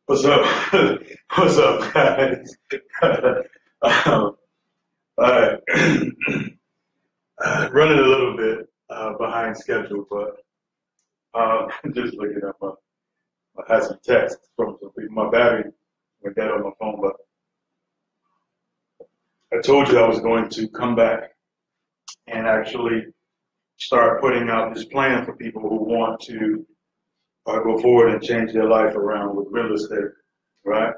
What's up? What's up, guys? All right. Running a little bit behind schedule, but just looking at I had some texts from some people. My battery went dead on my phone, but I told you I was going to come back and actually start putting out this plan for people who want to go forward and change their life around with real estate, right?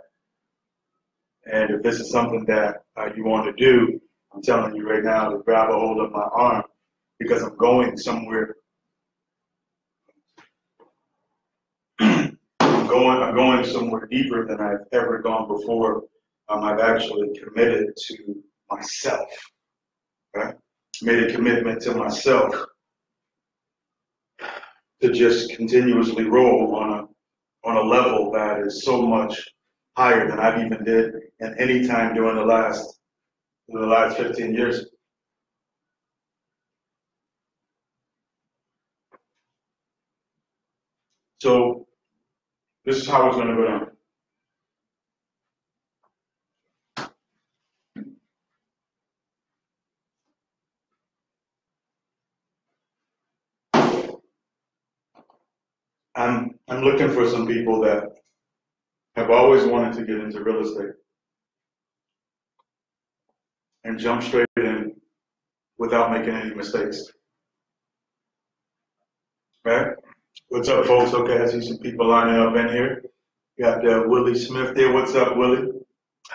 And if this is something that you want to do, I'm telling you right now to grab a hold of my arm because I'm going somewhere. I'm going somewhere deeper than I've ever gone before. I've actually committed to myself, right? Made a commitment to myself to just continuously roll on a level that is so much higher than I've even did in any time during the last 15 years. So this is how it's going to go down. I'm looking for some people that have always wanted to get into real estate and jump straight in without making any mistakes. Right? What's up, folks? Okay, I see some people lining up in here. Got Willie Smith there. What's up, Willie?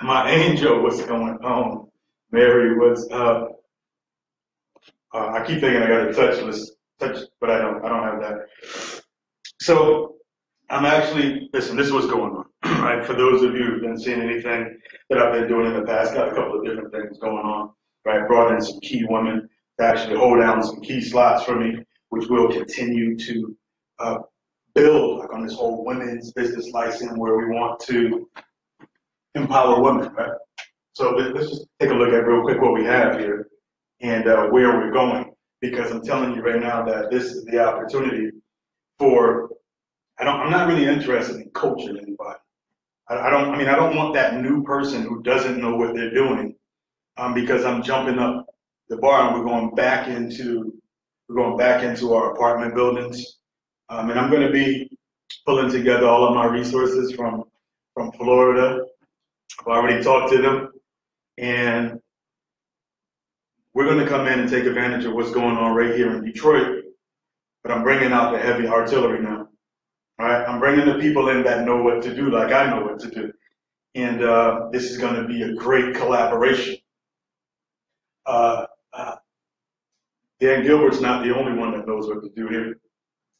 My angel, what's going on? Mary, what's up? I keep thinking I got a touch, but I don't. I don't have that. So I'm actually listen. This is what's going on. Right? For those of you who've been seeing anything that I've been doing in the past, got a couple of different things going on. Right? Brought in some key women to actually hold down some key slots for me, which will continue to uh, build like on this whole women's business license where we want to empower women, right? So let's just take a look at real quick what we have here and where we're going, because I'm telling you right now that this is the opportunity for. I'm not really interested in coaching anybody. I don't want that new person who doesn't know what they're doing, because I'm jumping up the bar and we're going back into our apartment buildings, and I'm going to be pulling together all of my resources from Florida. I've already talked to them, and we're going to come in and take advantage of what's going on right here in Detroit. But I'm bringing out the heavy artillery now. All right, I'm bringing the people in that know what to do, like I know what to do, and this is going to be a great collaboration. Uh, uh, Dan Gilbert's not the only one that knows what to do here.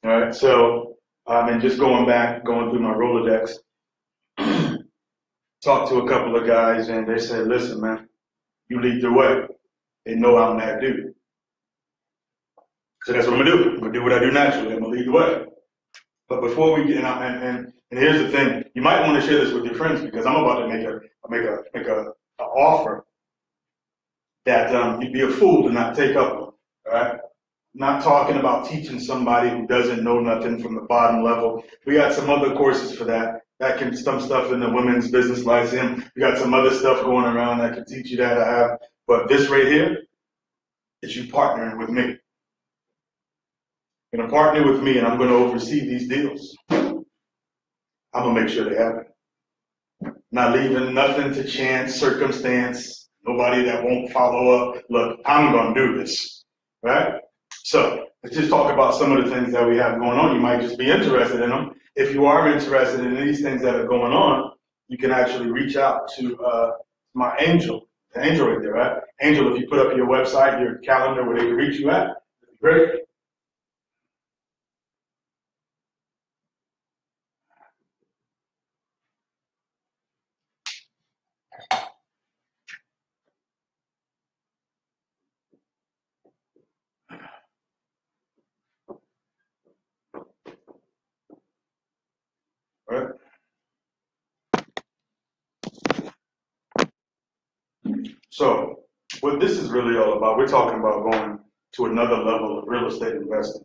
All right, so and just going through my Rolodex, talked to a couple of guys, and they said, "Listen, man, you lead the way." They know I'm that dude. So that's what I'm gonna do. I'm gonna do what I do naturally. I'm gonna lead the way. But before we get and here's the thing, you might want to share this with your friends because I'm about to make a offer that you'd be a fool to not take up on. All right. Not talking about teaching somebody who doesn't know nothing from the bottom level. We got some other courses for that. That can some stuff in the women's business license. We got some other stuff going around that can teach you that I have. But this right here is you partnering with me. You're gonna partner with me and I'm gonna oversee these deals. I'm gonna make sure they happen. Not leaving nothing to chance, circumstance, nobody that won't follow up. Look, I'm gonna do this. Right? So let's just talk about some of the things that we have going on. You might just be interested in them. If you are interested in these things that are going on, you can actually reach out to my angel, the angel right there, right? Angel, if you put up your website, your calendar, where they can reach you at, it'd be great. Right? So what this is really all about, we're talking about going to another level of real estate investing.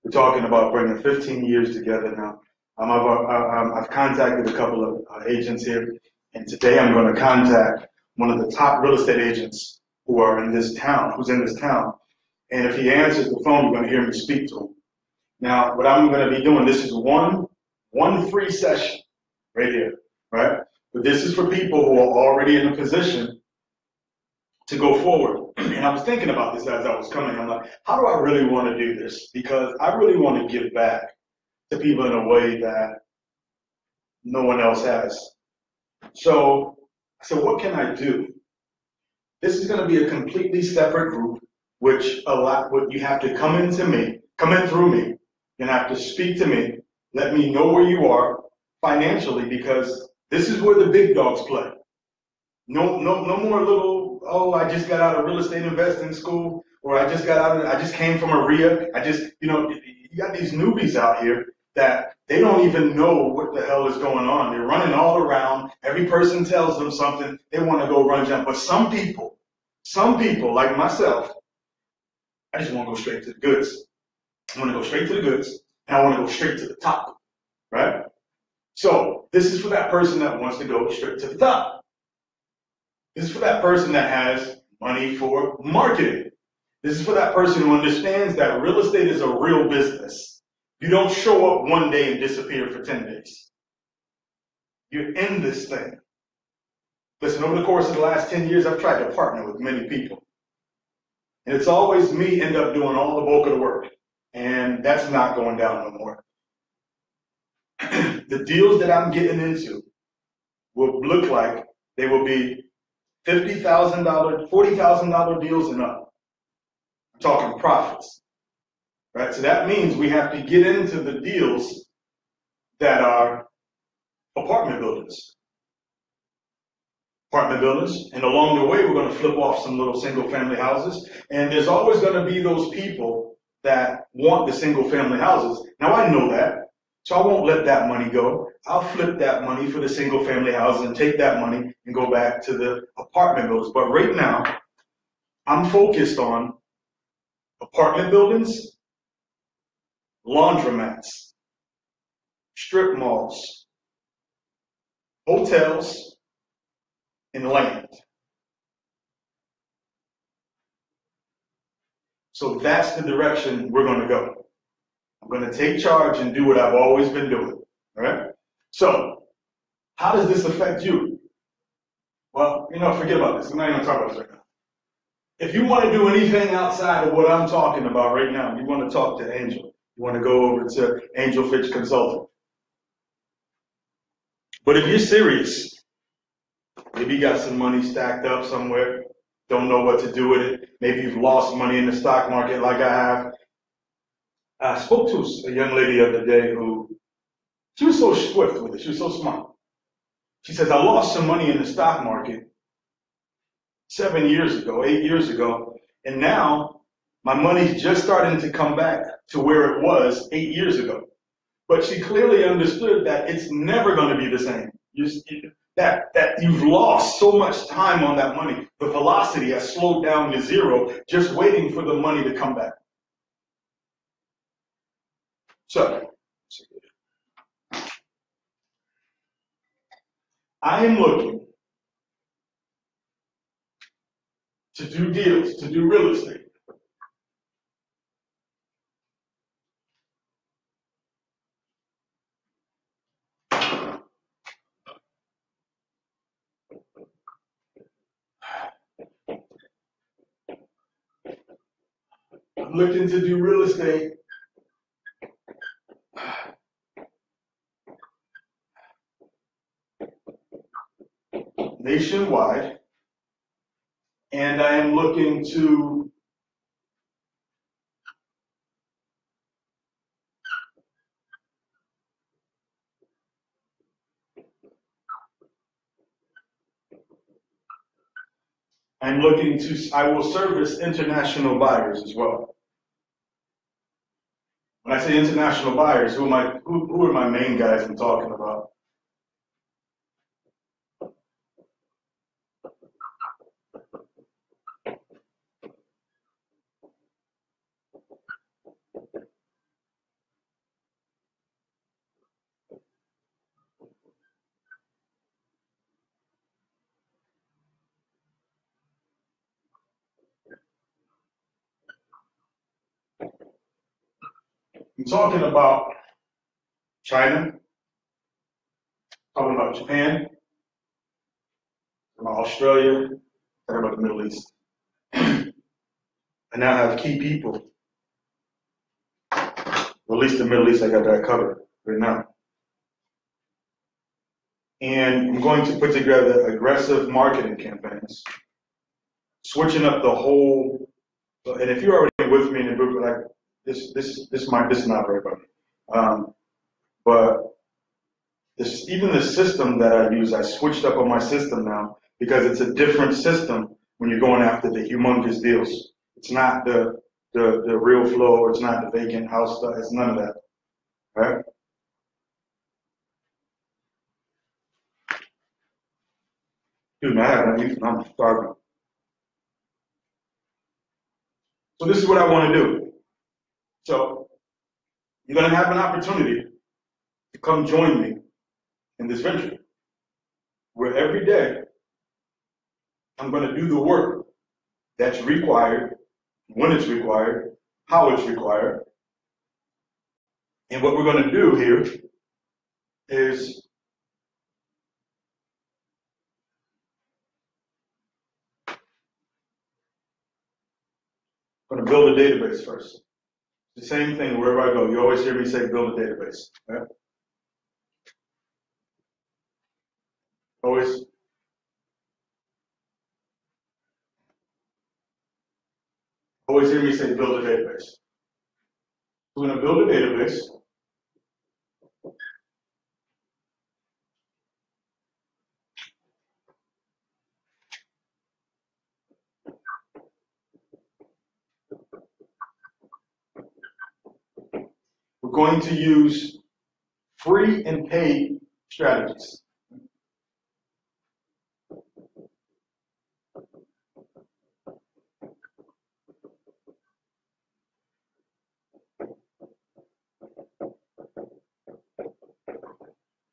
We're talking about bringing 15 years together now. I've contacted a couple of agents here, and today I'm going to contact one of the top real estate agents who's in this town. And if he answers the phone, you're going to hear me speak to him. Now, what I'm going to be doing, this is one free session right here, right? But this is for people who are already in a position to go forward. And I was thinking about this as I was coming. I'm like, how do I really want to do this? Because I really want to give back to people in a way that no one else has. So I said, what can I do? This is going to be a completely separate group, what you have to come in through me, and have to speak to me, let me know where you are financially, because this is where the big dogs play. No more little, oh, I just got out of real estate investing school, or I just came from a RIA. You got these newbies out here that they don't even know what the hell is going on. They're running all around. Every person tells them something. They want to go run jump. But some people like myself, I just want to go straight to the goods. I want to go straight to the goods, and I want to go straight to the top, right? So this is for that person that wants to go straight to the top. This is for that person that has money for marketing. This is for that person who understands that real estate is a real business. You don't show up one day and disappear for 10 days. You're in this thing. Listen, over the course of the last 10 years, I've tried to partner with many people. And it's always me end up doing all the bulk of the work. And that's not going down no more. The deals that I'm getting into will look like they will be $50,000, $40,000 deals and up. I'm talking profits, right? So that means we have to get into the deals that are apartment buildings. And along the way, we're going to flip off some little single family houses. And there's always going to be those people that want the single family houses. Now, I know that. So I won't let that money go. I'll flip that money for the single family houses and take that money and go back to the apartment buildings. But right now, I'm focused on apartment buildings, laundromats, strip malls, hotels, and land. So that's the direction we're going to go. I'm going to take charge and do what I've always been doing. All right? So, how does this affect you? Well, forget about this. I'm not even going to talk about this right now. If you want to do anything outside of what I'm talking about right now, you want to talk to Angel. You want to go over to Angel Fitch Consulting. But if you're serious, maybe you got some money stacked up somewhere, don't know what to do with it. Maybe you've lost money in the stock market like I have. I spoke to a young lady the other day she was so swift with it. She was so smart. She says, I lost some money in the stock market 8 years ago, and now my money's just starting to come back to where it was 8 years ago. But she clearly understood that it's never going to be the same. That you've lost so much time on that money. The velocity has slowed down to zero, just waiting for the money to come back. So, I am looking to do deals, to do real estate. I'm looking to do real estate nationwide, and I am looking to I will service international buyers as well. When I say international buyers, who are my main guys I'm talking about? I'm talking about China, talking about Japan, about Australia, talking about the Middle East. I now have key people, or at least the Middle East, I got that covered right now. And I'm going to put together aggressive marketing campaigns, switching up the whole. And if you're already with me in the group, like this is not for everybody. But this, even the system that I use, I switched up on my system now because it's a different system when you're going after the humongous deals. It's not the real flow. It's not the vacant house stuff. It's none of that. Right? Dude, I have that. I'm starving. So this is what I want to do. So you're going to have an opportunity to come join me in this venture, where every day I'm going to do the work that's required, when it's required, how it's required. And what we're going to do here is going to build a database first. The same thing wherever I go. You always hear me say build a database. Right? Always hear me say build a database. We're going to build a database. We're going to use free and paid strategies.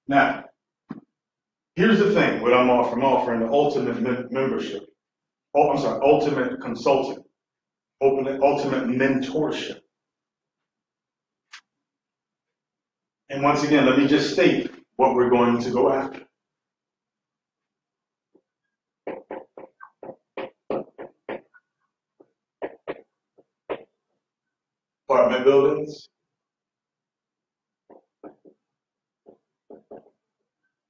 Now, here's the thing, what I'm offering the ultimate membership. Oh, I'm sorry, ultimate consulting, ultimate mentorship. And once again, let me just state what we're going to go after. Apartment buildings,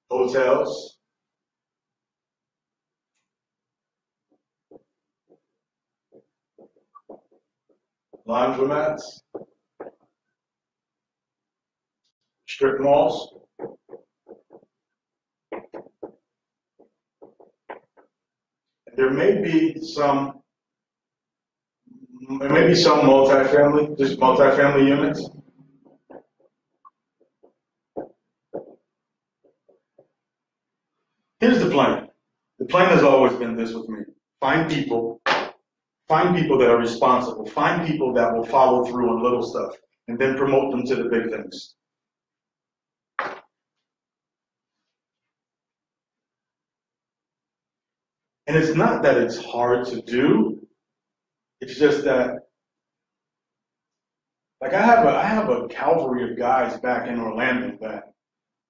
hotels, laundromats, strip malls, there may be some multifamily, just multifamily units. Here's the plan. The plan has always been this with me. Find people that are responsible, find people that will follow through on little stuff, and then promote them to the big things. And it's not that it's hard to do, it's just that, like I have a cavalry of guys back in Orlando that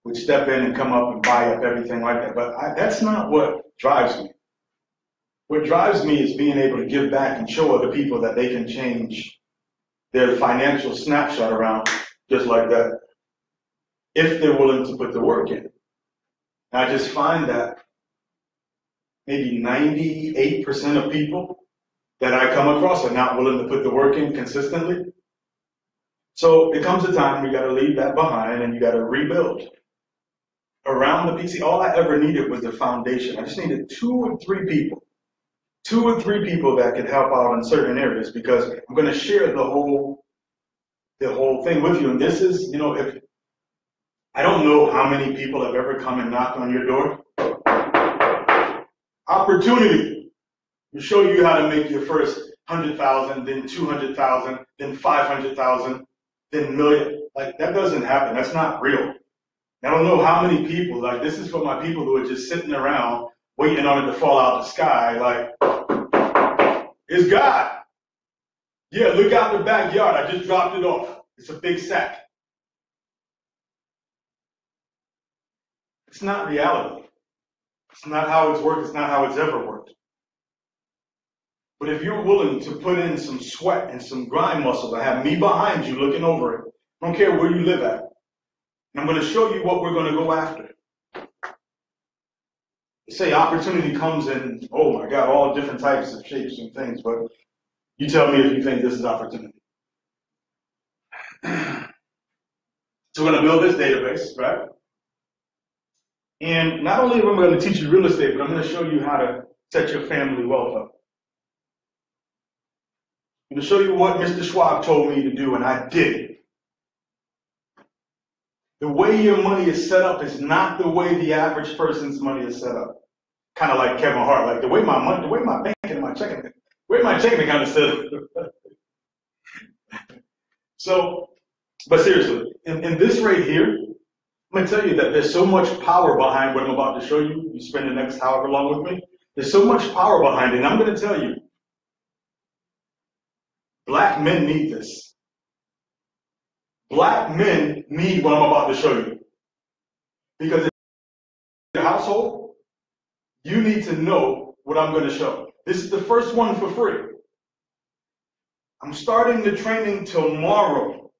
would step in and come up and buy up everything like that, but that's not what drives me. What drives me is being able to give back and show other people that they can change their financial snapshot around just like that, if they're willing to put the work in. And I just find that maybe 98% of people that I come across are not willing to put the work in consistently. So it comes a time we got to leave that behind and you got to rebuild. Around the PC, all I ever needed was the foundation. I just needed 2 or 3 people that could help out in certain areas, because I'm going to share the whole thing with you. And this is, if I don't know how many people have ever come and knocked on your door. Opportunity to show you how to make your first 100,000, then 200,000, then 500,000, then million. Like, that doesn't happen. That's not real. I don't know how many people, like, this is for my people who are just sitting around waiting on it to fall out the sky. Like, it's God. Yeah, look out the backyard. I just dropped it off. It's a big sack. It's not reality. It's not how it's worked. It's not how it's ever worked. But if you're willing to put in some sweat and some grind muscle to have me behind you looking over it, I don't care where you live at. I'm going to show you what we're going to go after. They say opportunity comes in, oh my God, all different types of shapes and things, but you tell me if you think this is opportunity. So we're going to build this database, right? And not only am I going to teach you real estate, but I'm going to show you how to set your family wealth up. I'm going to show you what Mr. Schwab told me to do, and I did it. The way your money is set up is not the way the average person's money is set up. Kind of like Kevin Hart, like the way my money, the way my bank and my checking account is set up. So, but seriously, in this right here, I'm going to tell you that there's so much power behind what I'm about to show you. You spend the next however long with me. There's so much power behind it. And I'm going to tell you, black men need this. Black men need what I'm about to show you. Because in your household, you need to know what I'm going to show. This is the first one for free. I'm starting the training tomorrow.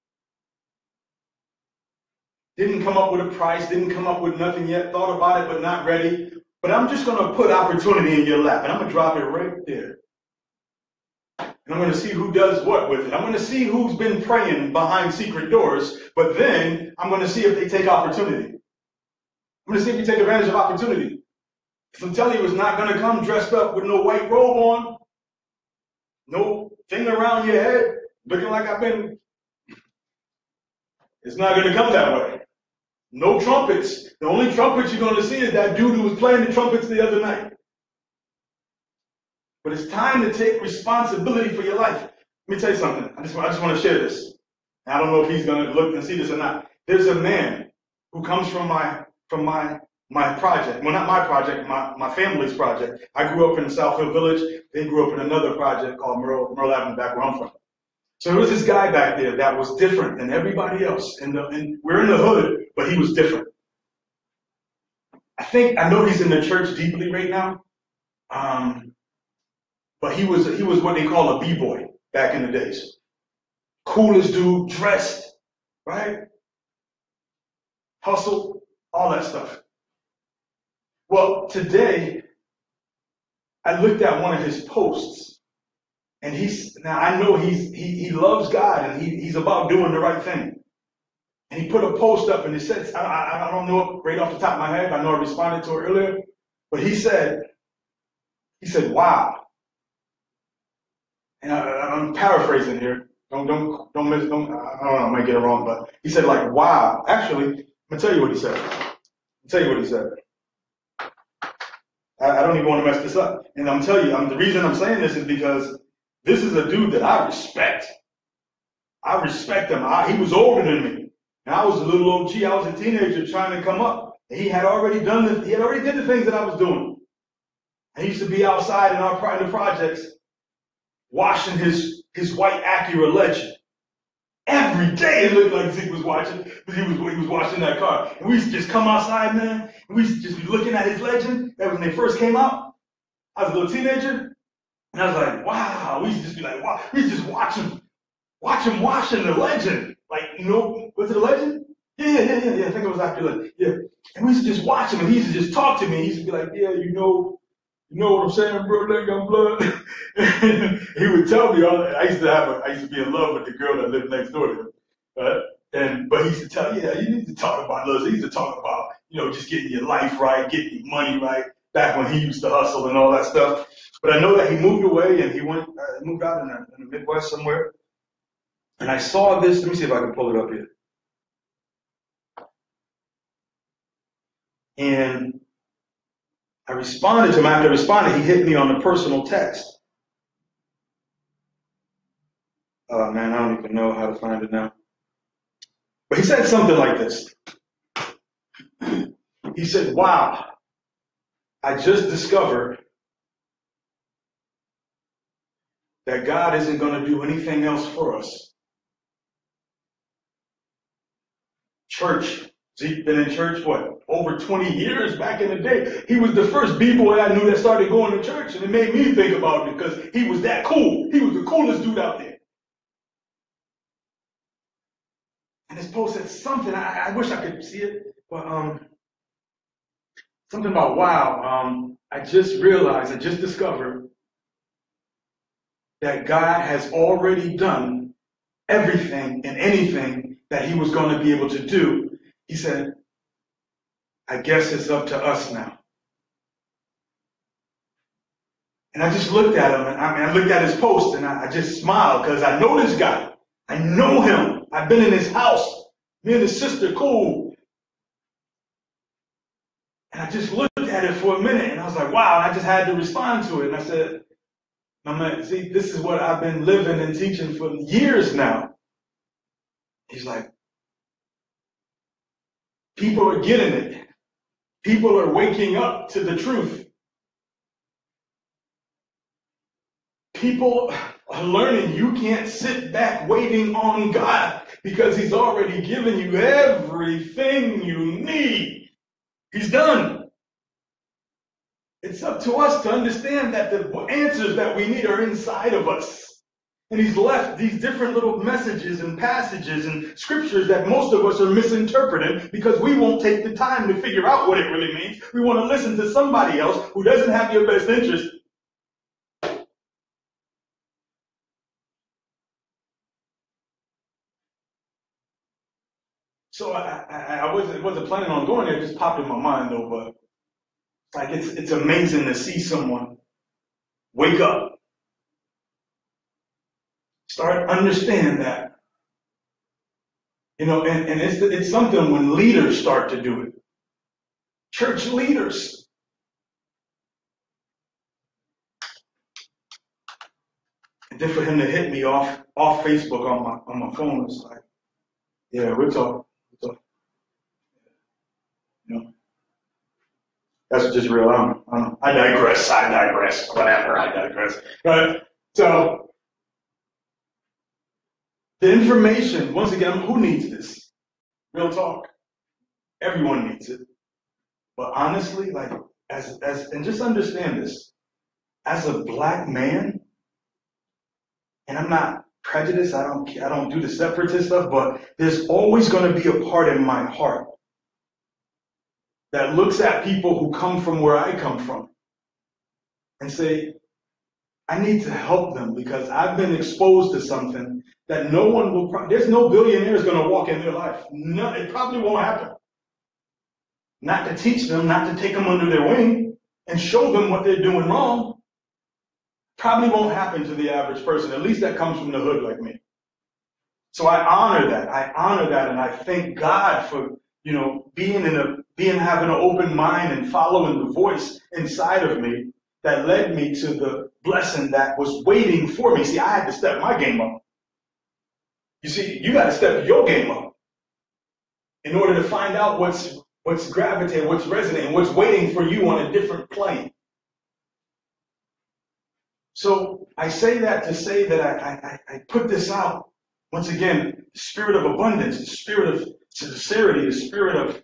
Didn't come up with a price, didn't come up with nothing yet, thought about it but not ready. But I'm just going to put opportunity in your lap, and I'm going to drop it right there. And I'm going to see who does what with it. I'm going to see who's been praying behind secret doors, but then I'm going to see if they take opportunity. I'm going to see if you take advantage of opportunity. Because I'm telling you, it's not going to come dressed up with no white robe on, no thing around your head, looking like I've been. It's not going to come that way. No trumpets. The only trumpets you're going to see is that dude who was playing the trumpets the other night. But it's time to take responsibility for your life. Let me tell you something. I just want to share this. I don't know if he's going to look and see this or not. There's a man who comes from my project. Well, not my project, my family's project. I grew up in South Hill Village. They grew up in another project called Merle Avenue, back where I'm from. So there was this guy back there that was different than everybody else. And we're in the hood, but he was different. I know he's in the church deeply right now. But he was what they call a b-boy back in the days. Coolest dude, dressed, right? Hustle, all that stuff. Well, today, I looked at one of his posts, and I know he loves God, and he's about doing the right thing. And he put a post up, and it said, I don't know it right off the top of my head, I know I responded to it earlier, but he said, wow. And I'm paraphrasing here. Don't miss, I don't know, I might get it wrong, but he said like, wow. Actually, I'm going to tell you what he said. I don't even want to mess this up. And I'm telling you, the reason I'm saying this is because this is a dude that I respect. I respect him. He was older than me. And I was a little OG. I was a teenager trying to come up. And he had already done this. He had already did the things that I was doing. And he used to be outside in the projects washing his white Acura Legend. Every day it looked like Zeke was watching, because he was washing that car. And we used to just come outside, man, and we used to just be looking at his Legend. That was when they first came out. I was a little teenager, and I was like, wow. We used to just be like, wow. We used to just watch him washing the Legend. Like, was it a Legend? Yeah. I think it was Acura. Yeah. And we used to just watch him, and he used to just talk to me. He used to be like, yeah, you know what I'm saying, bro? Like I'm blood. He would tell me all that. I used to be in love with the girl that lived next door to him. But he used to tell me, yeah, you need to talk about love. He used to talk about, just getting your life right, getting your money right, back when he used to hustle and all that stuff. But I know that he moved away and he moved out in the Midwest somewhere. And I saw this. Let me see if I can pull it up here. And I responded to him. After I responded, he hit me on a personal text. Oh, man, I don't even know how to find it now. But he said something like this. He said, wow, I just discovered that God isn't going to do anything else for us church. Zeke been in church, what, over 20 years back in the day. He was the first B-boy I knew that started going to church, and it made me think about it because he was that cool. He was the coolest dude out there. And his post said something, I wish I could see it, but something about, wow, I just realized, I just discovered that God has already done everything and anything that he was going to be able to do. He said, I guess it's up to us now. And I just looked at him, and I looked at his post, and I just smiled because I know this guy. I know him. I've been in his house. Me and his sister, cool. And I just looked at it for a minute, and I was like, wow. And I just had to respond to it. And I said, I'm like, see, this is what I've been living and teaching for years now. He's like, people are getting it. People are waking up to the truth. People are learning you can't sit back waiting on God because he's already given you everything you need. He's done. It's up to us to understand that the answers that we need are inside of us. And he's left these different little messages and passages and scriptures that most of us are misinterpreting because we won't take the time to figure out what it really means. We want to listen to somebody else who doesn't have your best interest. So I wasn't planning on going there. It just popped in my mind though. But like it's amazing to see someone wake up. Start understand that, and it's something when leaders start to do it. Church leaders. And then for him to hit me off Facebook on my phone, it's like, yeah, we're talking. That's just real. I digress. Whatever. I digress. Right. So. The information, once again, who needs this? Real talk. Everyone needs it. But honestly, like, and just understand this, as a black man, and I'm not prejudiced, I don't do the separatist stuff, but there's always going to be a part in my heart that looks at people who come from where I come from and say, I need to help them because I've been exposed to something that no one will, there's no billionaire going to walk in their life. No, it probably won't happen. Not to teach them, not to take them under their wing and show them what they're doing wrong. Probably won't happen to the average person. At least that comes from the hood like me. So I honor that. And I thank God for, having an open mind and following the voice inside of me that led me to the blessing that was waiting for me. See, I had to step my game up. You see, you got to step your game up in order to find out what's gravitating, what's resonating, what's waiting for you on a different plane. So I say that to say that I put this out. Once again, the spirit of abundance, the spirit of sincerity, the spirit of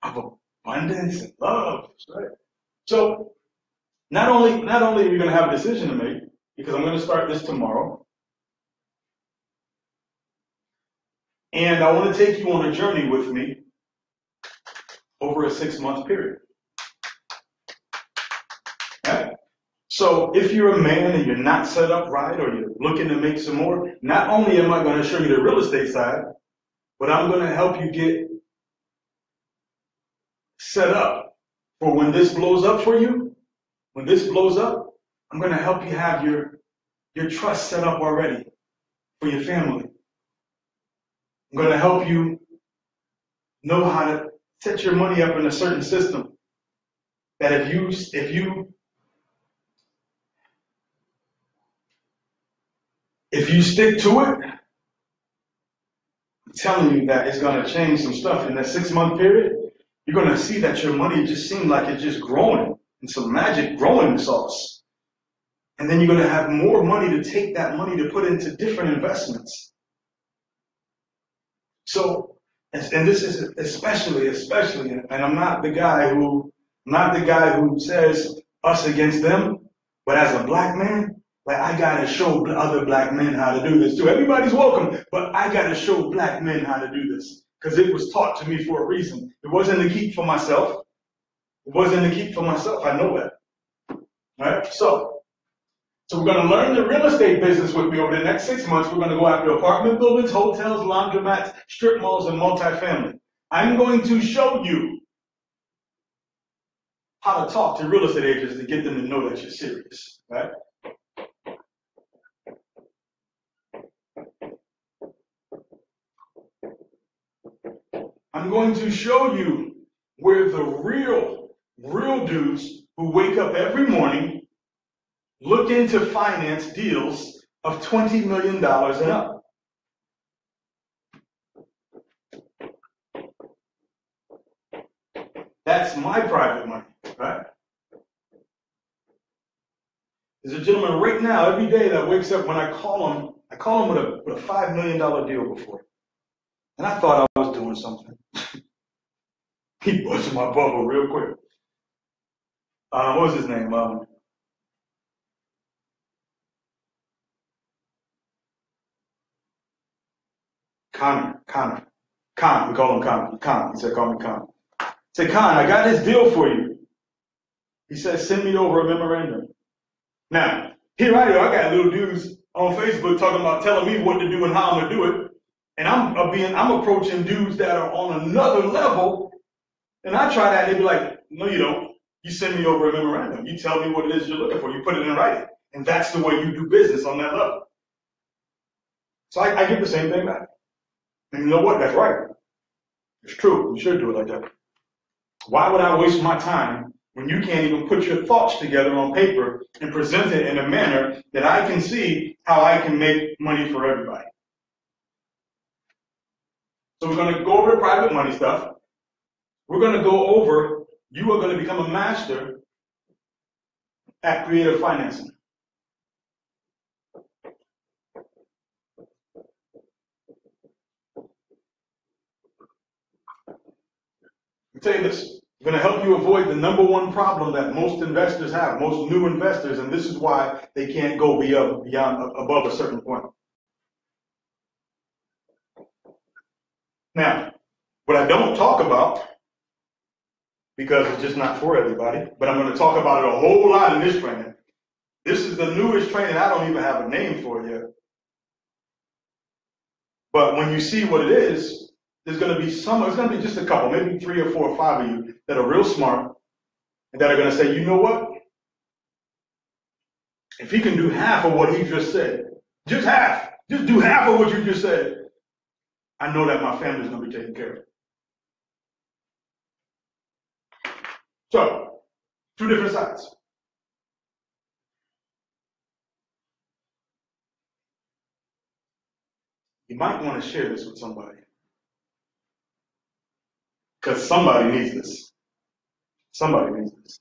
abundance and love. Right? So not only are we going to have a decision to make, because I'm going to start this tomorrow, and I want to take you on a journey with me over a 6-month period. Okay? So if you're a man and you're not set up right or you're looking to make some more, not only am I going to show you the real estate side, but I'm going to help you get set up for when this blows up for you. When this blows up, I'm going to help you have your trust set up already for your family. I'm going to help you know how to set your money up in a certain system that if you stick to it, I'm telling you that it's going to change some stuff in that 6-month period. You're going to see that your money just seems like it's just growing in some magic growing sauce. And then you're going to have more money to take that money to put into different investments. So And this is especially, and I'm not the guy who says us against them, but as a black man, like I gotta show other black men how to do this too. Everybody's welcome, but I gotta show black men how to do this because it was taught to me for a reason. It wasn't to keep for myself. It wasn't to keep for myself. I know that. All right, so we're going to learn the real estate business with me over the next 6 months. We're going to go after apartment buildings, hotels, laundromats, strip malls, and multifamily. I'm going to show you how to talk to real estate agents to get them to know that you're serious, right? I'm going to show you where the real dudes who wake up every morning looking to finance deals of $20 million and up. That's my private money, right? There's a gentleman right now every day that wakes up when I call him with a $5 million deal before. And I thought I was doing something. He busted my bubble real quick. What was his name? Connor. We call him Connor. He said, call me Connor. I said, Con, I got this deal for you. He said, send me over a memorandum. Now, here I go. I got little dudes on Facebook talking about telling me what to do and how I'm gonna do it. And I'm approaching dudes that are on another level. And I try that, and they be like, no, you don't. You send me over a memorandum. You tell me what it is you're looking for. You put it in writing. And that's the way you do business on that level. So I give the same thing back. And you know what? That's right. It's true. You should do it like that. Why would I waste my time when you can't even put your thoughts together on paper and present it in a manner that I can see how I can make money for everybody? So we're going to go over the private money stuff. We're going to go over, you are going to become a master at creative financing. I'll tell you this, I'm going to help you avoid the number one problem that most investors have, most new investors, and this is why they can't go above a certain point. Now, what I don't talk about, because it's just not for everybody, but I'm going to talk about it a whole lot in this training. This is the newest training I don't even have a name for yet. But when you see what it is, there's going to be it's going to be just a couple, maybe 3 or 4 or 5 of you that are real smart and that are going to say, you know what? If he can do half of what he just said, just do half of what you just said, I know that my family's going to be taken care of. So, 2 different sides. You might want to share this with somebody. Because somebody needs this. Somebody needs this.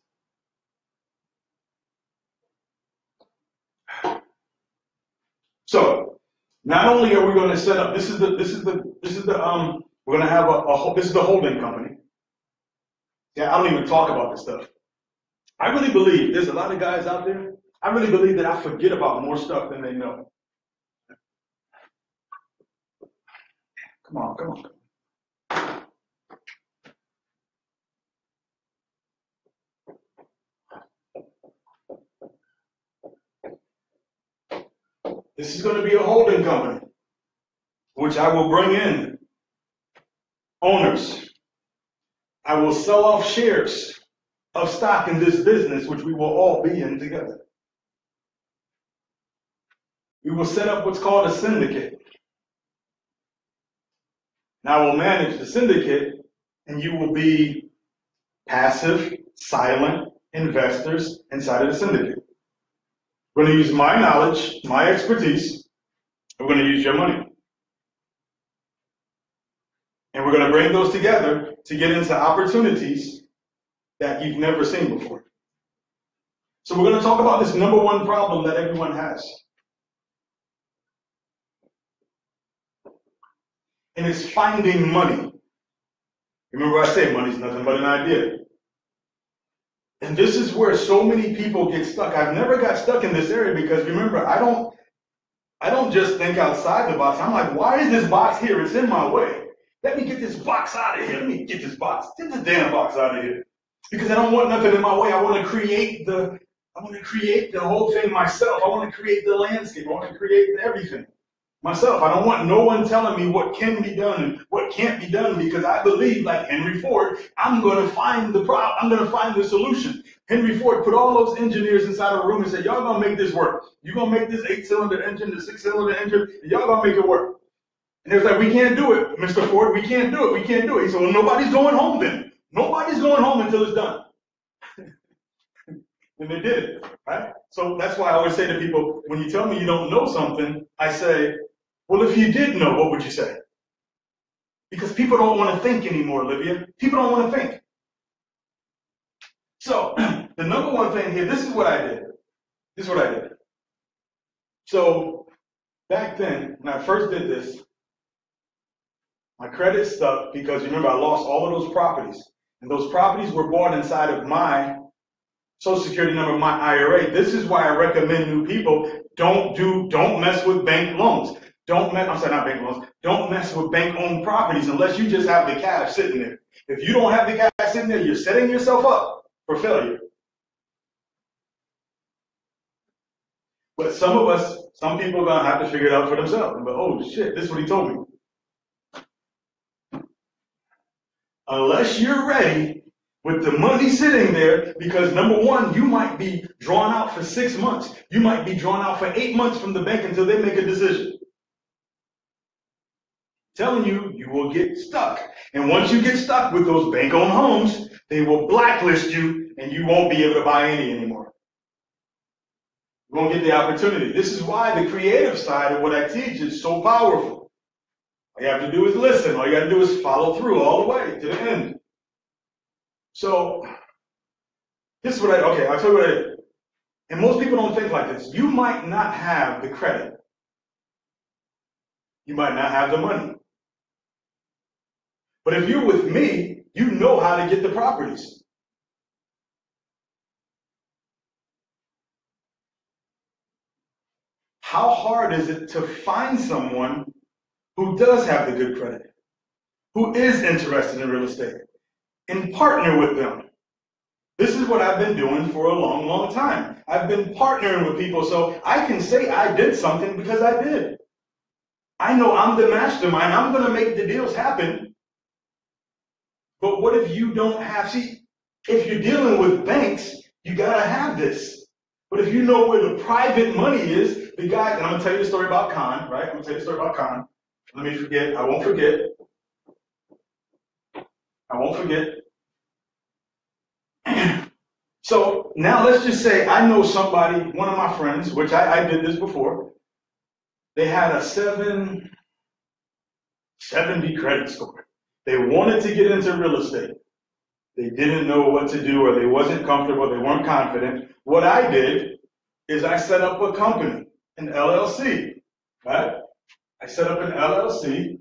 So, not only are we going to set up, we're going to have this is the holding company. Yeah, I don't even talk about this stuff. I really believe, there's a lot of guys out there, I really believe that I forget about more stuff than they know. Come on. This is going to be a holding company, which I will bring in owners. I will sell off shares of stock in this business, which we will all be in together. We will set up what's called a syndicate. And I will manage the syndicate, and you will be passive, silent investors inside of the syndicate. We're going to use my knowledge, my expertise. We're going to use your money. And we're going to bring those together to get into opportunities that you've never seen before. So we're going to talk about this number one problem that everyone has. And it's finding money. Remember I say money's nothing but an idea. And this is where so many people get stuck. I've never got stuck in this area because remember, I don't just think outside the box. I'm like, why is this box here? It's in my way. Let me get this box out of here. Let me get this box. Get this damn box out of here. Because I don't want nothing in my way. I want to create the whole thing myself. I want to create the landscape. I want to create everything myself. I don't want no one telling me what can be done and what can't be done because I believe, like Henry Ford, I'm going to find the problem. I'm going to find the solution. Henry Ford put all those engineers inside of a room and said, y'all going to make this work. You're going to make this 8-cylinder engine, the 6-cylinder engine, and y'all going to make it work. And they was like, we can't do it, Mr. Ford. We can't do it. We can't do it. He said, well, nobody's going home then. Nobody's going home until it's done. And they did it, right? So that's why I always say to people, when you tell me you don't know something, I say, well, if you did know, what would you say? Because people don't want to think anymore, Olivia. People don't want to think. So the number one thing here, this is what I did. This is what I did. So back then, when I first did this, my credit stuck because remember, I lost all of those properties. And those properties were bought inside of my Social Security number, my IRA. This is why I recommend new people don't mess with bank loans. Don't mess with bank-owned properties unless you just have the cash sitting there. If you don't have the cash sitting there, you're setting yourself up for failure. But some people are going to have to figure it out for themselves. But, oh, shit, this is what he told me. Unless you're ready with the money sitting there, because number one, you might be drawn out for 6 months. You might be drawn out for 8 months from the bank until they make a decision. Telling you, you will get stuck. And once you get stuck with those bank-owned homes, they will blacklist you and you won't be able to buy any anymore. You won't get the opportunity. This is why the creative side of what I teach is so powerful. All you have to do is listen. All you got to do is follow through all the way to the end. So, this is what I'll tell you what I did. And most people don't think like this. You might not have the credit. You might not have the money. But if you're with me, you know how to get the properties. How hard is it to find someone who does have the good credit, who is interested in real estate, and partner with them? This is what I've been doing for a long, long time. I've been partnering with people, so I can say I did something because I did. I know I'm the mastermind. I'm going to make the deals happen. But what if you don't have, if you're dealing with banks, you got to have this. But if you know where the private money is, the guy, and I'm going to tell you the story about Khan, right? I'm going to tell you the story about Khan. Let me forget. I won't forget. I won't forget. So now let's just say I know somebody, one of my friends, which I did this before. They had a 770 credit score. They wanted to get into real estate. They didn't know what to do, or they wasn't comfortable, they weren't confident. What I did is I set up a company, an LLC, right? I set up an LLC.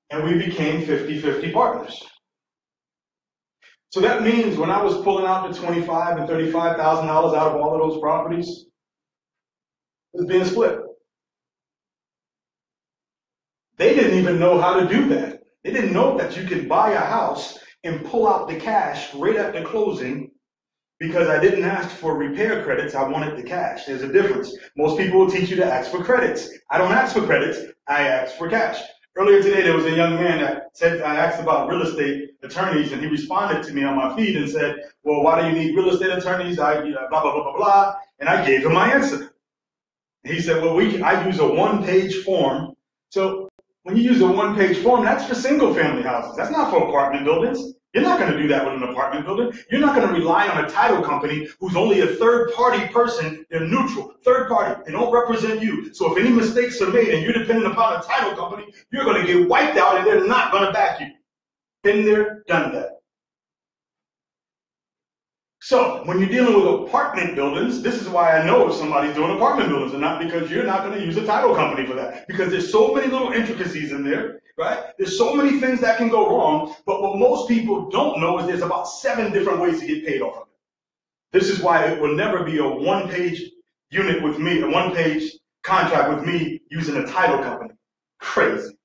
And we became 50-50 partners. So that means when I was pulling out the $25,000 and $35,000 out of all of those properties, it was being split. They didn't even know how to do that. They didn't know that you could buy a house and pull out the cash right after closing because I didn't ask for repair credits. I wanted the cash. There's a difference. Most people will teach you to ask for credits. I don't ask for credits. I ask for cash. Earlier today, there was a young man that said, I asked about real estate attorneys, and he responded to me on my feed and said, well, why do you need real estate attorneys? Blah, blah, blah, blah, blah. And I gave him my answer. And he said, well, I use a one-page form. So when you use a one-page form, that's for single-family houses. That's not for apartment buildings. You're not going to do that with an apartment building. You're not going to rely on a title company who's only a third-party person. They're neutral, third party. They don't represent you. So if any mistakes are made and you're dependent upon a title company, you're going to get wiped out and they're not going to back you. Been there, done that. So when you're dealing with apartment buildings, this is why I know if somebody's doing apartment buildings, and not because you're not going to use a title company for that, because there's so many little intricacies in there, right? There's so many things that can go wrong, but what most people don't know is there's about 7 different ways to get paid off of it. This is why it will never be a one-page unit with me, a one-page contract with me using a title company. Crazy.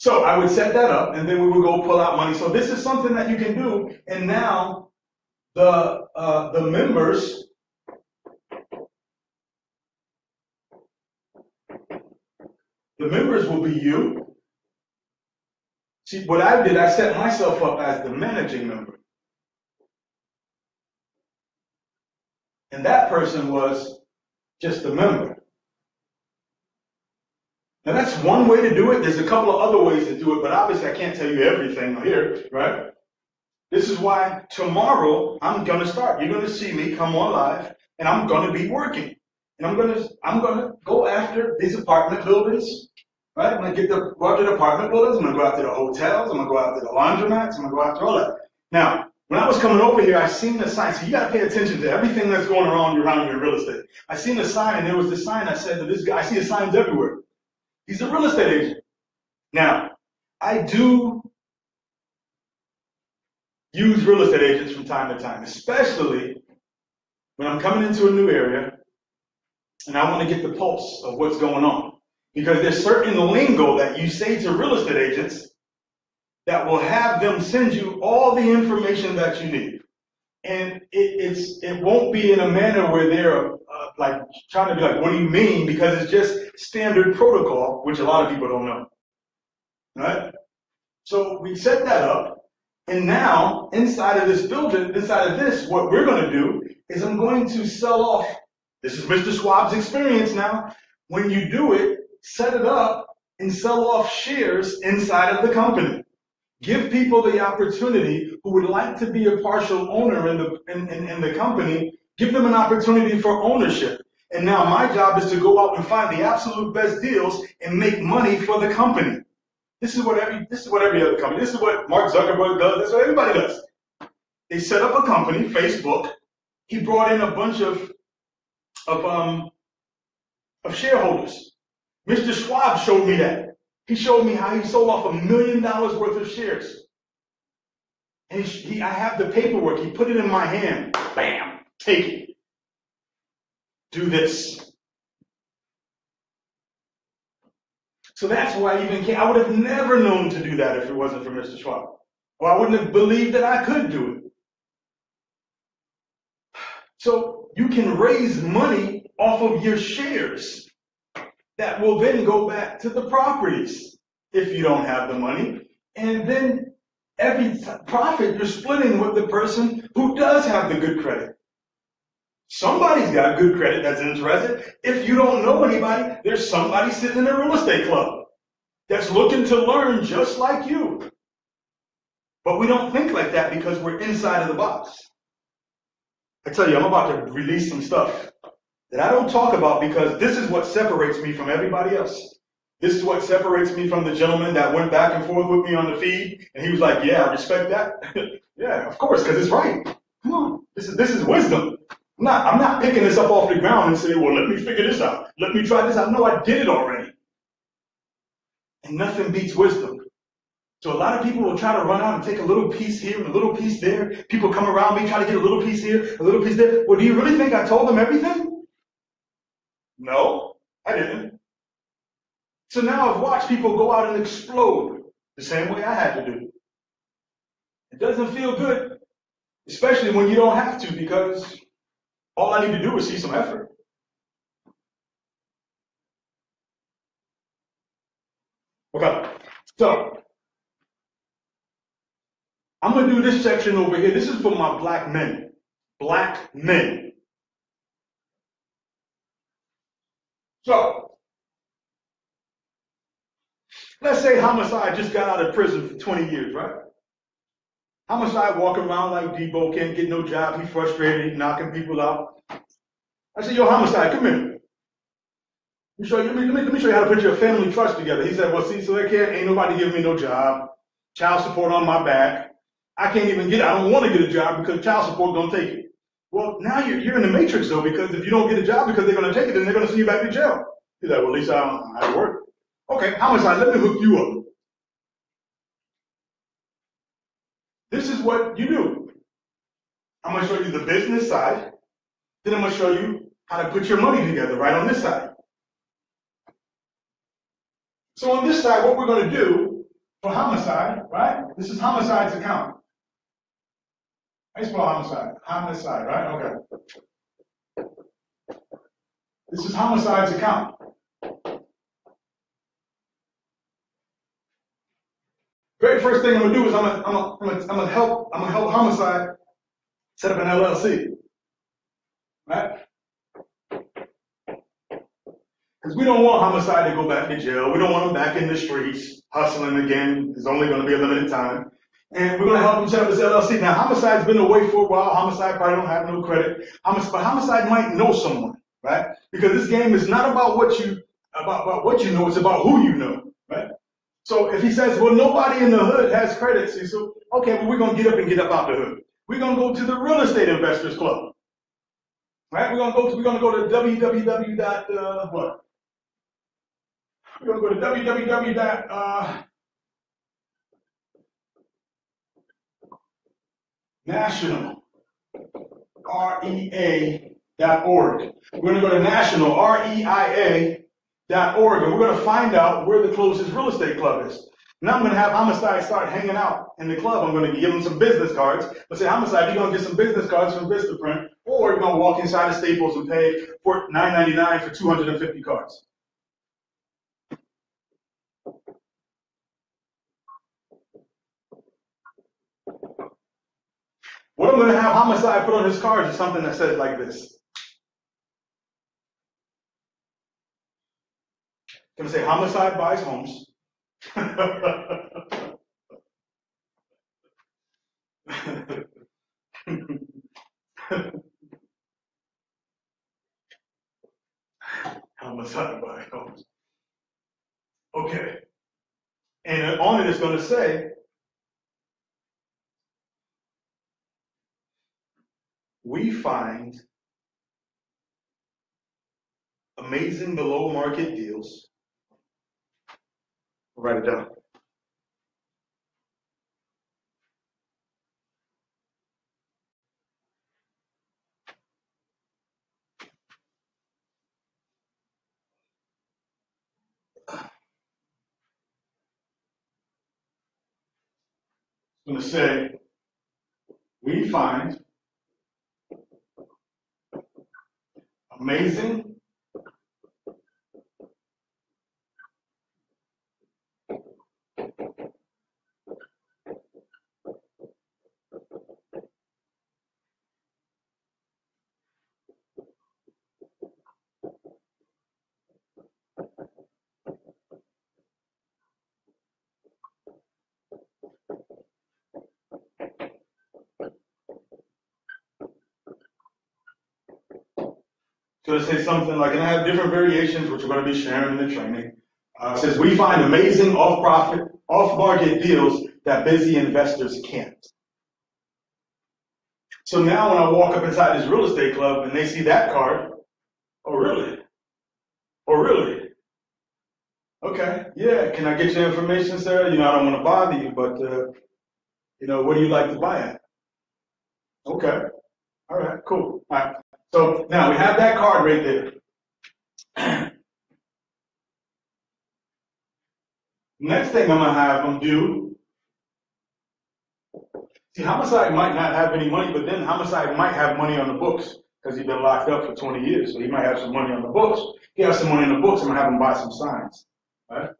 So I would set that up, and then we would go pull out money. So this is something that you can do, and now the members, will be you. See, what I did, I set myself up as the managing member, and that person was just a member. Now that's one way to do it. There's a couple of other ways to do it, but obviously I can't tell you everything here, right? This is why tomorrow I'm going to start. You're going to see me come on live, and I'm going to be working. And I'm going to go after these apartment buildings, right? I'm going to go after the apartment buildings. I'm going to go after the hotels. I'm going to go after the laundromats. I'm going to go after all that. Now, when I was coming over here, I seen the sign. So you got to pay attention to everything that's going around you in real estate. I seen the sign, and there was this sign that said to this guy, I see the signs everywhere. He's a real estate agent. Now, I do use real estate agents from time to time, especially when I'm coming into a new area and I want to get the pulse of what's going on. Because there's certain lingo that you say to real estate agents that will have them send you all the information that you need. And it won't be in a manner where they're like trying to be like, what do you mean? Because it's just standard protocol, which a lot of people don't know, right? So we set that up, and now inside of this building, inside of this, what we're going to do is I'm going to sell off. This is Mr. Schwab's experience now. When you do it, set it up and sell off shares inside of the company. Give people the opportunity who would like to be a partial owner in the company, give them an opportunity for ownership. And now my job is to go out and find the absolute best deals and make money for the company. This is what every other company, this is what Mark Zuckerberg does, this is what everybody does. They set up a company, Facebook. He brought in a bunch of shareholders. Mr. Schwab showed me that. He showed me how he sold off $1 million worth of shares. And I have the paperwork. He put it in my hand. Bam, take it. Do this. So that's why I even came. I would have never known to do that if it wasn't for Mr. Schwab. Or I wouldn't have believed that I could do it. So you can raise money off of your shares that will then go back to the properties if you don't have the money. And then every profit you're splitting with the person who does have the good credit. Somebody's got good credit that's interested. If you don't know anybody, there's somebody sitting in a real estate club that's looking to learn just like you. But we don't think like that because we're inside of the box. I tell you, I'm about to release some stuff that I don't talk about because this is what separates me from everybody else. This is what separates me from the gentleman that went back and forth with me on the feed, and he was like, yeah, I respect that. Yeah, of course, because it's right. Come on, this is wisdom. I'm not picking this up off the ground and saying, well, let me figure this out. Let me try this out. No, I did it already. And nothing beats wisdom. So a lot of people will try to run out and take a little piece here and a little piece there. People come around me, try to get a little piece here, a little piece there. Well, do you really think I told them everything? No, I didn't. So now I've watched people go out and explode the same way I had to do. It doesn't feel good, especially when you don't have to, because all I need to do is see some effort. Okay, so I'm going to do this section over here. This is for my black men. Black men. So, let's say homicide just got out of prison for 20 years, right? Homicide walking around like Debo, can't get no job, he's frustrated, he's knocking people out. I said, yo, homicide, come here. Let me show you how to put your family trust together. He said, well, Cecil, ain't nobody giving me no job. child support on my back. I can't even I don't want to get a job because child support don't take it. Well, now you're in the matrix though, because if you don't get a job because they're going to take it, then they're going to send you back to jail. He's like, well, at least I have to work. Okay, homicide, let me hook you up. This is what you do. I'm going to show you the business side. Then I'm going to show you how to put your money together right on this side. So on this side, what we're going to do for homicide, right? This is homicide's account. I spell homicide. Homicide, right? Okay. This is homicide's account. Very first thing I'm gonna do is I'm gonna help homicide set up an LLC, right? Because we don't want homicide to go back to jail. We don't want him back in the streets hustling again. It's only going to be a limited time. And we're going to help him set up his LLC. Now, homicide's been away for a while. Homicide probably don't have no credit. But homicide might know someone, right? Because this game is not about what you know. It's about who you know, right? So if he says, well, nobody in the hood has credit, Cecil, okay, well, we're going to get up out the hood. We're going to go to the Real Estate Investors Club, right? We're going to go to www. What? We're going to go to www.national, REA.org. We're going to go to national, REIA.org, and we're going to find out where the closest real estate club is. Now I'm going to have Homicide start hanging out in the club. I'm going to give him some business cards. Let's say, Homicide, you're going to get some business cards from Vistaprint, or you're going to walk inside of Staples and pay for $9.99 for 250 cards. What I'm going to have Homicide put on his cards is something that says like this. I'm going to say, Homicide buys homes. Homicide buys homes. Okay. And on it it's going to say, we find amazing below market deals. Write it down. I'm going to say, we find amazing So it says something like, and I have different variations, which we're going to be sharing in the training. It says, we find amazing off-market deals that busy investors can't. So now when I walk up inside this real estate club and they see that card, oh, really? Oh, really? Okay, yeah, can I get your information, sir? I don't want to bother you, but, what do you like to buy at? Okay, all right, cool. All right. So now we have that card right there. Next thing I'm going to have them do, see, Homicide might not have any money, but then Homicide might have money on the books because he's been locked up for 20 years. So he might have some money on the books. He has some money on the books, I'm going to have him buy some signs. Right?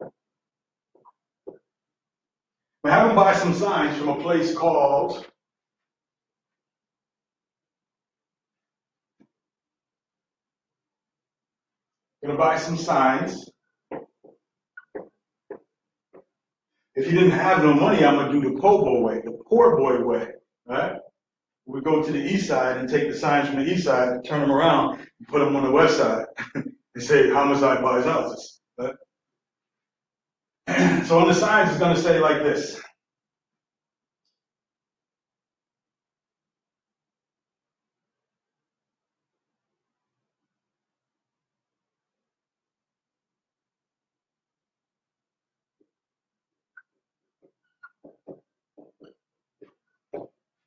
I'm going to have him buy some signs from a place called going to buy some signs. If he didn't have no money, I'm going to do the po' boy way, the poor boy way, right? We go to the east side and take the signs from the east side and turn them around and put them on the west side and say Homicide buys houses, right? So on the signs, it's going to say like this.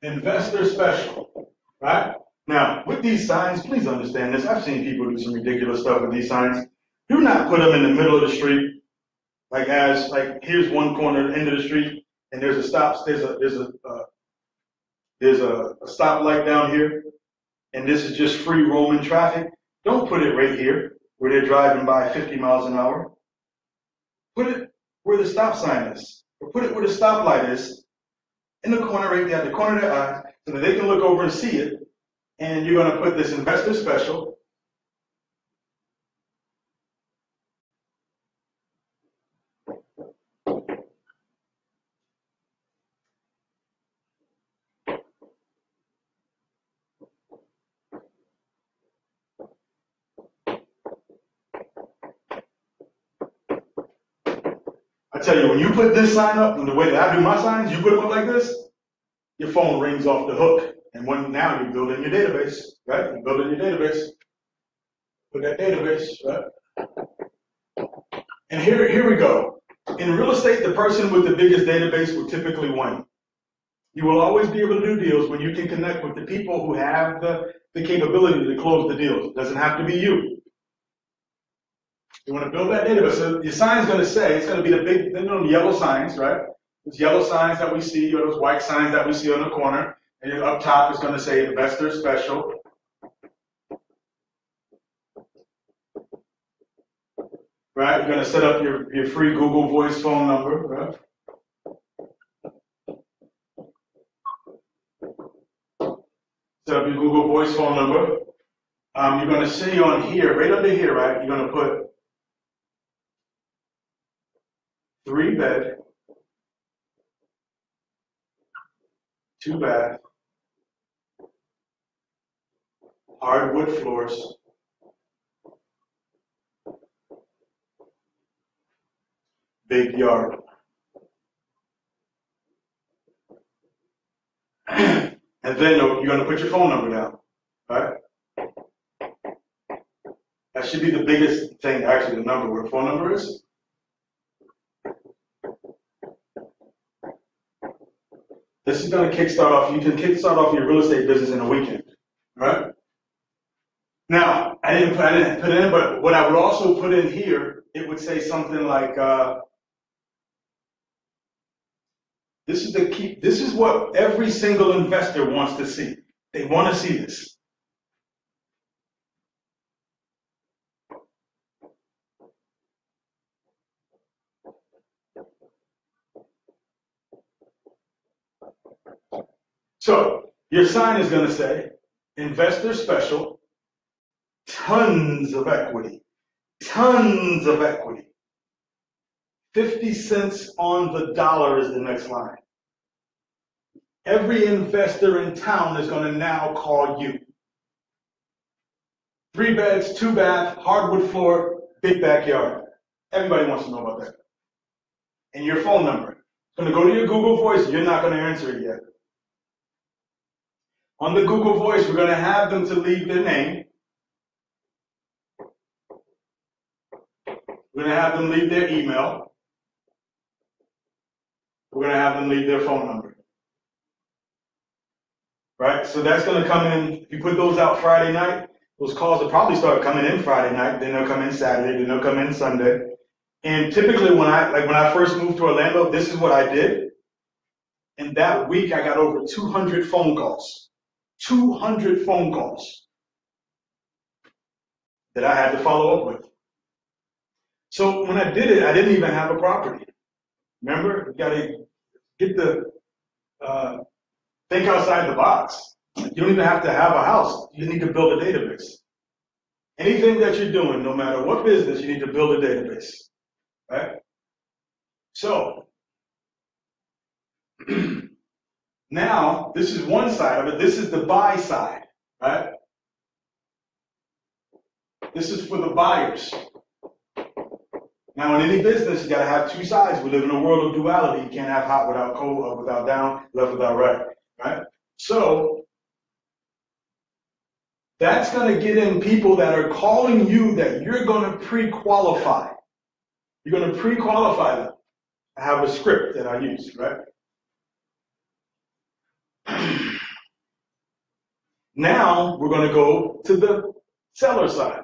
Investor special, right? Now, with these signs, please understand this. I've seen people do some ridiculous stuff with these signs. Do not put them in the middle of the street, like here's one corner, end of the street, and there's a stop. There's a stoplight down here, and this is just free roaming traffic. Don't put it right here where they're driving by 50 miles an hour. Put it where the stop sign is, or put it where the stoplight is, in the corner right there, at the corner of their eye, so that they can look over and see it. And you're going to put this investor special. I tell you, when you put this sign up, and the way that I do my signs, you put them up like this, your phone rings off the hook. And now you're building your database, right? You're building your database. Put that database, right? And here we go. In real estate, the person with the biggest database will typically win. You will always be able to do deals when you can connect with the people who have the capability to close the deals. It doesn't have to be you. You want to build that database. So your sign's going to say, it's going to be the big, the yellow signs, right? Those yellow signs that we see, or those white signs that we see on the corner. And up top is going to say investor special. Right? You're going to set up your free Google Voice phone number, right? Set up your Google Voice phone number. You're going to see on here, right under here, right? You're going to put 3-bed, 2-bath, hardwood floors, big yard. And then you're going to put your phone number down, right? That should be the biggest thing, actually, the number, where the phone number is. This is going to kickstart off, you can kickstart off your real estate business in a weekend, right? Now, I didn't put it in, but what I would also put in here, it would say something like, this is the key. This is what every single investor wants to see. They want to see this. So your sign is going to say, investor special, tons of equity, tons of equity. 50 cents on the dollar is the next line. Every investor in town is going to now call you. 3 beds, 2-bath, hardwood floor, big backyard. Everybody wants to know about that. And your phone number. It's going to go to your Google Voice. You're not going to answer it yet. On the Google Voice, we're going to have them to leave their name. We're going to have them leave their email. We're going to have them leave their phone number. Right? So that's going to come in. If you put those out Friday night, those calls will probably start coming in Friday night. Then they'll come in Saturday. Then they'll come in Sunday. And typically when I first moved to Orlando, this is what I did. And that week I got over 200 phone calls. 200 phone calls that I had to follow up with. So when I did it, I didn't even have a property. Remember, you got to get think outside the box. You don't even have to have a house. You need to build a database. Anything that you're doing, no matter what business, you need to build a database, right? So now this is one side of it. This is the buy side, right? This is for the buyers. Now, in any business, you got to have two sides. We live in a world of duality. You can't have hot without cold, up without down, left without right, right? So that's going to get in people that are calling you that you're going to pre-qualify. You're going to pre-qualify them. I have a script that I use, right? Now we're going to go to the seller side.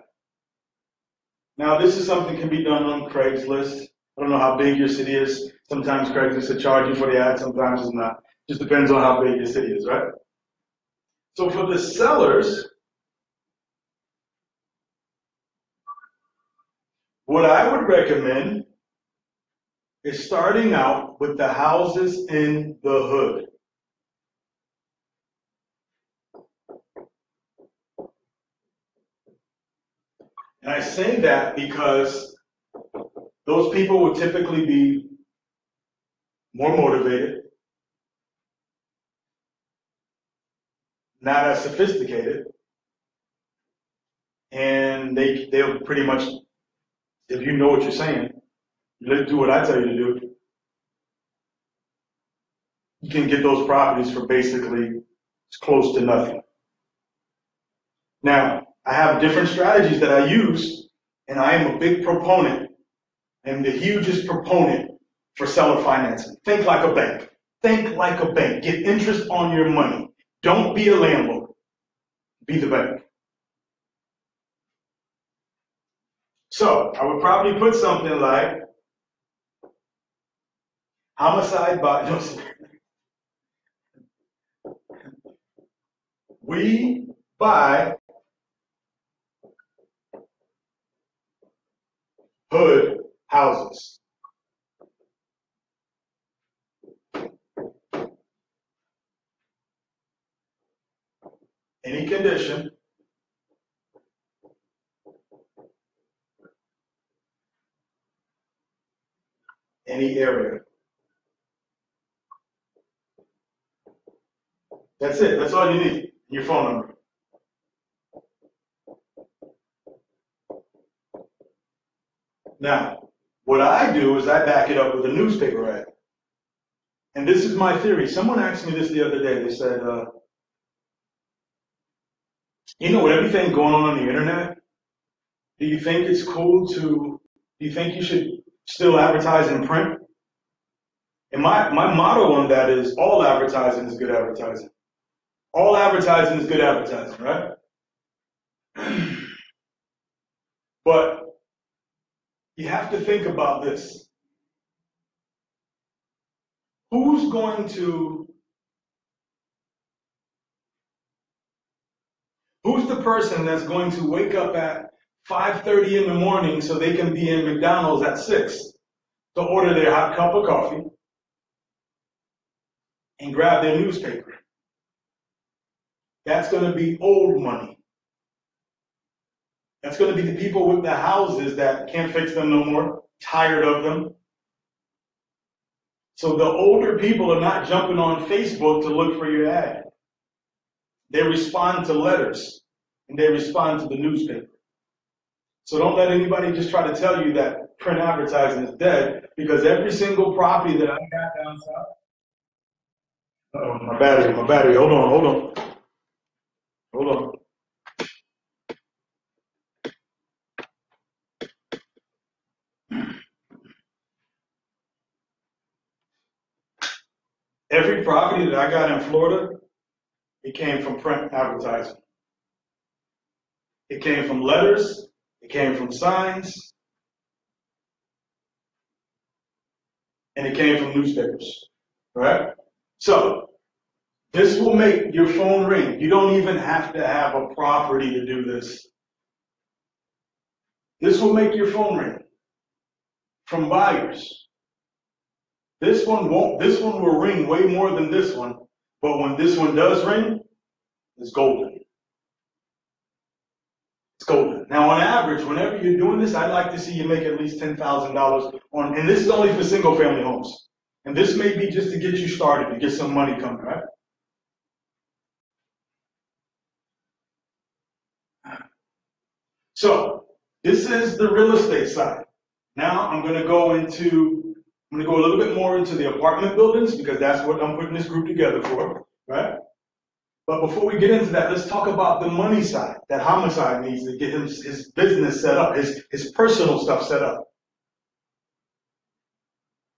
Now this is something that can be done on Craigslist. I don't know how big your city is. Sometimes Craigslist will charge you for the ad, sometimes it's not. Just depends on how big your city is, right? So for the sellers, what I would recommend is starting out with the houses in the hood. And I say that because those people would typically be more motivated, not as sophisticated, and they'll pretty much, if you know what you're saying, you do what I tell you to do, you can get those properties for basically close to nothing. Now, I have different strategies that I use, and I am a big proponent, and the hugest proponent for seller financing. Think like a bank. Think like a bank. Get interest on your money. Don't be a landlord. Be the bank. So I would probably put something like homicide by, no, we buy hood houses. Any condition, any area. That's it. That's all you need. Your phone number. Now, what I do is I back it up with a newspaper ad. And this is my theory. Someone asked me this the other day. They said, with everything going on the internet, do you think it's cool do you think you should still advertise in print? And my motto on that is all advertising is good advertising. All advertising is good advertising, right? But you have to think about this. Who's the person that's going to wake up at 5:30 in the morning so they can be in McDonald's at 6 to order their hot cup of coffee and grab their newspaper? That's going to be old money. That's going to be the people with the houses that can't fix them no more, tired of them. So the older people are not jumping on Facebook to look for your ad. They respond to letters and they respond to the newspaper. So don't let anybody just try to tell you that print advertising is dead, because every single property that I got down south. Oh, my battery. Hold on. Every property that I got in Florida, it came from print advertising. It came from letters. It came from signs. And it came from newspapers. Right? So this will make your phone ring. You don't even have to have a property to do this. This will make your phone ring from buyers. This one will ring way more than this one, but when this one does ring, it's golden. It's golden. Now on average, whenever you're doing this, I'd like to see you make at least $10,000 and this is only for single family homes. And this may be just to get you started, to get some money coming, right? So, this is the real estate side. Now I'm going to go a little bit more into the apartment buildings because that's what I'm putting this group together for, right? But before we get into that, let's talk about the money side that homicide needs to get his business set up, his personal stuff set up.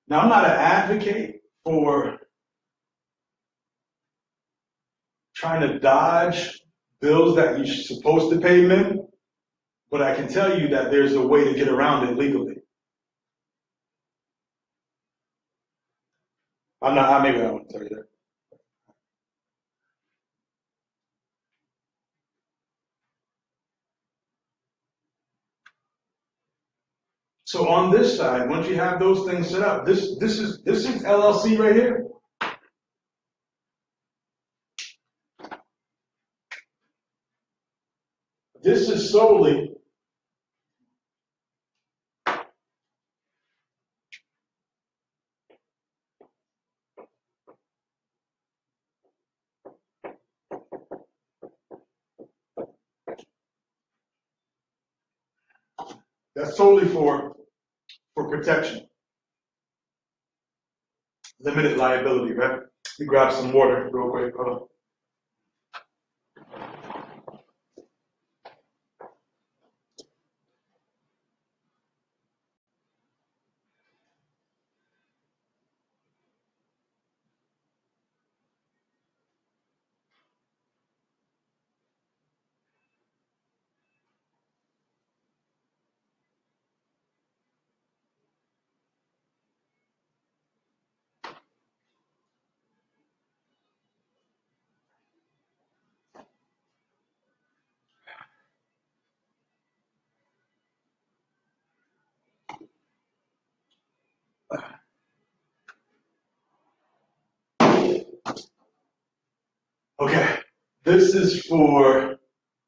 Now, I'm not an advocate for trying to dodge bills that you're supposed to pay men, but I can tell you that there's a way to get around it legally. Maybe I don't want to tell you that. So on this side, once you have those things set up, this is LLC right here. This is solely that's solely for protection, limited liability, right? Let me grab some water real quick. Hold on. Okay, this is for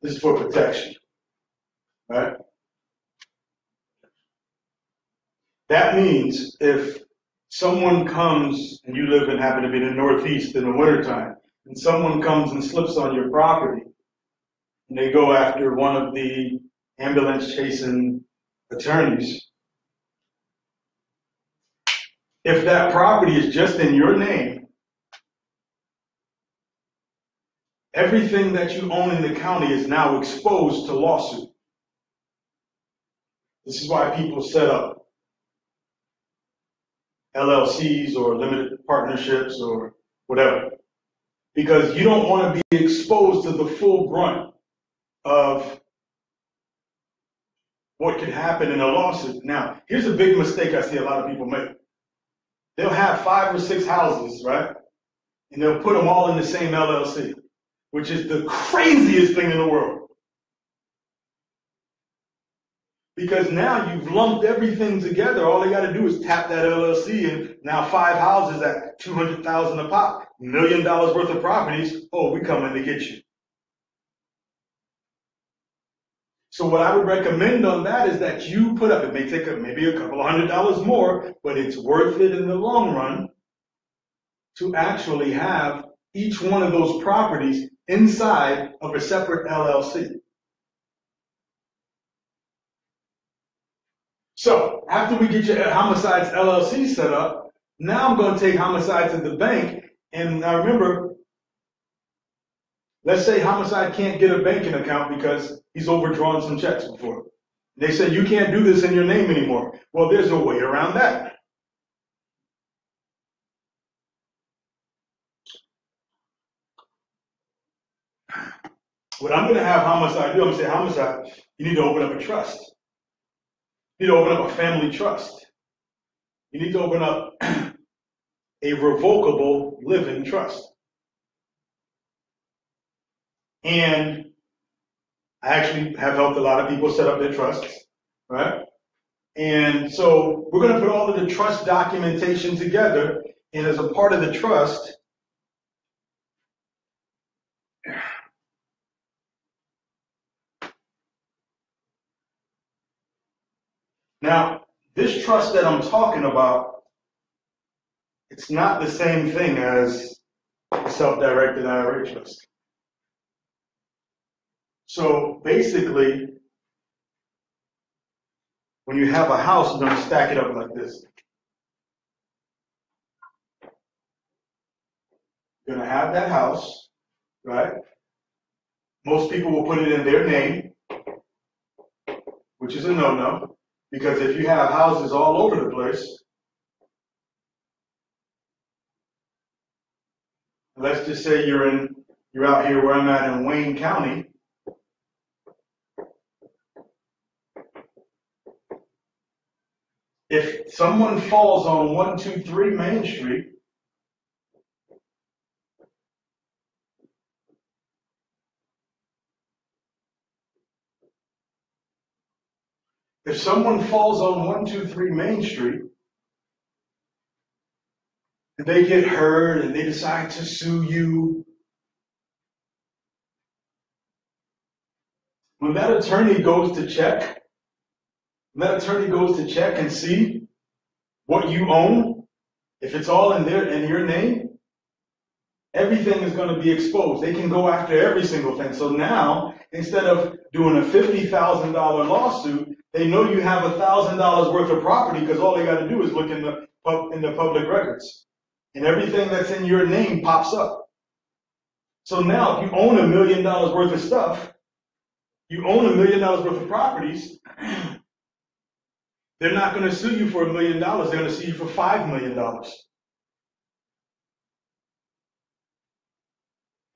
protection, right? That means if someone comes and you live and happen to be in the Northeast in the wintertime, and someone comes and slips on your property, and they go after one of the ambulance chasing attorneys, if that property is just in your name, everything that you own in the county is now exposed to lawsuit. This is why people set up LLCs or limited partnerships or whatever. Because you don't want to be exposed to the full brunt of what could happen in a lawsuit. Now, here's a big mistake I see a lot of people make. They'll have 5 or 6 houses, right? And they'll put them all in the same LLC, which is the craziest thing in the world. Because now you've lumped everything together. All they got to do is tap that LLC, and now 5 houses at $200,000 a pop, $1 million worth of properties. Oh, we coming to get you. So what I would recommend on that is that you put up, it may take maybe a couple of $100 more, but it's worth it in the long run to actually have each one of those properties inside of a separate LLC. So after we get your Homicides LLC set up, now I'm going to take Homicide to the bank. And now remember, let's say Homicide can't get a banking account because he's overdrawn some checks before. They say you can't do this in your name anymore. Well, there's a way around that. What I'm going to have Homicide do, I'm going to say, Homicide, you need to open up a trust. You need to open up a family trust. You need to open up a revocable living trust. And I actually have helped a lot of people set up their trusts, right? And so we're going to put all of the trust documentation together, and as a part of the trust, now this trust that I'm talking about, it's not the same thing as a self-directed IRA trust. So basically, when you have a house, you're going to stack it up like this. You're going to have that house, right? Most people will put it in their name, which is a no-no, because if you have houses all over the place, let's just say you're out here where I'm at in Wayne County. If someone falls on 123 Main Street, if someone falls on 123 Main Street, and they get hurt and they decide to sue you, when that attorney goes to check, and see what you own, if it's all in your name, everything is going to be exposed. They can go after every single thing. So now, instead of doing a $50,000 lawsuit, they know you have $1,000 worth of property because all they got to do is look in the public records. And everything that's in your name pops up. So now, if you own $1 million worth of stuff, you own $1 million worth of properties, they're not going to sue you for $1 million. They're going to sue you for $5 million.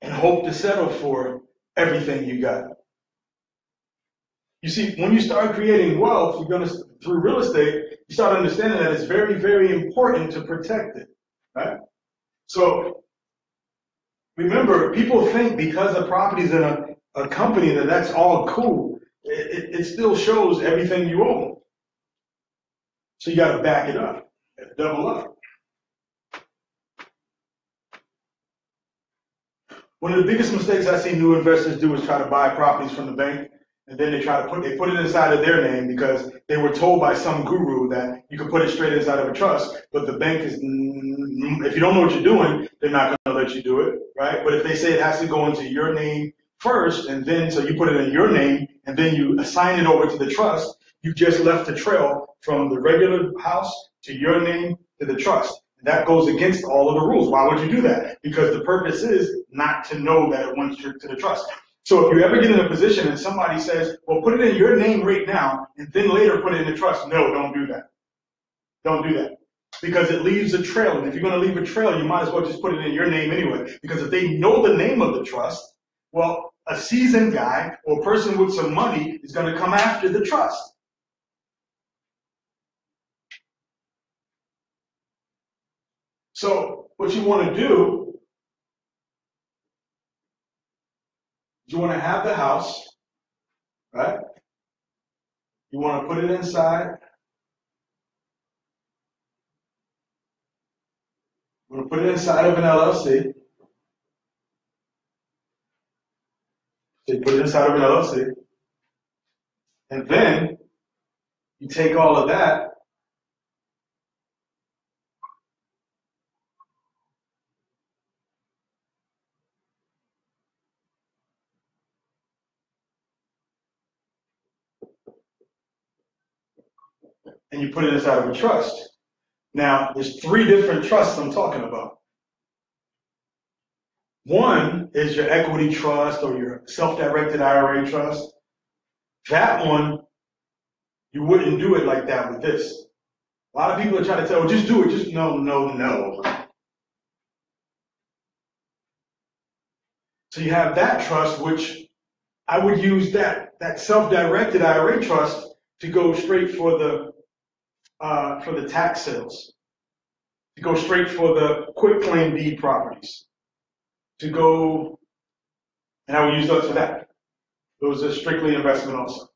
And hope to settle for everything you got. You see, when you start creating wealth, through real estate, you start understanding that it's very, very important to protect it, right? So remember, people think because a property's in a company that's all cool. It still shows everything you own. So you got to back it up, double up. One of the biggest mistakes I see new investors do is try to buy properties from the bank, and then they put it inside of their name because they were told by some guru that you could put it straight inside of a trust, but the bank if you don't know what you're doing, they're not going to let you do it, right? But if they say it has to go into your name first, and then so you put it in your name, and then you assign it over to the trust, you just left the trail from the regular house to your name to the trust. That goes against all of the rules. Why would you do that? Because the purpose is not to know that it went to the trust. So if you ever get in a position and somebody says, well, put it in your name right now and then later put it in the trust. No, don't do that. Don't do that. Because it leaves a trail. And if you're going to leave a trail, you might as well just put it in your name anyway. Because if they know the name of the trust, well, a seasoned guy or a person with some money is going to come after the trust. So what you want to do is you want to have the house, right? You want to put it inside. You want to put it inside of an LLC. So you put it inside of an LLC. And then you take all of that and you put it inside of a trust. Now, there's 3 different trusts I'm talking about. One is your equity trust or your self-directed IRA trust. That one, you wouldn't do it like that with this. A lot of people are trying to tell, well, just do it. Just no. So you have that trust, which I would use that self-directed IRA trust to go straight for the tax sales, to go straight for the quick claim deed properties, to go, and I would use those for that. Those are strictly investment also.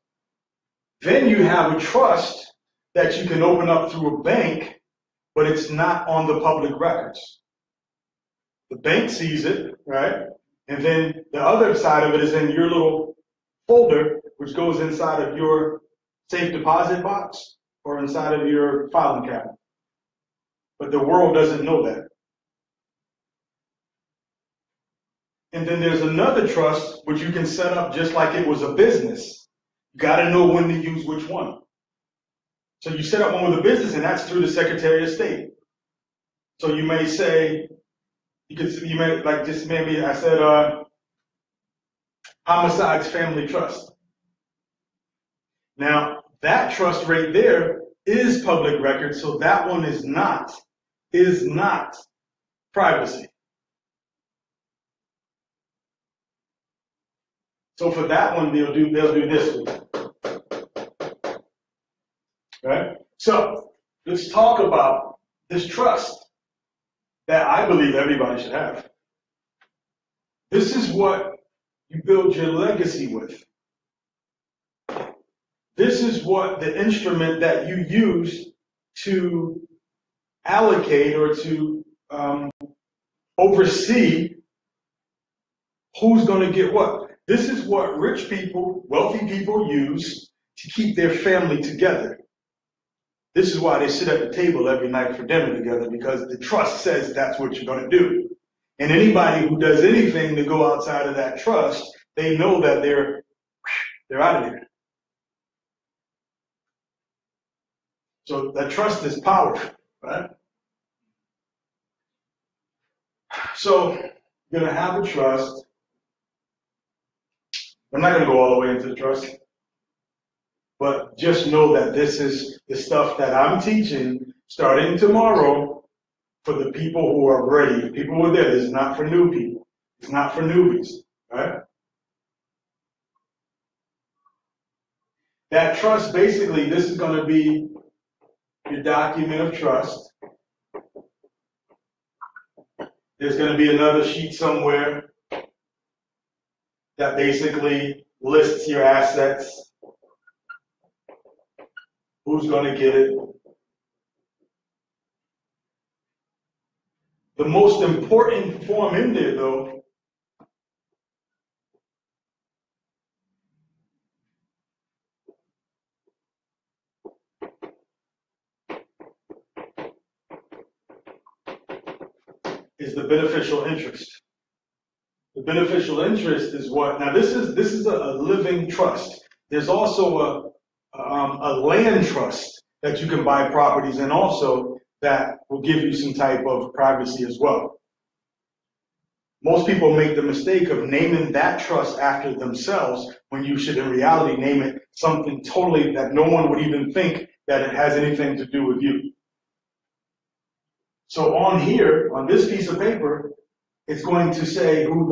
Then you have a trust that you can open up through a bank, but it's not on the public records. The bank sees it, right? And then the other side of it is in your little folder, which goes inside of your safe deposit box or inside of your filing cabinet. But the world doesn't know that. And then there's another trust which you can set up just like it was a business. You got to know when to use which one. So you set up one with a business, and that's through the Secretary of State. So you may say, you may, like just maybe I said, Homicides Family Trust. Now, that trust right there is public record, so that one is not privacy. So for that one, they'll do this with it. Right? So let's talk about this trust that I believe everybody should have. This is what you build your legacy with. This is what the instrument that you use to allocate or to oversee who's going to get what. This is what rich people, wealthy people use to keep their family together. This is why they sit at the table every night for dinner together, because the trust says that's what you're going to do. And anybody who does anything to go outside of that trust, they know that they're out of there. So that trust is powerful, right? So you're going to have a trust. I'm not going to go all the way into the trust, but just know that this is the stuff that I'm teaching starting tomorrow for the people who are ready. The people who are there. This is not for new people. It's not for newbies, right? That trust, basically, this is going to be your document of trust. There's going to be another sheet somewhere that basically lists your assets. Who's going to get it? The most important form in there, though, is the beneficial interest. The beneficial interest is what? Now, this is a living trust. There's also a land trust that you can buy properties in also that will give you some type of privacy as well. Most people make the mistake of naming that trust after themselves when you should in reality name it something totally that no one would even think that it has anything to do with you. So on here, on this piece of paper, it's going to say who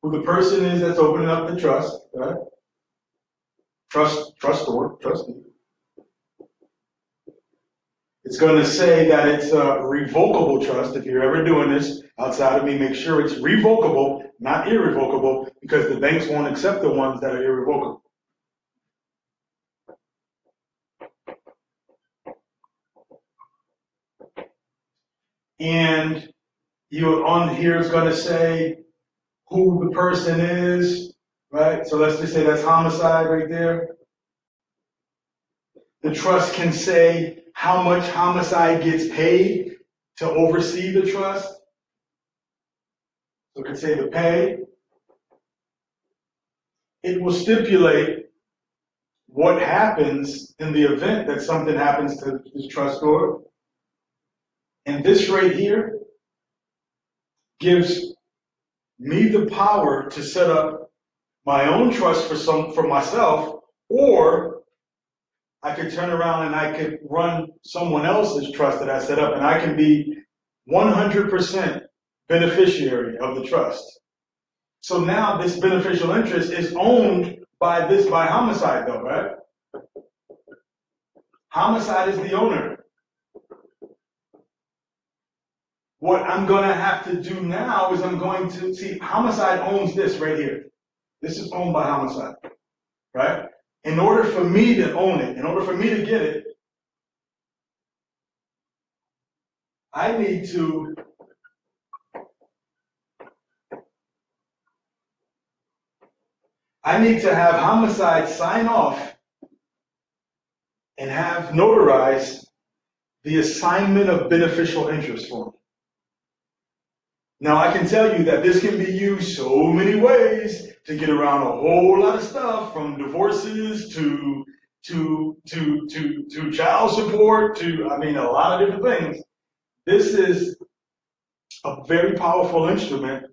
the person is that's opening up the trust, right? Trustor, trustee. It's going to say that it's a revocable trust. If you're ever doing this outside of me, make sure it's revocable, not irrevocable, because the banks won't accept the ones that are irrevocable. And on here is going to say who the person is, right? So let's just say that's homicide right there. The trust can say how much homicide gets paid to oversee the trust. So it can say the pay. It will stipulate what happens in the event that something happens to this trustor. And this right here gives me the power to set up my own trust for myself, or I could turn around and I could run someone else's trust that I set up, and I can be 100% beneficiary of the trust. So now this beneficial interest is owned by homicide though, right? Homicide is the owner. What I'm going to have to do now is I'm going to see homicide owns this right here. This is owned by homicide, right? In order for me to own it, in order for me to get it, I need to have homicide sign off and have notarized the assignment of beneficial interest for me. Now I can tell you that this can be used so many ways to get around a whole lot of stuff, from divorces to child support to, I mean, a lot of different things. This is a very powerful instrument.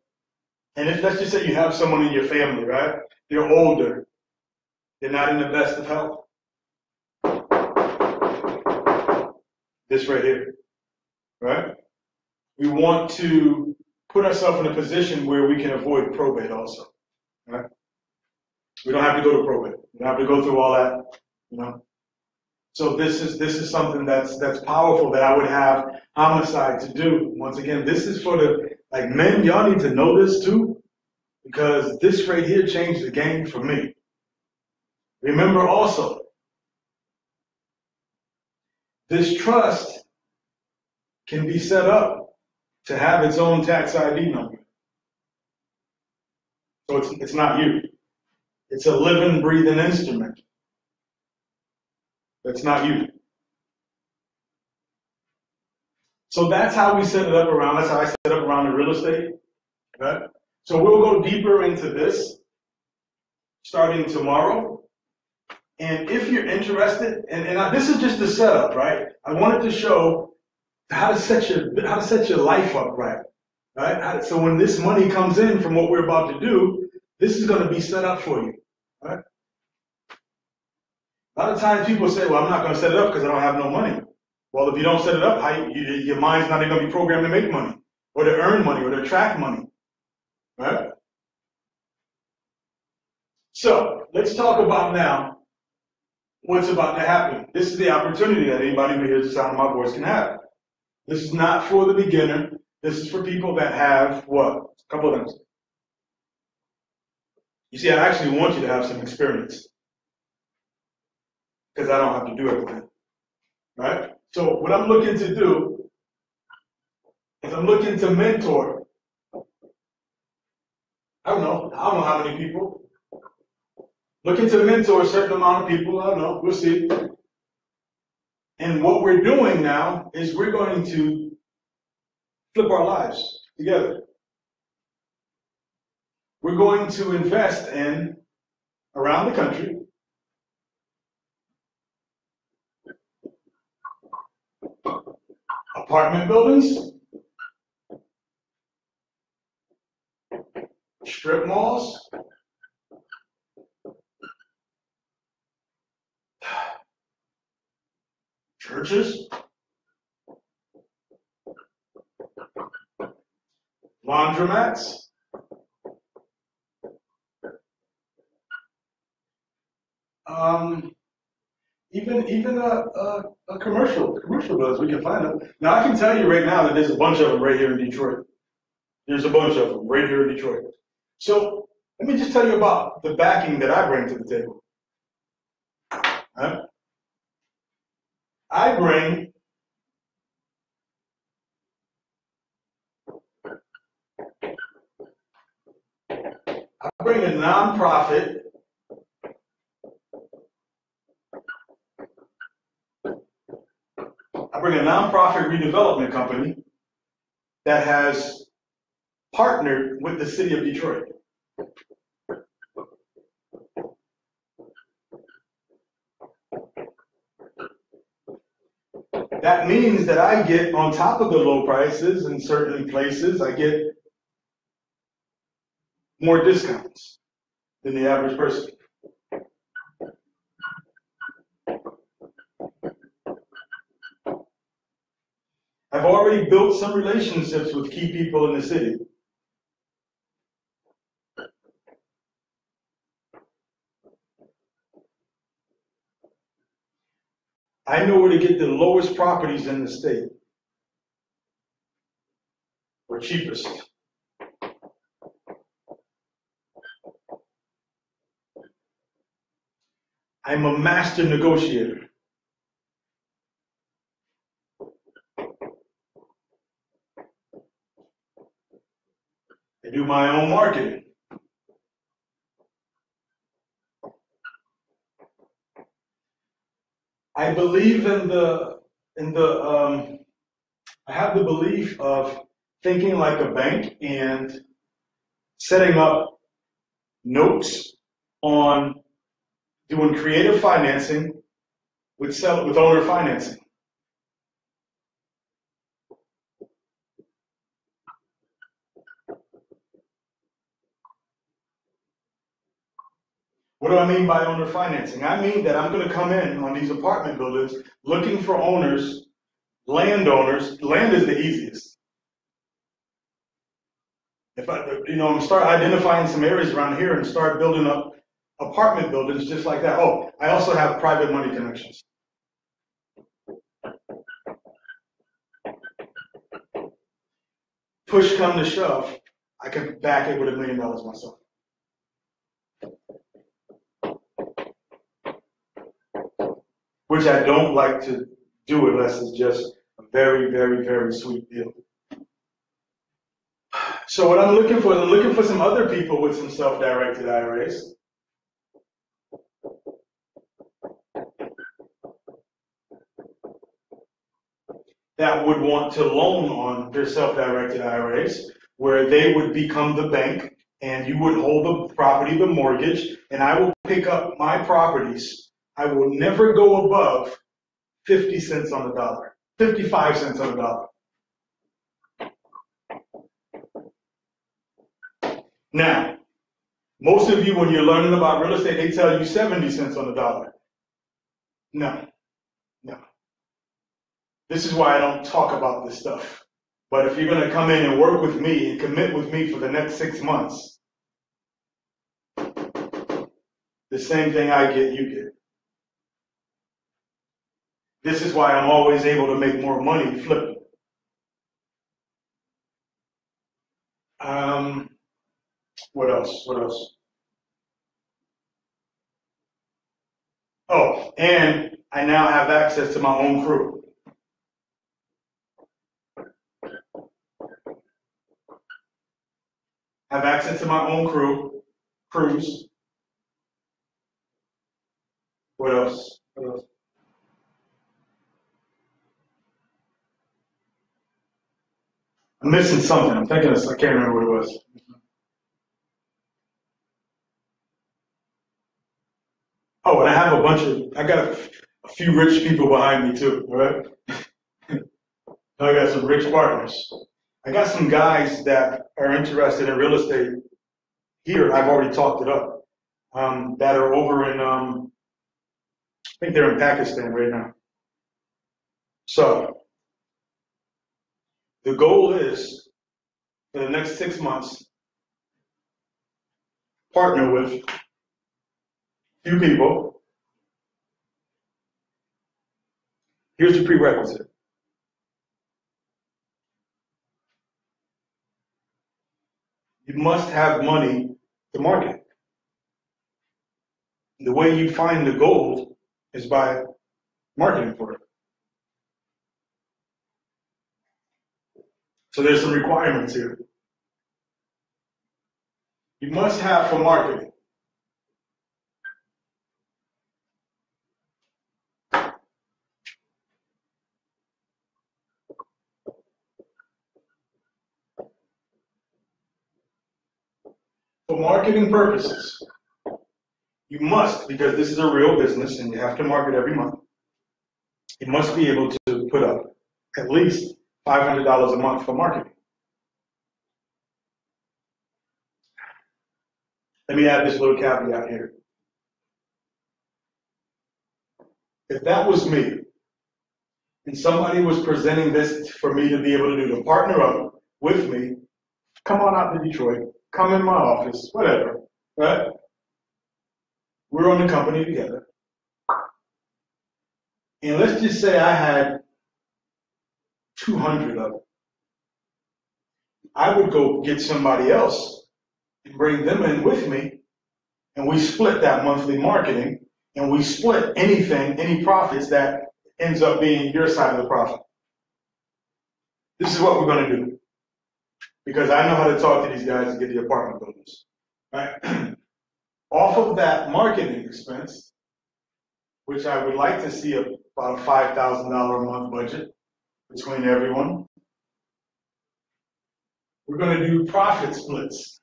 And if, let's just say you have someone in your family, right? They're older, they're not in the best of health. This right here, right? We want to put ourselves in a position where we can avoid probate also, right? We don't have to go to probate. We don't have to go through all that, you know. So this is something that's powerful that I would have homicide to do. Once again, this is for the, like, men, y'all need to know this too, because this right here changed the game for me. Remember also, this trust can be set up to have its own tax ID number. So it's not you. It's a living, breathing instrument. That's not you. So that's how we set it up around. That's how I set it up around the real estate. Right? So we'll go deeper into this starting tomorrow. And if you're interested, and this is just the setup, right? I wanted to show how to set your life up right, right? So when this money comes in from what we're about to do, this is going to be set up for you, right? A lot of times people say, well, I'm not going to set it up because I don't have no money. Well, if you don't set it up, your mind's not even going to be programmed to make money or to earn money or to attract money, right? So let's talk about now what's about to happen. This is the opportunity that anybody who hears the sound of my voice can have. This is not for the beginner. This is for people that have what? A couple of things. You see, I actually want you to have some experience because I don't have to do everything, right? So what I'm looking to do is I'm looking to mentor. I don't know how many people. Looking to mentor a certain amount of people. I don't know. We'll see. And what we're doing now is we're going to flip our lives together. We're going to invest in, around the country, apartment buildings, strip malls, churches, laundromats, even a commercial buildings. We can find them. Now I can tell you right now that there's a bunch of them right here in Detroit. There's a bunch of them right here in Detroit. So let me just tell you about the backing that I bring to the table. Right? I bring a nonprofit redevelopment company that has partnered with the city of Detroit. That means that I get, on top of the low prices in certain places, I get more discounts than the average person. I've already built some relationships with key people in the city. I know where to get the lowest properties in the state, or cheapest. I'm a master negotiator. I do my own marketing. I believe I have the belief of thinking like a bank and setting up notes on doing creative financing with owner financing. What do I mean by owner financing? I mean that I'm going to come in on these apartment buildings looking for owners, landowners. Land is the easiest. If I, start identifying some areas around here and start building up apartment buildings just like that. Oh, I also have private money connections. Push come to shove, I can back it with $1 million myself. Which I don't like to do unless it's just a very, very, very sweet deal. So what I'm looking for is I'm looking for some other people with some self-directed IRAs. That would want to loan on their self-directed IRAs, where they would become the bank and you would hold the property, the mortgage, and I will pick up my properties. I will never go above 50 cents on the dollar, 55 cents on the dollar. Now, most of you, when you're learning about real estate, they tell you 70 cents on the dollar. No. This is why I don't talk about this stuff. But if you're going to come in and work with me and commit with me for the next 6 months, the same thing I get, you get. This is why I'm always able to make more money flipping. What else? Oh, and I now have access to my own crew. Have access to my own crews. What else? I'm missing something. I'm thinking this. I can't remember what it was. Oh, and I have I got a few rich people behind me too, all right? I got some rich partners. I got some guys that are interested in real estate here. I've already talked it up. That are over in, I think they're in Pakistan right now. So the goal is for the next 6 months, partner with a few people. Here's the prerequisite. You must have money to market. The way you find the gold is by marketing for it. So there's some requirements here. You must have for marketing. For marketing purposes, you must, because this is a real business and you have to market every month, you must be able to put up at least $500 a month for marketing. Let me add this little caveat here. If that was me, and somebody was presenting this for me to be able to do, to partner up with me, come on out to Detroit, come in my office, whatever, right? We're on the company together. And let's just say I had 200 of them. I would go get somebody else and bring them in with me, and we split that monthly marketing, and we split any profits that ends up being your side of the profit. This is what we're going to do, because I know how to talk to these guys and get the apartment buildings. Right? Off of that marketing expense, which I would like to see about a $5,000 a month budget between everyone, we're going to do profit splits.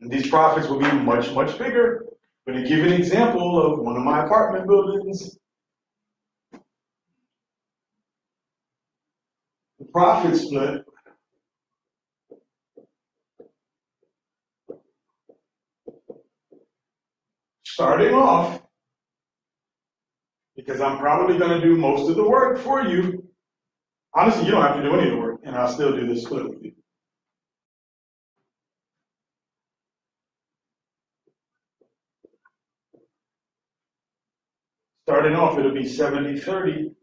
And these profits will be much, much bigger. I'm going to give you an example of one of my apartment buildings. The profit split starting off, because I'm probably going to do most of the work for you. Honestly, you don't have to do any of the work, and I'll still do this split with you. Starting off, it'll be 70-30.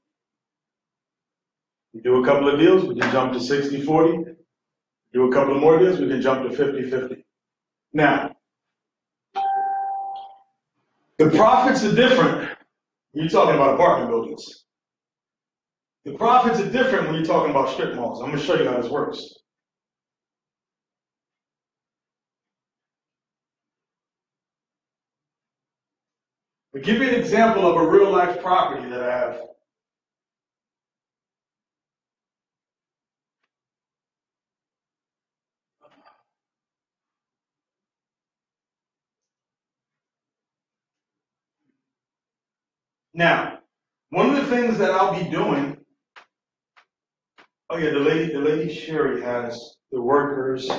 You do a couple of deals, we can jump to 60-40. Do a couple of more deals, we can jump to 50-50. Now, the profits are different when you're talking about apartment buildings. The profits are different when you're talking about strip malls. I'm going to show you how this works. I'll give you an example of a real life property that I have. Now, one of the things that I'll be doing, oh yeah, the lady Sherry has the workers.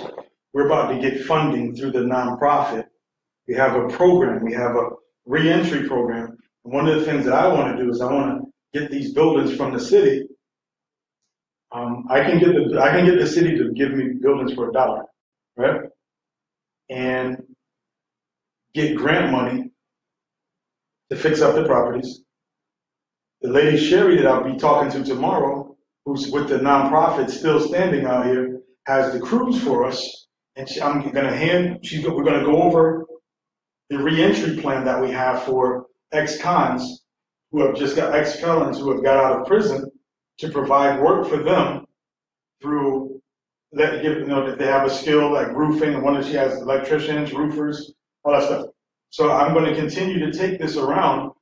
We're about to get funding through the nonprofit. We have a program, we have a reentry program. And one of the things that I want to do is I want to get these buildings from the city. I can get the city to give me buildings for $1, right? And get grant money to fix up the properties. The lady Sherry that I'll be talking to tomorrow, who's with the nonprofit still standing out here, has the crews for us. And we're going to go over the reentry plan that we have for ex-cons who have just got ex-felons who have got out of prison to provide work for them through that, if they have a skill like roofing, and one that she has electricians, roofers, all that stuff. So I'm going to continue to take this around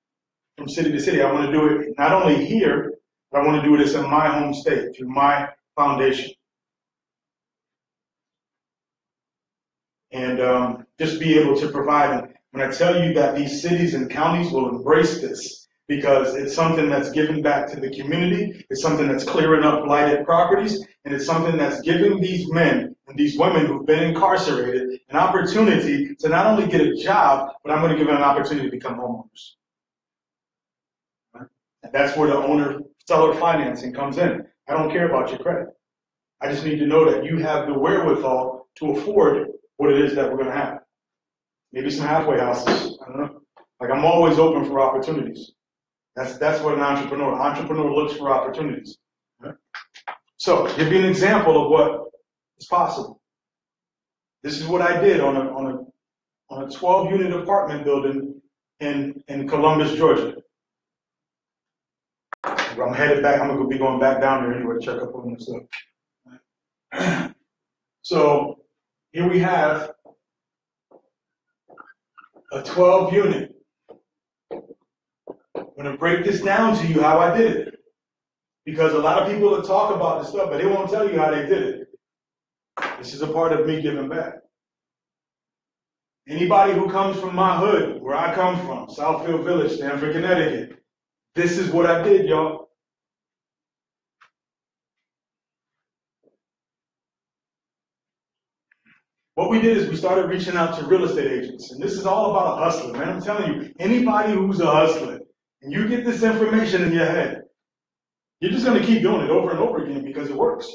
from city to city. I want to do it not only here, but I want to do this in my home state through my foundation. And just be able to provide. When I tell you that these cities and counties will embrace this, because it's something that's giving back to the community, it's something that's clearing up blighted properties, and it's something that's giving these men and these women who've been incarcerated an opportunity to not only get a job, but I'm going to give them an opportunity to become homeowners. And that's where the owner-seller financing comes in. I don't care about your credit. I just need to know that you have the wherewithal to afford what it is that we're going to have. Maybe some halfway houses. I don't know. Like, I'm always open for opportunities. That's what an entrepreneur looks for, opportunities. Right? So, to give you an example of what is possible. This is what I did on a 12-unit apartment building in Columbus, Georgia. I'm headed back. I'm going to be going back down there anyway to check up on this stuff. So, here we have a 12-unit. I'm going to break this down to you how I did it. Because a lot of people will talk about this stuff, but they won't tell you how they did it. This is a part of me giving back. Anybody who comes from my hood, where I come from, Southfield Village, Stamford, Connecticut, this is what I did, y'all. What we did is we started reaching out to real estate agents. And this is all about a hustler, man. I'm telling you, anybody who's a hustler, and you get this information in your head, you're just going to keep doing it over and over again because it works,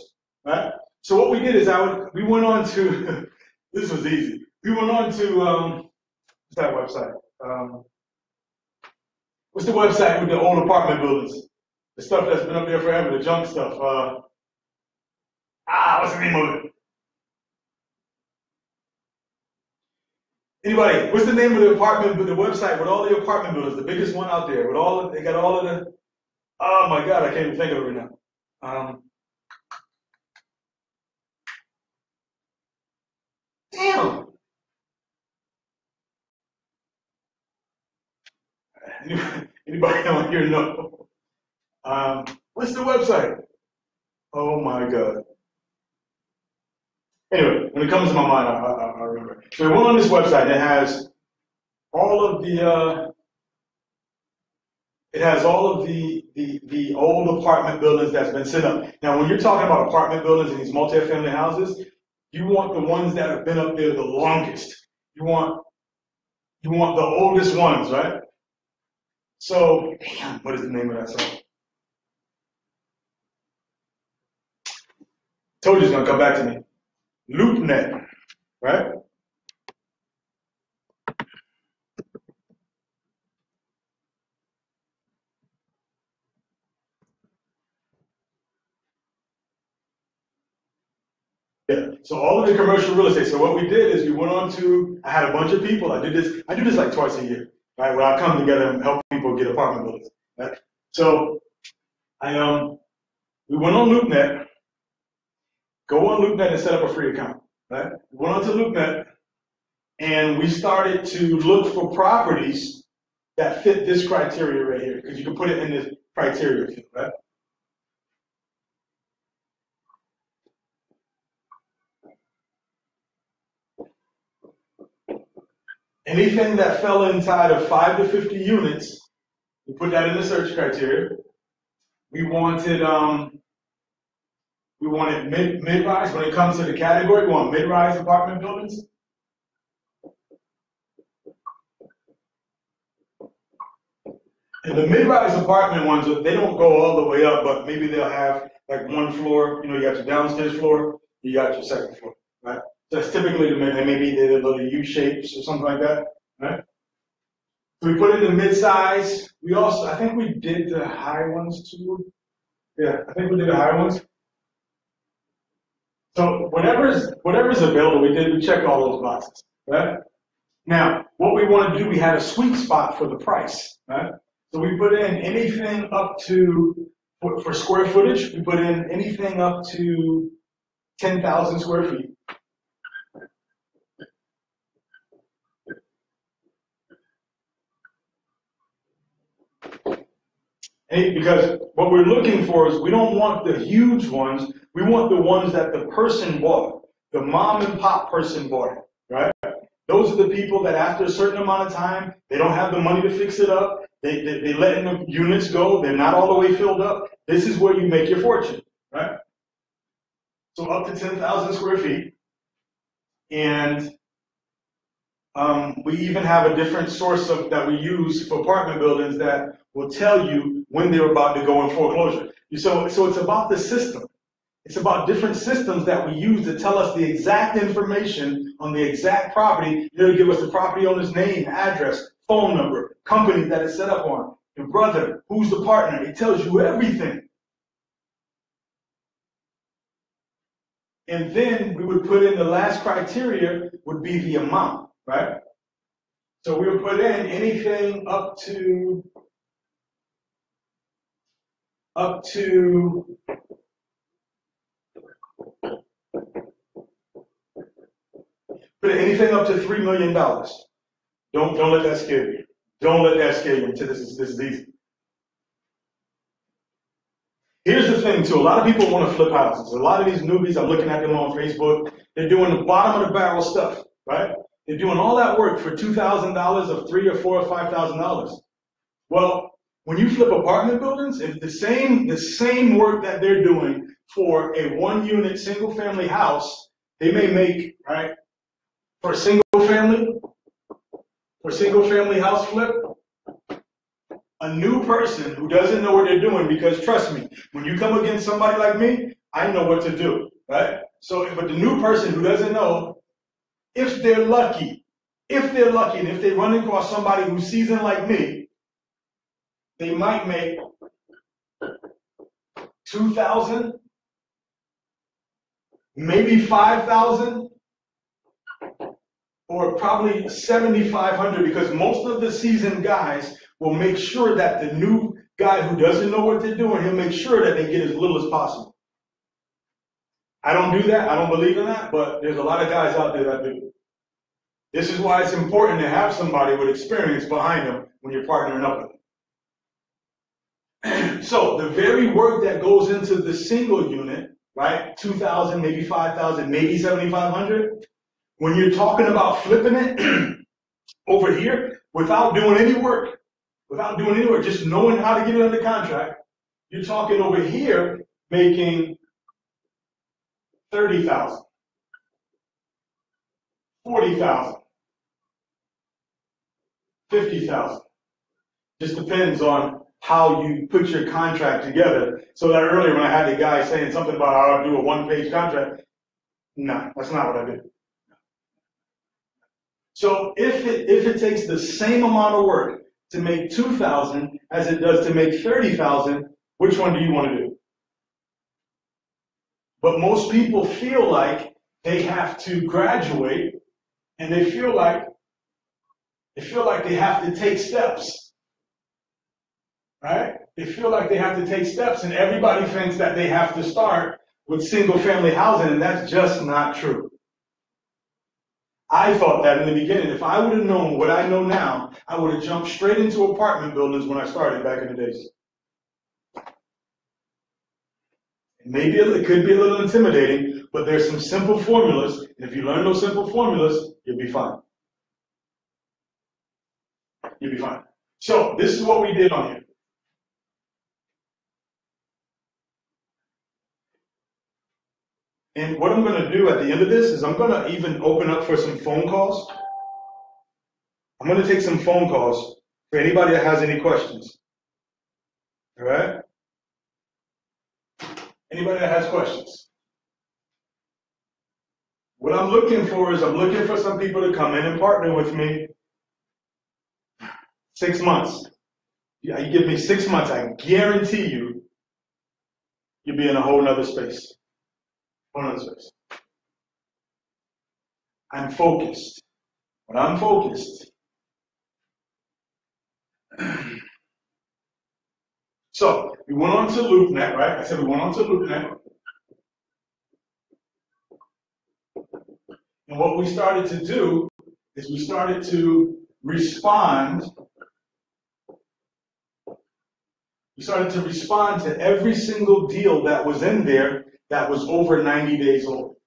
right? So what we did is we went on to, this was easy. We went on to, what's that website? What's the website with the old apartment buildings? The stuff that's been up there forever, the junk stuff. What's the name of it? Anybody, what's the name of the website with all the apartment buildings, the biggest one out there, they got all of the, oh my God, I can't even think of it right now. Damn. Anybody on here know? What's the website? Oh my God. Anyway, when it comes to my mind, I remember. So we went on this website. It has all of the the old apartment buildings that's been set up. Now, when you're talking about apartment buildings and these multi-family houses, you want the ones that have been up there the longest. You want the oldest ones, right? So, what is the name of that song? Told you it's gonna come back to me. LoopNet, right? Yeah. So all of the commercial real estate. So what we did is we went on to. I had a bunch of people. I do this like twice a year, right? Where I come together and help people get apartment buildings. Right? So I we went on LoopNet. Go on LoopNet and set up a free account. Right? We went on to LoopNet and we started to look for properties that fit this criteria right here because you can put it in this criteria field, right? Anything that fell inside of 5 to 50 units, we put that in the search criteria. We wanted mid-rise. When it comes to the category, we want mid-rise apartment buildings. And the mid-rise apartment ones, they don't go all the way up, but maybe they'll have like one floor. You know, you got your downstairs floor, you got your second floor, right? So that's typically the mid. Maybe they're little U shapes or something like that, right? So we put it in mid-size. We also, I think we did the high ones too. Yeah, I think we did the high ones. So whatever's available, we checked all those boxes, right? Now, what we want to do, we had a sweet spot for the price, right? So we put in anything up to, for square footage, we put in anything up to 10,000 square feet. Because what we're looking for is we don't want the huge ones, we want the ones that the person bought, the mom and pop person bought it, right? Those are the people that after a certain amount of time, they don't have the money to fix it up. They letting the units go. They're not all the way filled up. This is where you make your fortune, right? So up to 10,000 square feet. And we even have a different source that we use for apartment buildings that will tell you when they're about to go in foreclosure. So it's about the system. It's about different systems that we use to tell us the exact information on the exact property. It'll give us the property owner's name, address, phone number, company that it's set up on, your brother, who's the partner. It tells you everything. And then we would put in the last criteria would be the amount, right? So we would put in anything up to anything up to $3 million. Don't let that scare you. Don't let that scare you until this is easy. Here's the thing too, a lot of people want to flip houses. A lot of these newbies, I'm looking at them on Facebook, they're doing the bottom of the barrel stuff, right? They're doing all that work for $2,000 or $3,000 or $4,000 or $5,000. Well, when you flip apartment buildings, it's the same work that they're doing for a one-unit single-family house, they may make, right, for a single-family house flip, a new person who doesn't know what they're doing, because trust me, when you come against somebody like me, I know what to do, right? So, but the new person who doesn't know, if they're lucky, and if they run across somebody who's seasoned like me, they might make 2,000, maybe 5,000, or probably 7,500, because most of the seasoned guys will make sure that the new guy who doesn't know what they're doing, he'll make sure that they get as little as possible. I don't do that. I don't believe in that, but there's a lot of guys out there that do. This is why it's important to have somebody with experience behind them when you're partnering up with them. So the very work that goes into the single unit, right? 2,000, maybe 5,000, maybe 7,500. When you're talking about flipping it over here without doing any work, just knowing how to get it under contract, you're talking over here making 30,000, 40,000, 50,000. Just depends on how you put your contract together. So that earlier when I had the guy saying something about how I do a one-page contract, no, that's not what I did. So if it takes the same amount of work to make 2,000 as it does to make 30,000, which one do you want to do? But most people feel like they have to graduate, and they feel like they have to take steps. Right? They feel like they have to take steps, and everybody thinks that they have to start with single-family housing, and that's just not true. I thought that in the beginning. If I would have known what I know now, I would have jumped straight into apartment buildings when I started back in the days. Maybe it could be a little intimidating, but there's some simple formulas, and if you learn those simple formulas, you'll be fine. You'll be fine. So this is what we did on here. And what I'm going to do at the end of this is I'm going to even open up for some phone calls. I'm going to take some phone calls for anybody that has any questions. All right? Anybody that has questions. What I'm looking for is I'm looking for some people to come in and partner with me. 6 months. You give me 6 months, I guarantee you'll be in a whole nother space. Whole nother space. I'm focused. When I'm focused. So, we went on to LoopNet, right? I said we went on to LoopNet. And what we started to do is we started to respond. We started to respond to every single deal that was in there that was over 90 days old.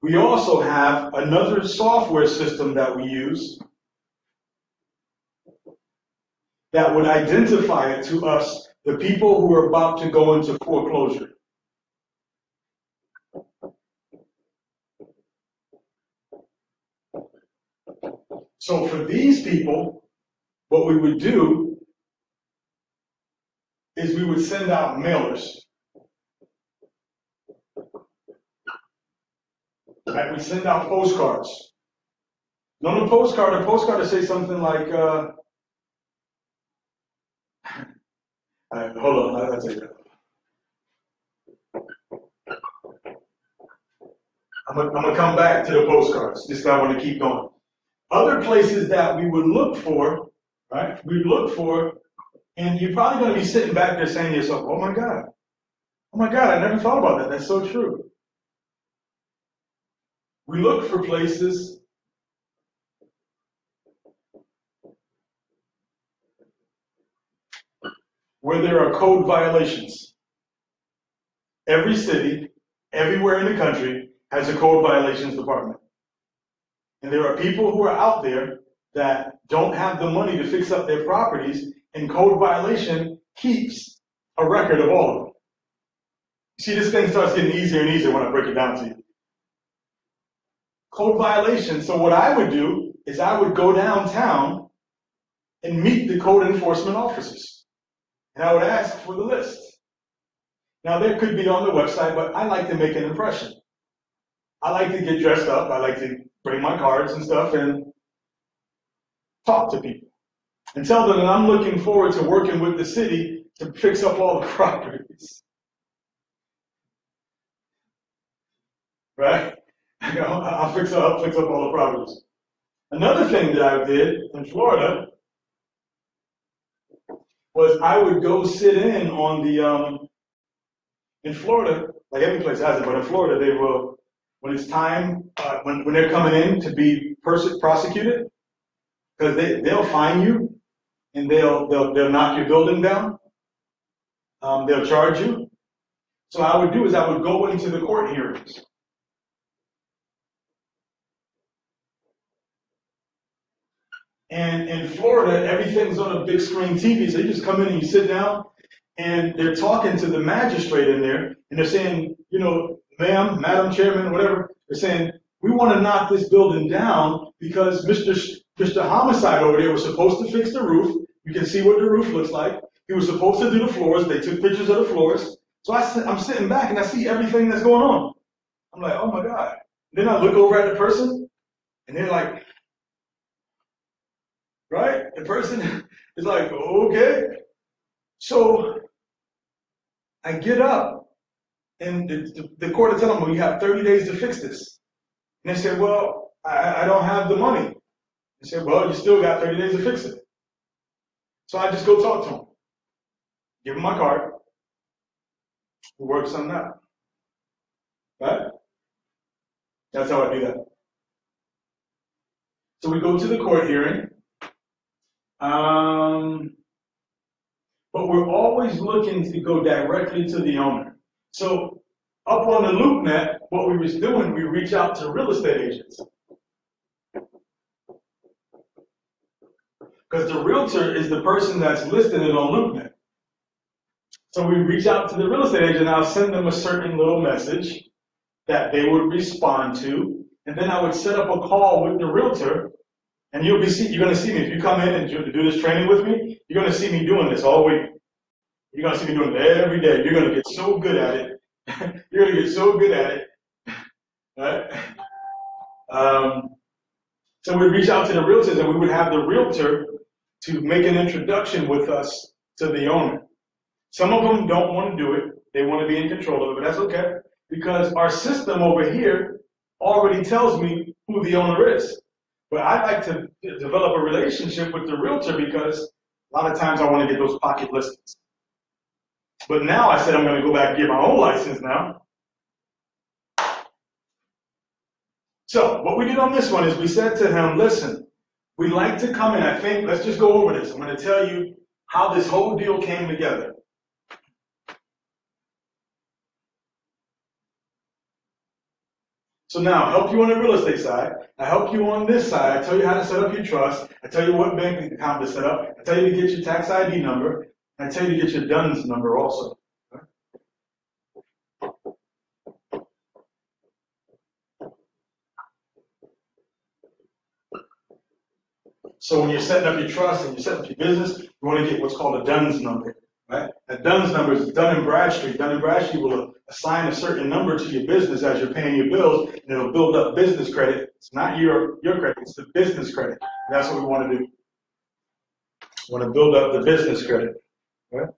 We also have another software system that we use that would identify it to us, the people who are about to go into foreclosure. So for these people, what we would do is we would send out mailers. Right? We send out postcards. On a postcard would say something like, hold on, I'll tell you that. I'm gonna come back to the postcards. This guy want to keep going. Other places that we would look for, right? We look for, and you're probably going to be sitting back there saying to yourself, oh my God, I never thought about that. That's so true. We look for places where there are code violations. Every city, everywhere in the country has a code violations department. And there are people who are out there that don't have the money to fix up their properties, and code violation keeps a record of all of them. See, this thing starts getting easier and easier when I break it down to you. Code violation. So what I would do is I would go downtown and meet the code enforcement officers. And I would ask for the list. Now, there could be on the website, but I like to make an impression. I like to get dressed up. I like to bring my cards and stuff and talk to people and tell them that I'm looking forward to working with the city to fix up all the properties. Right? I'll fix up all the properties. Another thing that I did in Florida was I would go sit in on the, in Florida, like every place has it, but in Florida they will, when it's time, when they're coming in to be prosecuted, because they'll fine you and they'll knock your building down. They'll charge you. So what I would do is I would go into the court hearings. And in Florida, everything's on a big screen TV. So you just come in and you sit down, and they're talking to the magistrate in there, and they're saying, you know, ma'am, madam chairman, whatever. They're saying, we want to knock this building down because Mr. Homicide over there was supposed to fix the roof. You can see what the roof looks like. He was supposed to do the floors. They took pictures of the floors. So I'm sitting back and I see everything that's going on. I'm like, oh my God. Then I look over at the person, and they're like, right? The person is like, okay. So I get up, and the court is telling me, well, you have 30 days to fix this. And they said, well, I don't have the money. I said, well, you still got 30 days to fix it. So I just go talk to them, give them my card, we work something out. Right? That's how I do that. So we go to the court hearing. But we're always looking to go directly to the owner. So up on the LoopNet, what we was doing, we reach out to real estate agents. Because the realtor is the person that's listing it on LoopNet. So we reach out to the real estate agent, and I'll send them a certain little message that they would respond to, and then I would set up a call with the realtor, and you're going to see me. If you come in and do this training with me, you're going to see me doing this all week. You're going to see me doing it every day. You're going to get so good at it. You're going to get so good at it. Right? So we'd reach out to the realtors, and we would have the realtor to make an introduction with us to the owner. Some of them don't want to do it. They want to be in control of it, but that's okay. Because our system over here already tells me who the owner is. But I like to develop a relationship with the realtor because a lot of times I want to get those pocket listings. But now I said I'm going to go back and get my own license now. So what we did on this one is we said to him, listen, we like to come in. I think, let's just go over this. I'm going to tell you how this whole deal came together. So now, I help you on the real estate side. I help you on this side. I tell you how to set up your trust. I tell you what bank account to set up. I tell you to get your tax ID number. And I tell you to get your DUNS number also. So when you're setting up your trust and you're setting up your business, you want to get what's called a DUNS number. Right? A DUNS number is Dun & Bradstreet. Dun & Bradstreet will assign a certain number to your business as you're paying your bills, and it'll build up business credit. It's not your credit, it's the business credit. And that's what we want to do. We want to build up the business credit. Right?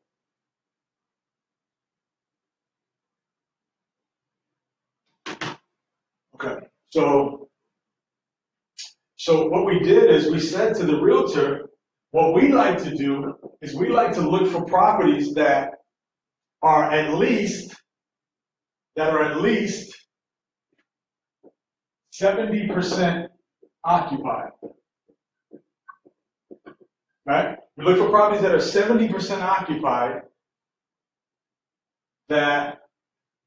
Okay. So what we did is we said to the realtor, what we like to do is we like to look for properties that are at least 70% occupied. Right? We look for properties that are 70% occupied that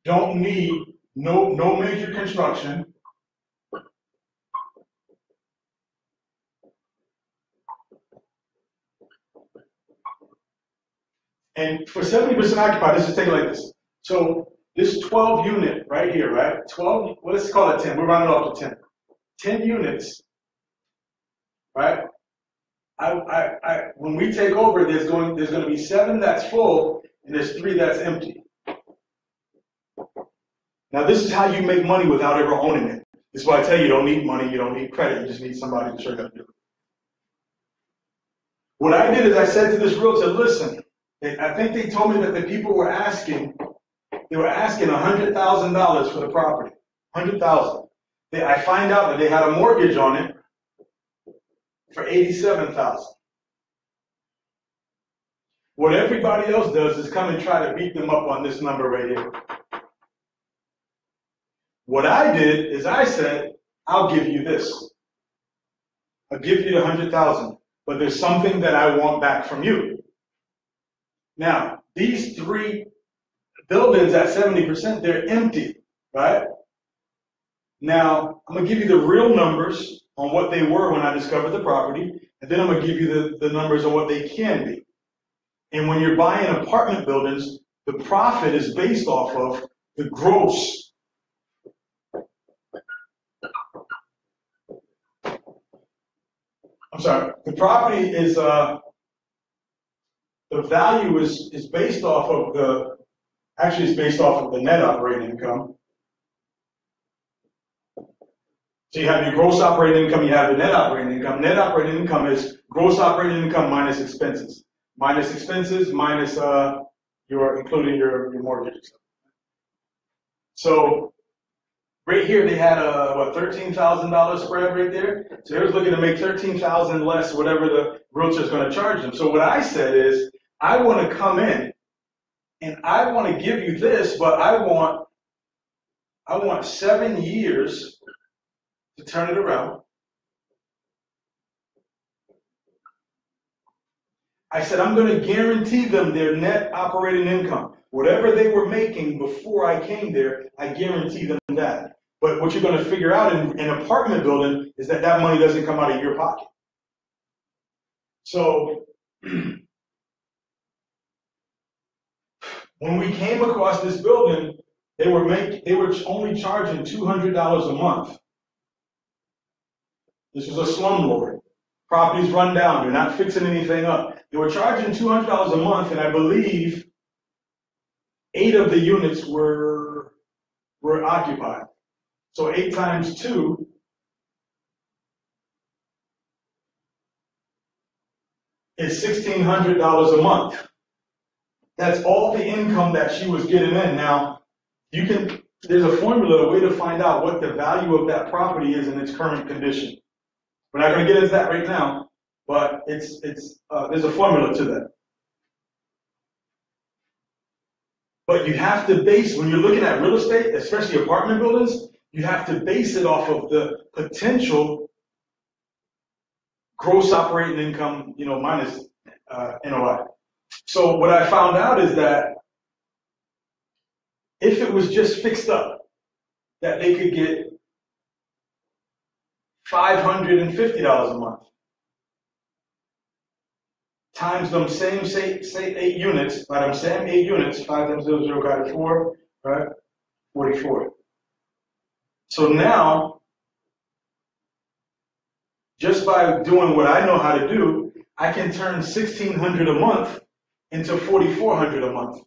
don't need no major construction. And for 70% occupied, let's just take it like this. So this 12 unit right here, right? 12, well, let's call it 10. We're rounding off to 10. 10 units, right? When we take over, there's going to be 7 that's full, and there's 3 that's empty. Now, this is how you make money without ever owning it. This is why I tell you, you don't need money, you don't need credit, you just need somebody to show you how to do it. What I did is I said to this realtor, listen, I think they told me that the people were asking $100,000 for the property, $100,000. I find out that they had a mortgage on it for $87,000. What everybody else does is come and try to beat them up on this number right here. What I did is I said, I'll give you this. I'll give you the $100,000. but there's something that I want back from you. Now, these 3 buildings at 70%, they're empty, right? Now, I'm going to give you the real numbers on what they were when I discovered the property, and then I'm going to give you the numbers on what they can be. And when you're buying apartment buildings, the profit is based off of the gross. I'm sorry, the property is, the value is based off of actually it's based off of the net operating income. So you have your gross operating income, you have the net operating income. Net operating income is gross operating income minus expenses. Minus expenses, minus including your mortgage. So right here they had a $13,000 spread right there. So they was looking to make $13,000 less whatever the realtor's going to charge them. So what I said is, I want to come in and I want to give you this, but I want 7 years to turn it around. I said, I'm going to guarantee them their net operating income. Whatever they were making before I came there, I guarantee them that. But what you're going to figure out in an apartment building is that that money doesn't come out of your pocket. So when we came across this building, they were only charging $200 a month. This was a slumlord. Properties run down. They're not fixing anything up. They were charging $200 a month, and I believe 8 of the units were occupied. So 8 times 2 is $1,600 a month. That's all the income that she was getting in. Now, there's a formula, a way to find out what the value of that property is in its current condition. We're not going to get into that right now, but there's a formula to that. But you have to base, when you're looking at real estate, especially apartment buildings, you have to base it off of the potential gross operating income, minus NOI. So what I found out is that if it was just fixed up, that they could get $550 a month times them same say 8 units, right? I'm saying 8 units, 5 times 0 got it 4, right? 44. So now, just by doing what I know how to do, I can turn $1,600 a month into $4,400 a month.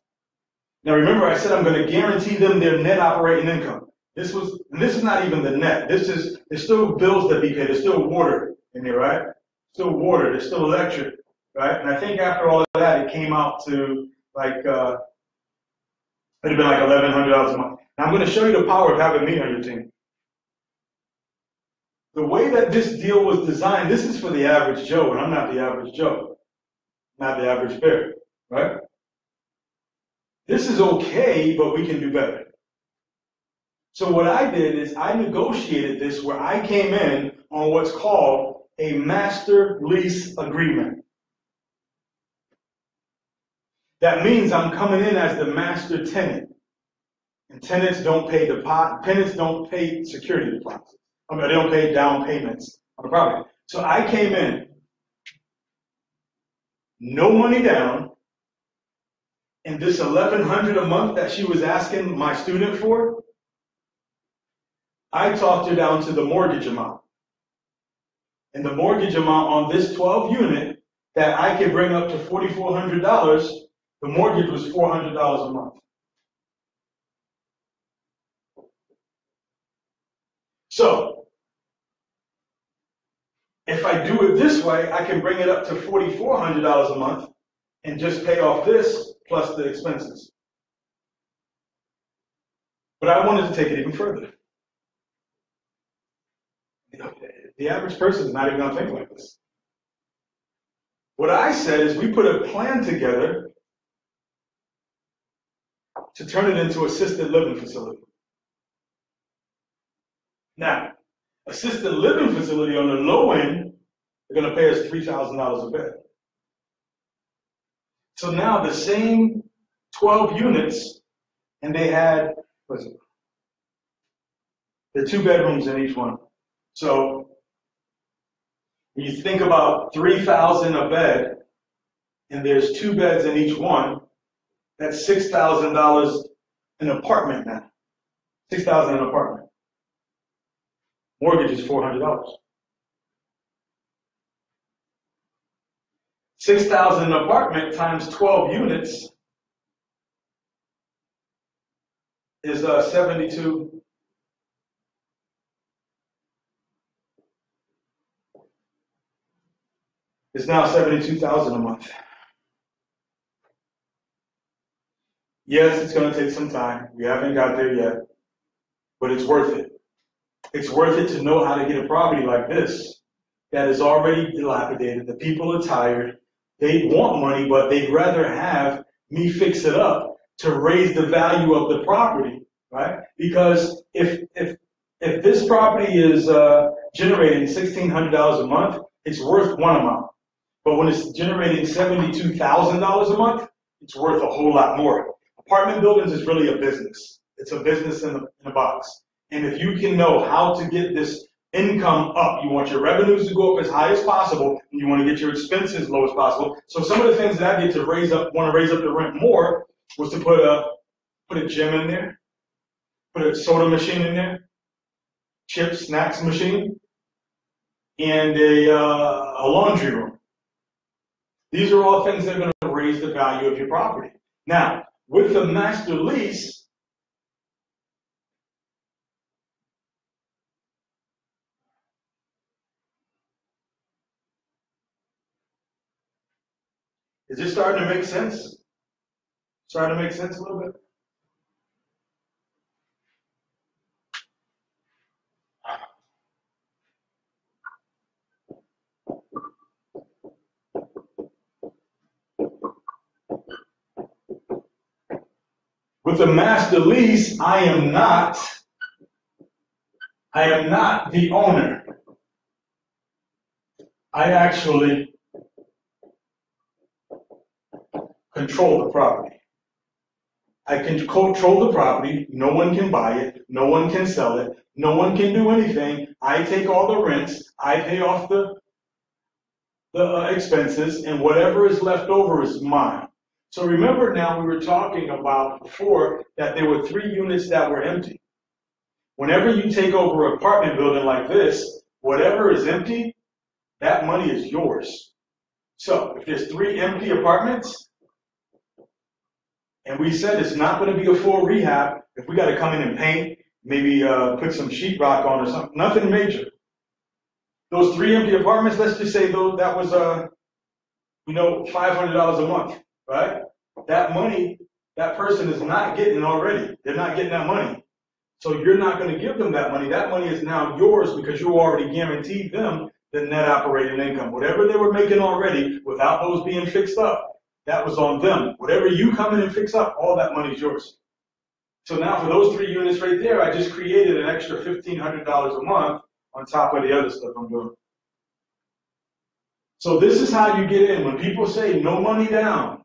Now remember, I said I'm going to guarantee them their net operating income. This is not even the net. There's still bills that be paid. There's still water in there, right? Still water. There's still electric, right? And I think after all of that, it came out to like it'd have been like $1,100 a month. Now I'm going to show you the power of having me on your team. The way that this deal was designed, this is for the average Joe, and I'm not the average Joe, not the average bear, right? This is okay, but we can do better. So what I did is I negotiated this where I came in on what's called a master lease agreement. That means I'm coming in as the master tenant. And tenants don't pay tenants don't pay security deposits. I mean, they don't pay down payments on the property. So I came in, no money down, and this $1,100 a month that she was asking my student for, I talked her down to the mortgage amount. And the mortgage amount on this 12 unit that I could bring up to $4,400, the mortgage was $400 a month. So, if I do it this way, I can bring it up to $4,400 a month and just pay off this plus the expenses. But I wanted to take it even further. The average person is not even going to think like this. What I said is we put a plan together to turn it into assisted living facility. Now, assisted living facility on the low end They're going to pay us $3,000 a bed. So now the same 12 units, and they had, what's it? There are 2 bedrooms in each one. So when you think about $3,000 a bed, and there's 2 beds in each one, that's $6,000 an apartment now. $6,000 an apartment. Mortgage is $400. $6,000 an apartment times 12 units is 72. It's now $72,000 a month. Yes, it's going to take some time. We haven't got there yet, but it's worth it. It's worth it to know how to get a property like this that is already dilapidated. The people are tired. They want money, but they'd rather have me fix it up to raise the value of the property, right? Because if this property is generating $1,600 a month, it's worth one amount. But when it's generating $72,000 a month, it's worth a whole lot more. Apartment buildings is really a business. It's a business in a box. And if you can know how to get this income up, you want your revenues to go up as high as possible, and you want to get your expenses low as possible. So some of the things that I did to want to raise up the rent more was to put a gym in there, put a soda machine in there, chips, snacks machine, and a laundry room. These are all things that are going to raise the value of your property. Now, with the master lease, is this starting to make sense? Starting to make sense a little bit? With the master lease, I am not the owner. I actually control the property. I can control the property. No one can buy it. No one can sell it. No one can do anything. I take all the rents. I pay off the expenses, and whatever is left over is mine. So remember now, we were talking about before that there were 3 units that were empty. Whenever you take over an apartment building like this, whatever is empty, that money is yours. So if there's 3 empty apartments, and we said it's not going to be a full rehab, if we got to come in and paint, maybe put some sheetrock on or something, nothing major. Those 3 empty apartments, let's just say though that was $500 a month, right? That money, that person is not getting already. They're not getting that money. So you're not going to give them that money. That money is now yours because you already guaranteed them the net operating income. Whatever they were making already without those being fixed up, that was on them. Whatever you come in and fix up, all that money is yours. So now for those 3 units right there, I just created an extra $1,500 a month on top of the other stuff I'm doing. So this is how you get in. When people say no money down,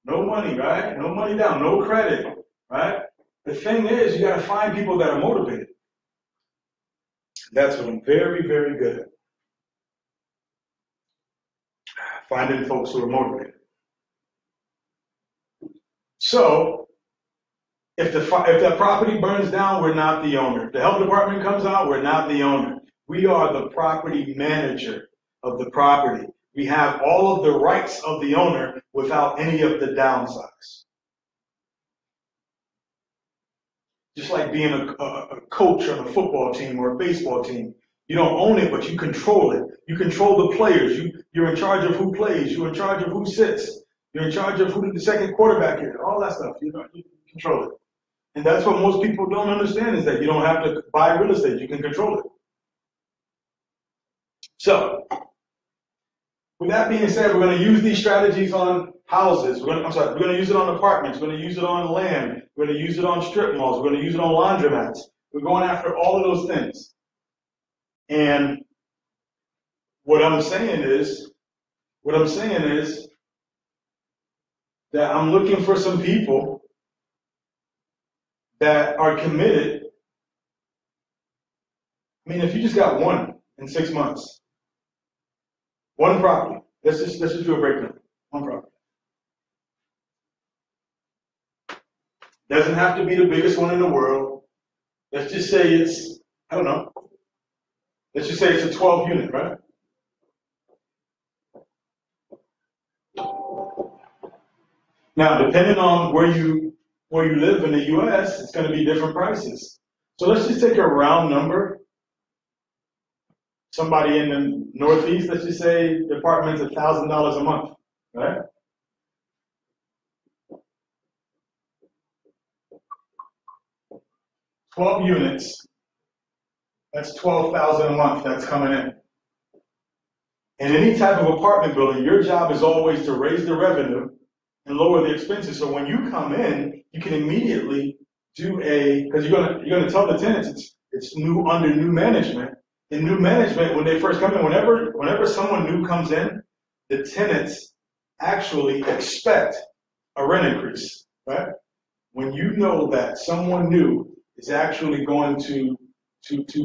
no money, right? No money down, no credit, right? The thing is, you got to find people that are motivated. That's what I'm very, very good at. Finding folks who are motivated. So, if the property burns down, we're not the owner. If the health department comes out, we're not the owner. We are the property manager of the property. We have all of the rights of the owner without any of the downsides. Just like being a coach on a football team or a baseball team. You don't own it, but you control it. You control the players. You're in charge of who plays. You're in charge of who sits. You're in charge of who the second quarterback is. All that stuff. You control it. And that's what most people don't understand is that you don't have to buy real estate. You can control it. So, with that being said, we're going to use these strategies on houses. We're going to use it on apartments. We're going to use it on land. We're going to use it on strip malls. We're going to use it on laundromats. We're going after all of those things. And what I'm saying is, what I'm saying is that I'm looking for some people that are committed. I mean, if you just got one in 6 months, one property, let's just do a breakdown. One property. Doesn't have to be the biggest one in the world. Let's just say it's, I don't know. Let's just say it's a 12 unit, right? Now, depending on where you live in the U.S., it's going to be different prices. So let's just take a round number. Somebody in the Northeast, let's just say the apartment's $1,000 a month, right? $12 units. That's $12,000 a month that's coming in. In any type of apartment building, your job is always to raise the revenue and lower the expenses. So when you come in, you can immediately do because you're gonna tell the tenants it's new under new management. In new management, when they first come in, whenever someone new comes in, the tenants actually expect a rent increase, right? When you know that someone new is actually going to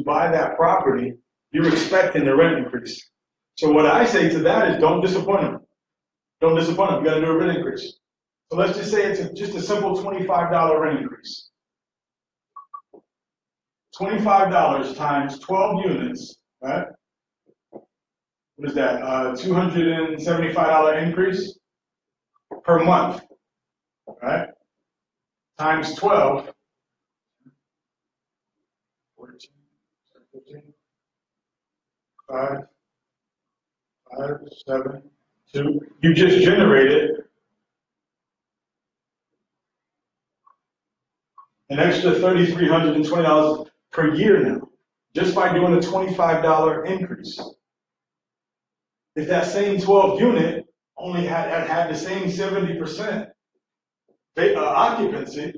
buy that property, you're expecting the rent increase. So what I say to that is don't disappoint them. Don't disappoint them. You got to do a rent increase. So let's just say it's just a simple $25 rent increase. $25 times 12 units, right? What is that? $275 increase per month, right? Times 12. 14, 15, 5, 7, 2. You just generated an extra $3,320 per year now, just by doing a $25 increase. If that same 12 unit only had the same 70% occupancy,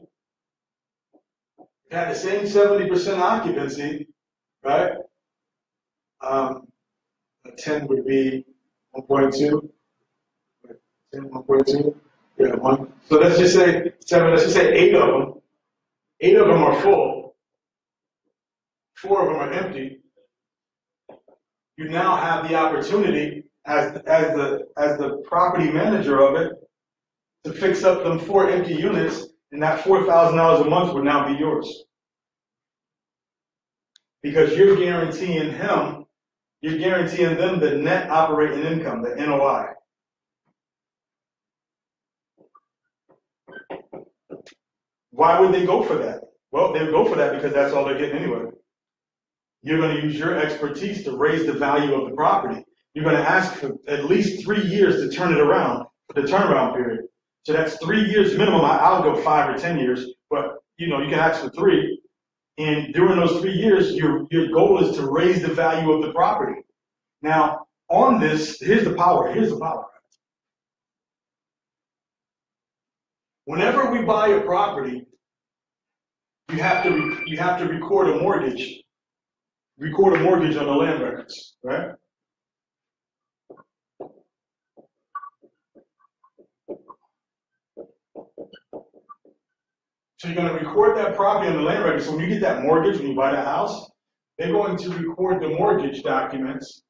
had the same 70% occupancy, right? A 10 would be 1.2. 10, 1.2. Yeah, 1. So let's just say 7. Let's just say 8 of them. 8 of them are full. 4 of them are empty. You now have the opportunity as the property manager of it to fix up them 4 empty units, and that $4,000 a month would now be yours. Because you're guaranteeing them the net operating income, the NOI. Why would they go for that? Well, they would go for that because that's all they're getting anyway. You're going to use your expertise to raise the value of the property. You're going to ask for at least 3 years to turn it around, for the turnaround period. So that's 3 years minimum. I'll go 5 or 10 years, but you can ask for 3. And during those 3 years, your goal is to raise the value of the property. Now, on this, here's the power. Whenever we buy a property, you have to record a mortgage. Record a mortgage on the land records, right? So you're going to record that property on the land records. So when you get that mortgage, when you buy the house, they're going to record the mortgage documents.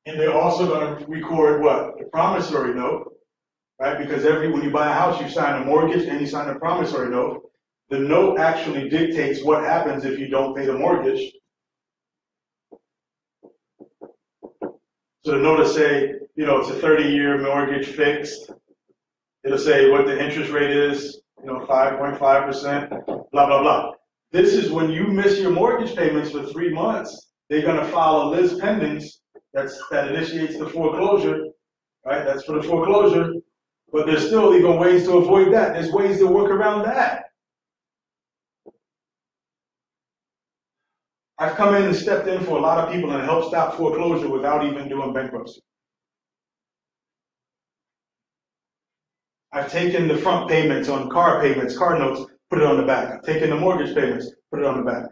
And they're also going to record what? The promissory note, right? Because when you buy a house, you sign a mortgage and you sign a promissory note. The note actually dictates what happens if you don't pay the mortgage. So the note will say, it's a 30-year mortgage fixed. It'll say what the interest rate is, 5.5%, blah, blah, blah. This is when you miss your mortgage payments for 3 months, they're going to file a lis pendens that initiates the foreclosure, right? That's for the foreclosure. But there's still even ways to avoid that. There's ways to work around that. I've come in and stepped in for a lot of people and helped stop foreclosure without even doing bankruptcy. I've taken the front payments on car payments, car notes, put it on the back. I've taken the mortgage payments, put it on the back.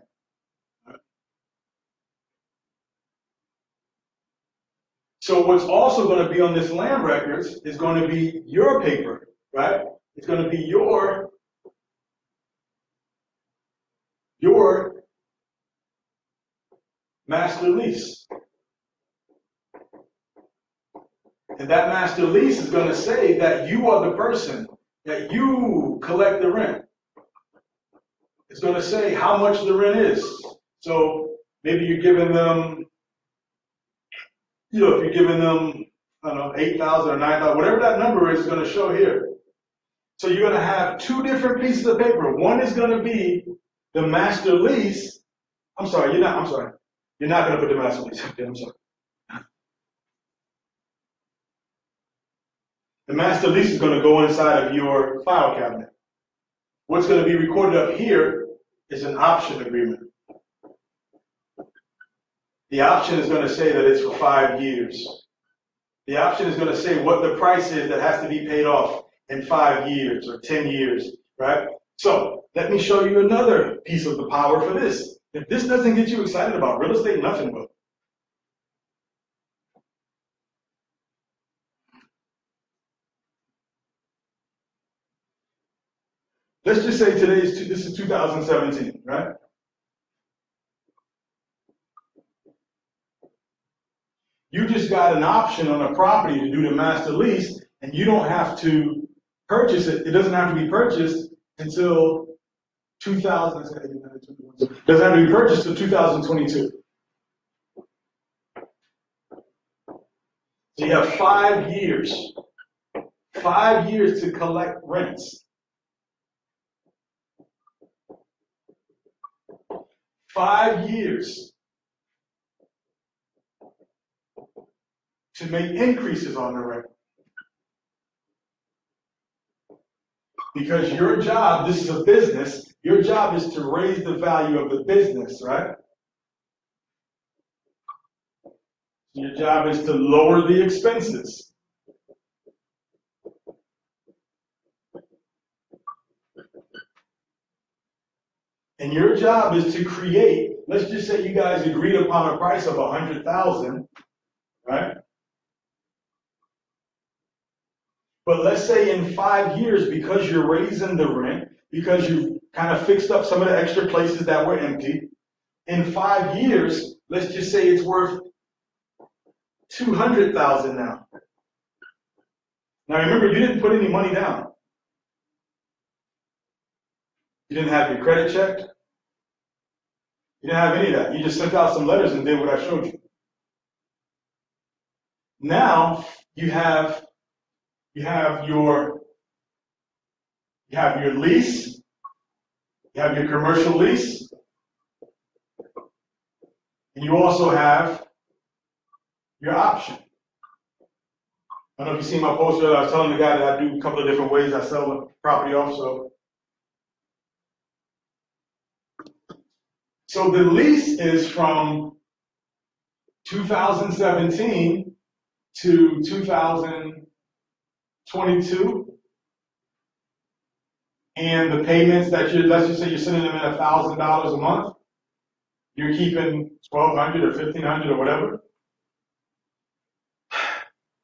So what's also going to be on this land records is going to be your paper, right? It's going to be your master lease. And that master lease is going to say that you are the person, that you collect the rent. It's going to say how much the rent is. So maybe you're giving them, if you're giving them, I don't know, 8,000 or 9,000, whatever that number is going to show here. So you're going to have two different pieces of paper. One is going to be the master lease. You're not going to put the master lease up there. I'm sorry. The master lease is going to go inside of your file cabinet. What's going to be recorded up here is an option agreement. The option is going to say that it's for 5 years. The option is going to say what the price is that has to be paid off in 5 years or 10 years, right? So let me show you another piece of the power for this. If this doesn't get you excited about real estate, nothing will. Let's just say this is 2017, right? You just got an option on a property to do the master lease, and you don't have to purchase it. It doesn't have to be purchased until 2000. It doesn't have to be purchased until 2022. So you have 5 years. 5 years to collect rents. 5 years to make increases on the rent. Because your job, this is a business, your job is to raise the value of the business, right? Your job is to lower the expenses. And your job is to create, let's just say you guys agreed upon a price of $100,000, right? But let's say in 5 years, because you're raising the rent, because you've kind of fixed up some of the extra places that were empty, in 5 years, let's just say it's worth $200,000 now. Now remember, you didn't put any money down. You didn't have your credit checked. You didn't have any of that. You just sent out some letters and did what I showed you. Now you have your lease, you have your commercial lease, and you also have your option. I don't know if you see my poster. I was telling the guy that I do a couple of different ways I sell the property off. So the lease is from 2017 to 2022. And the payments that let's just say you're sending them in $1,000 a month. You're keeping $1,200 or $1,500 or whatever.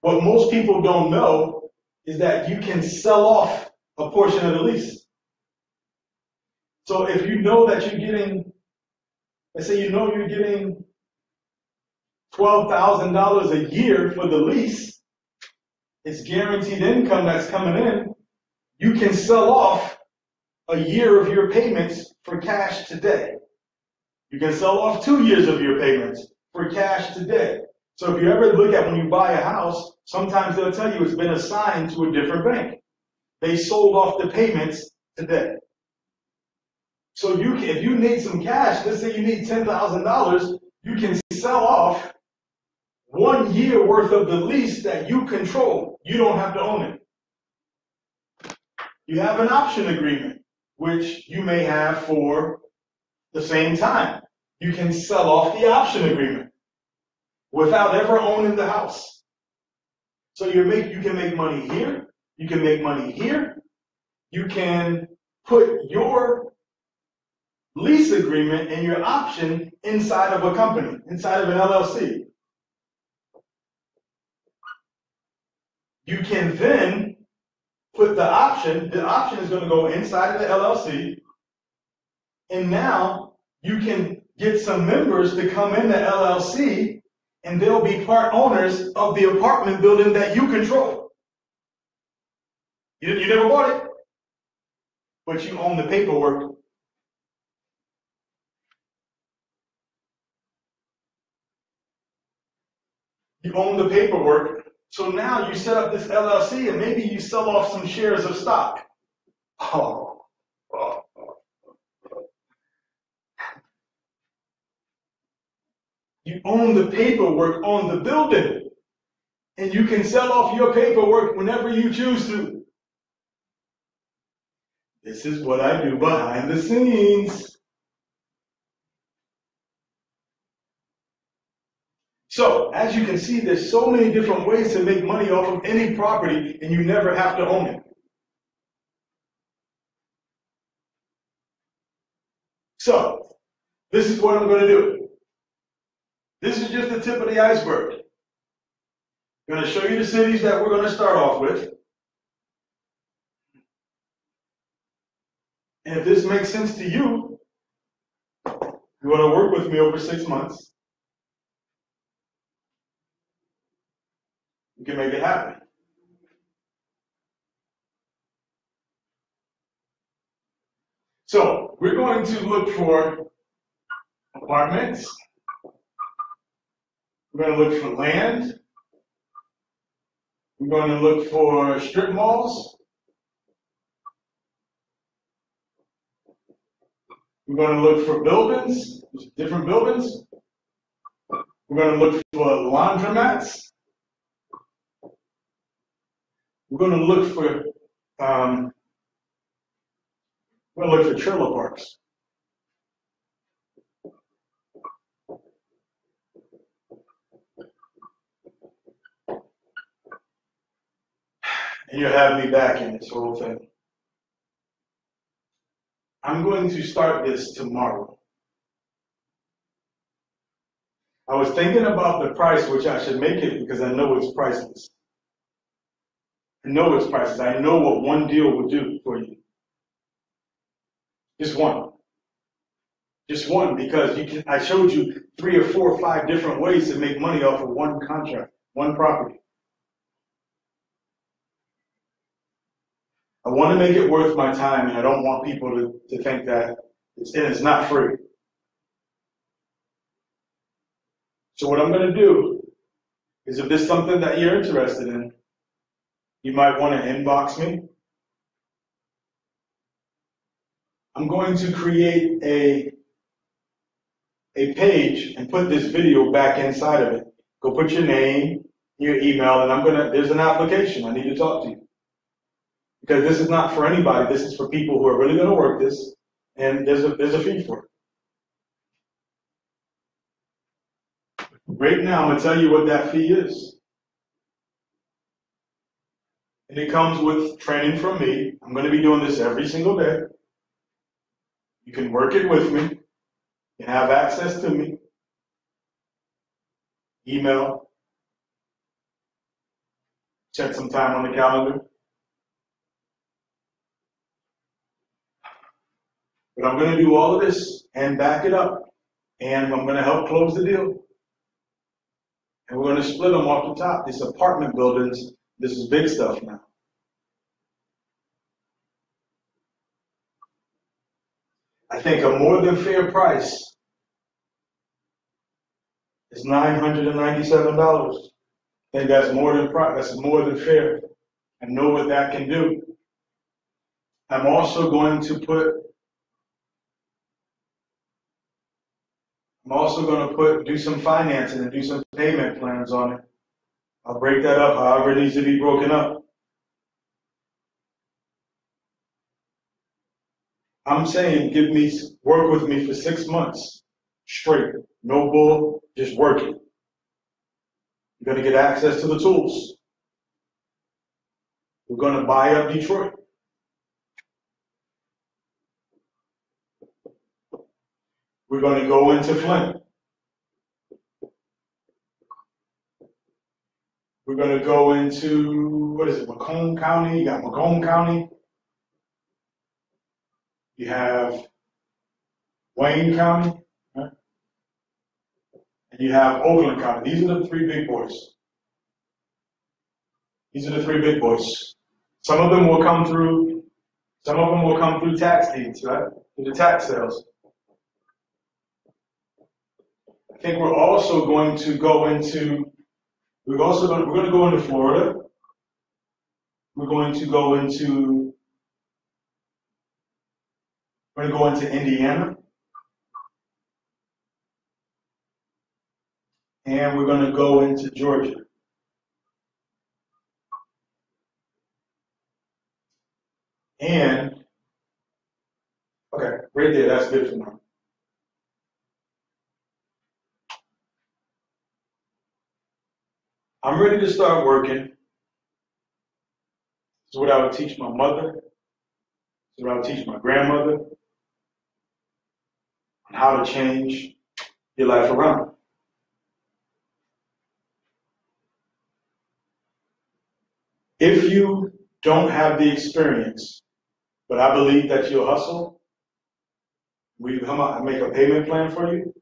What most people don't know is that you can sell off a portion of the lease. So if you know that you're getting, let's say you're getting $12,000 a year for the lease, it's guaranteed income that's coming in, you can sell off a year of your payments for cash today. You can sell off 2 years of your payments for cash today. So if you ever look at when you buy a house, sometimes they'll tell you it's been assigned to a different bank. They sold off the payments today. So if you need some cash, let's say you need $10,000, you can sell off 1 year worth of the lease that you control. You don't have to own it. You have an option agreement, which you may have for the same time. You can sell off the option agreement without ever owning the house. So you can make money here, you can make money here, you can put your lease agreement and your option inside of a company, inside of an LLC. you can then put the option is going to go inside of the LLC, and now you can get some members to come in the LLC, and they'll be part owners of the apartment building that you control. You never bought it, but you own the paperwork. You own the paperwork. So now you set up this LLC, and maybe you sell off some shares of stock. Oh. You own the paperwork on the building, and you can sell off your paperwork whenever you choose to. This is what I do behind the scenes. So, as you can see, there's so many different ways to make money off of any property, and you never have to own it. So, this is what I'm going to do. This is just the tip of the iceberg. I'm going to show you the cities that we're going to start off with. And if this makes sense to you, you want to work with me over 6 months, you can make it happen. So, we're going to look for apartments. We're going to look for land. We're going to look for strip malls. We're going to look for buildings, different buildings. We're going to look for laundromats. We're going to look for trailer parks. And you'll have me back in this whole thing. I'm going to start this tomorrow. I was thinking about the price, which I should make it because I know it's priceless. I know it's priceless. I know what one deal would do for you. Just one. Just one, because I showed you 3 or 4 or 5 different ways to make money off of one contract, one property. I want to make it worth my time, and I don't want people to think that it's not free. So what I'm going to do is, if there's something that you're interested in, you might want to inbox me. I'm going to create a page and put this video back inside of it. Go put your name, your email, and there's an application. I need to talk to you. Because this is not for anybody. This is for people who are really going to work this, and there's a fee for it. Right now, I'm going to tell you what that fee is. And it comes with training from me. I'm going to be doing this every single day. You can work it with me. You can have access to me. Email. Check some time on the calendar. But I'm going to do all of this and back it up. And I'm going to help close the deal. And we're going to split them off the top. These apartment buildings, this is big stuff now. I think a more than fair price is $997. I think that's more than fair. I know what that can do. I'm also going to do some financing and do some payment plans on it. I'll break that up however it needs to be broken up. I'm saying work with me for 6 months straight. No bull, just work it. You're going to get access to the tools. We're going to buy up Detroit. We're going to go into Flint. We're going to go into, what is it, Macomb County? You got Macomb County. You have Wayne County. Right? And you have Oakland County. These are the three big boys. These are the three big boys. Some of them will come through tax deeds, right? Through the tax sales. I think we're also going to go into, we're going to go into Florida. We're going to go into Indiana. And we're going to go into Georgia. And, okay, right there, that's good for now. I'm ready to start working. This is what I would teach my mother. This is what I would teach my grandmother. On how to change your life around. If you don't have the experience, but I believe that you'll hustle, we come out and make a payment plan for you.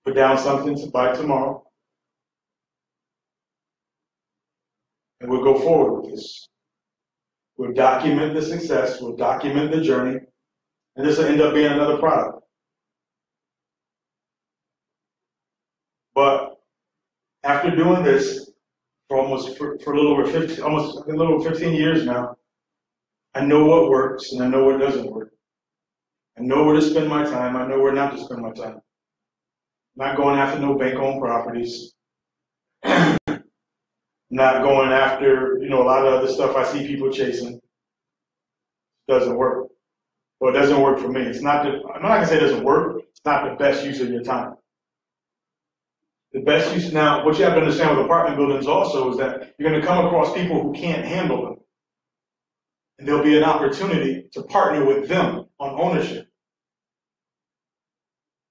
Put down something to buy tomorrow. And we'll go forward with this. We'll document the success. We'll document the journey. And this will end up being another product. But after doing this for a little over 15 years now, I know what works and I know what doesn't work. I know where to spend my time. I know where not to spend my time. Not going after no bank-owned properties. Not going after, a lot of other stuff I see people chasing. Doesn't work. Well, it doesn't work for me. I'm not going to say it doesn't work. It's not the best use of your time. The best use, now, what you have to understand with apartment buildings also is that you're going to come across people who can't handle them. And there'll be an opportunity to partner with them on ownership.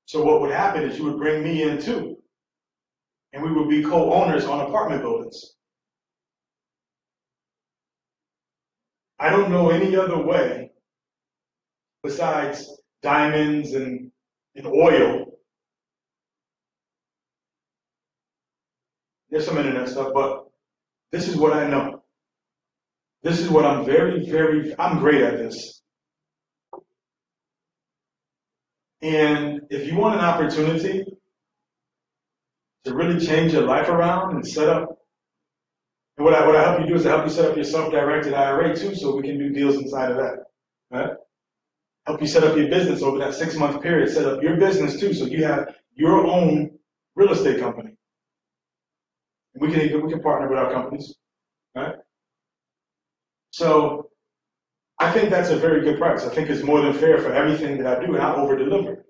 So what would happen is you would bring me in too. And we would be co-owners on apartment buildings. I don't know any other way besides diamonds and oil. There's some internet stuff, but this is what I know. This is what I'm I'm great at this. And if you want an opportunity to really change your life around and set up, and what I help you do is I help you set up your self-directed IRA too, so we can do deals inside of that, right? Help you set up your business over that 6-month period, set up your business too, so you have your own real estate company. We can partner with our companies, right? So I think that's a very good price. I think it's more than fair for everything that I do, and I over-deliver.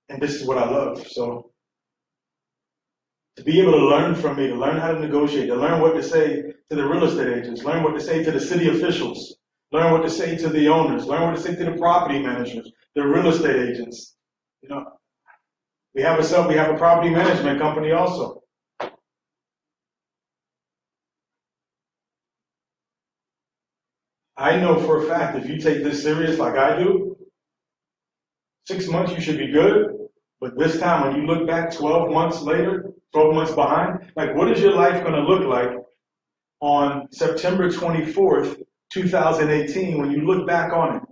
And this is what I love. So to be able to learn from me, to learn how to negotiate, to learn what to say to the real estate agents, learn what to say to the city officials, learn what to say to the owners, learn what to say to the property managers, the real estate agents. We have a property management company also. I know for a fact if you take this serious like I do, 6 months you should be good. But this time when you look back 12 months later, 12 months behind, like what is your life going to look like on September 24th, 2018 when you look back on it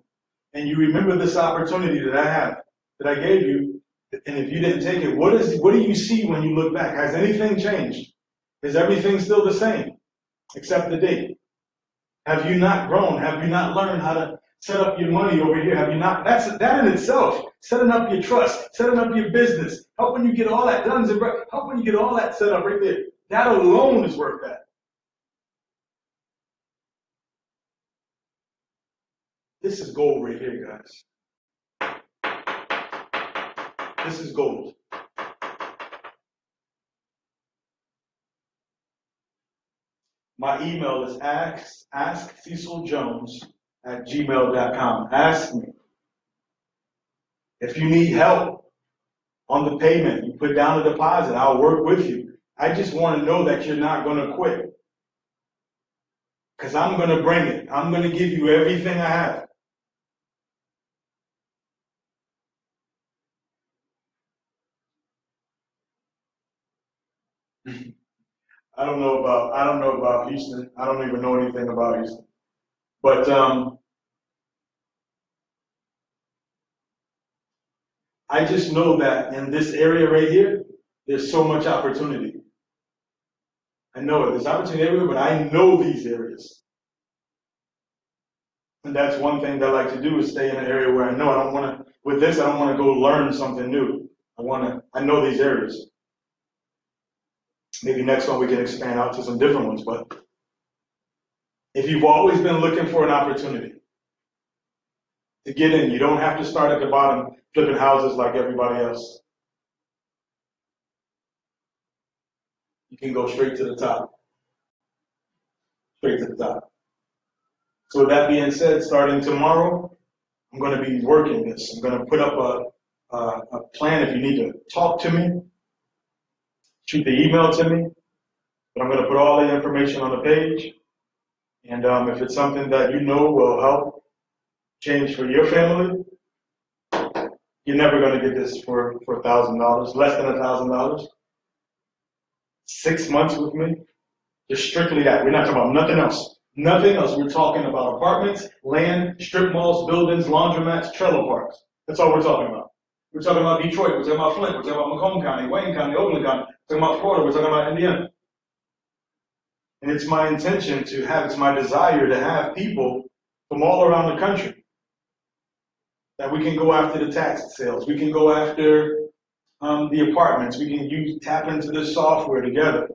and you remember this opportunity that I gave you, and if you didn't take it, what do you see when you look back? Has anything changed? Is everything still the same except the date? Have you not grown? Have you not learned how to set up your money over here? Have you not? That in itself, setting up your trust, setting up your business, helping you get all that done, helping you get all that set up right there. That alone is worth that. This is gold right here, guys. This is gold. My email is askceciljones@gmail.com. Ask me. If you need help on the payment, you put down a deposit, I'll work with you. I just want to know that you're not going to quit. Because I'm going to bring it. I'm going to give you everything I have. I don't know about Houston. I don't even know anything about Houston. But I just know that in this area right here, there's so much opportunity. I know it. There's opportunity everywhere, but I know these areas. And that's one thing that I like to do is stay in an area where I know. I don't want to, with this, I don't want to go learn something new. I know these areas. Maybe next one we can expand out to some different ones. But if you've always been looking for an opportunity to get in, you don't have to start at the bottom flipping houses like everybody else. You can go straight to the top. Straight to the top. So with that being said, starting tomorrow, I'm going to be working this. I'm going to put up a plan. If you need to talk to me, shoot the email to me. But I'm going to put all the information on the page. And if it's something that you know will help change for your family, you're never going to get this for $1,000, less than $1,000. 6 months with me, just strictly that. We're not talking about nothing else. Nothing else. We're talking about apartments, land, strip malls, buildings, laundromats, trailer parks. That's all we're talking about. We're talking about Detroit. We're talking about Flint. We're talking about Macomb County, Wayne County, Oakland County. We're talking about Florida. We're talking about Indiana. And it's my intention to have, it's my desire to have people from all around the country that we can go after the tax sales. We can go after the apartments. We can tap into this software together.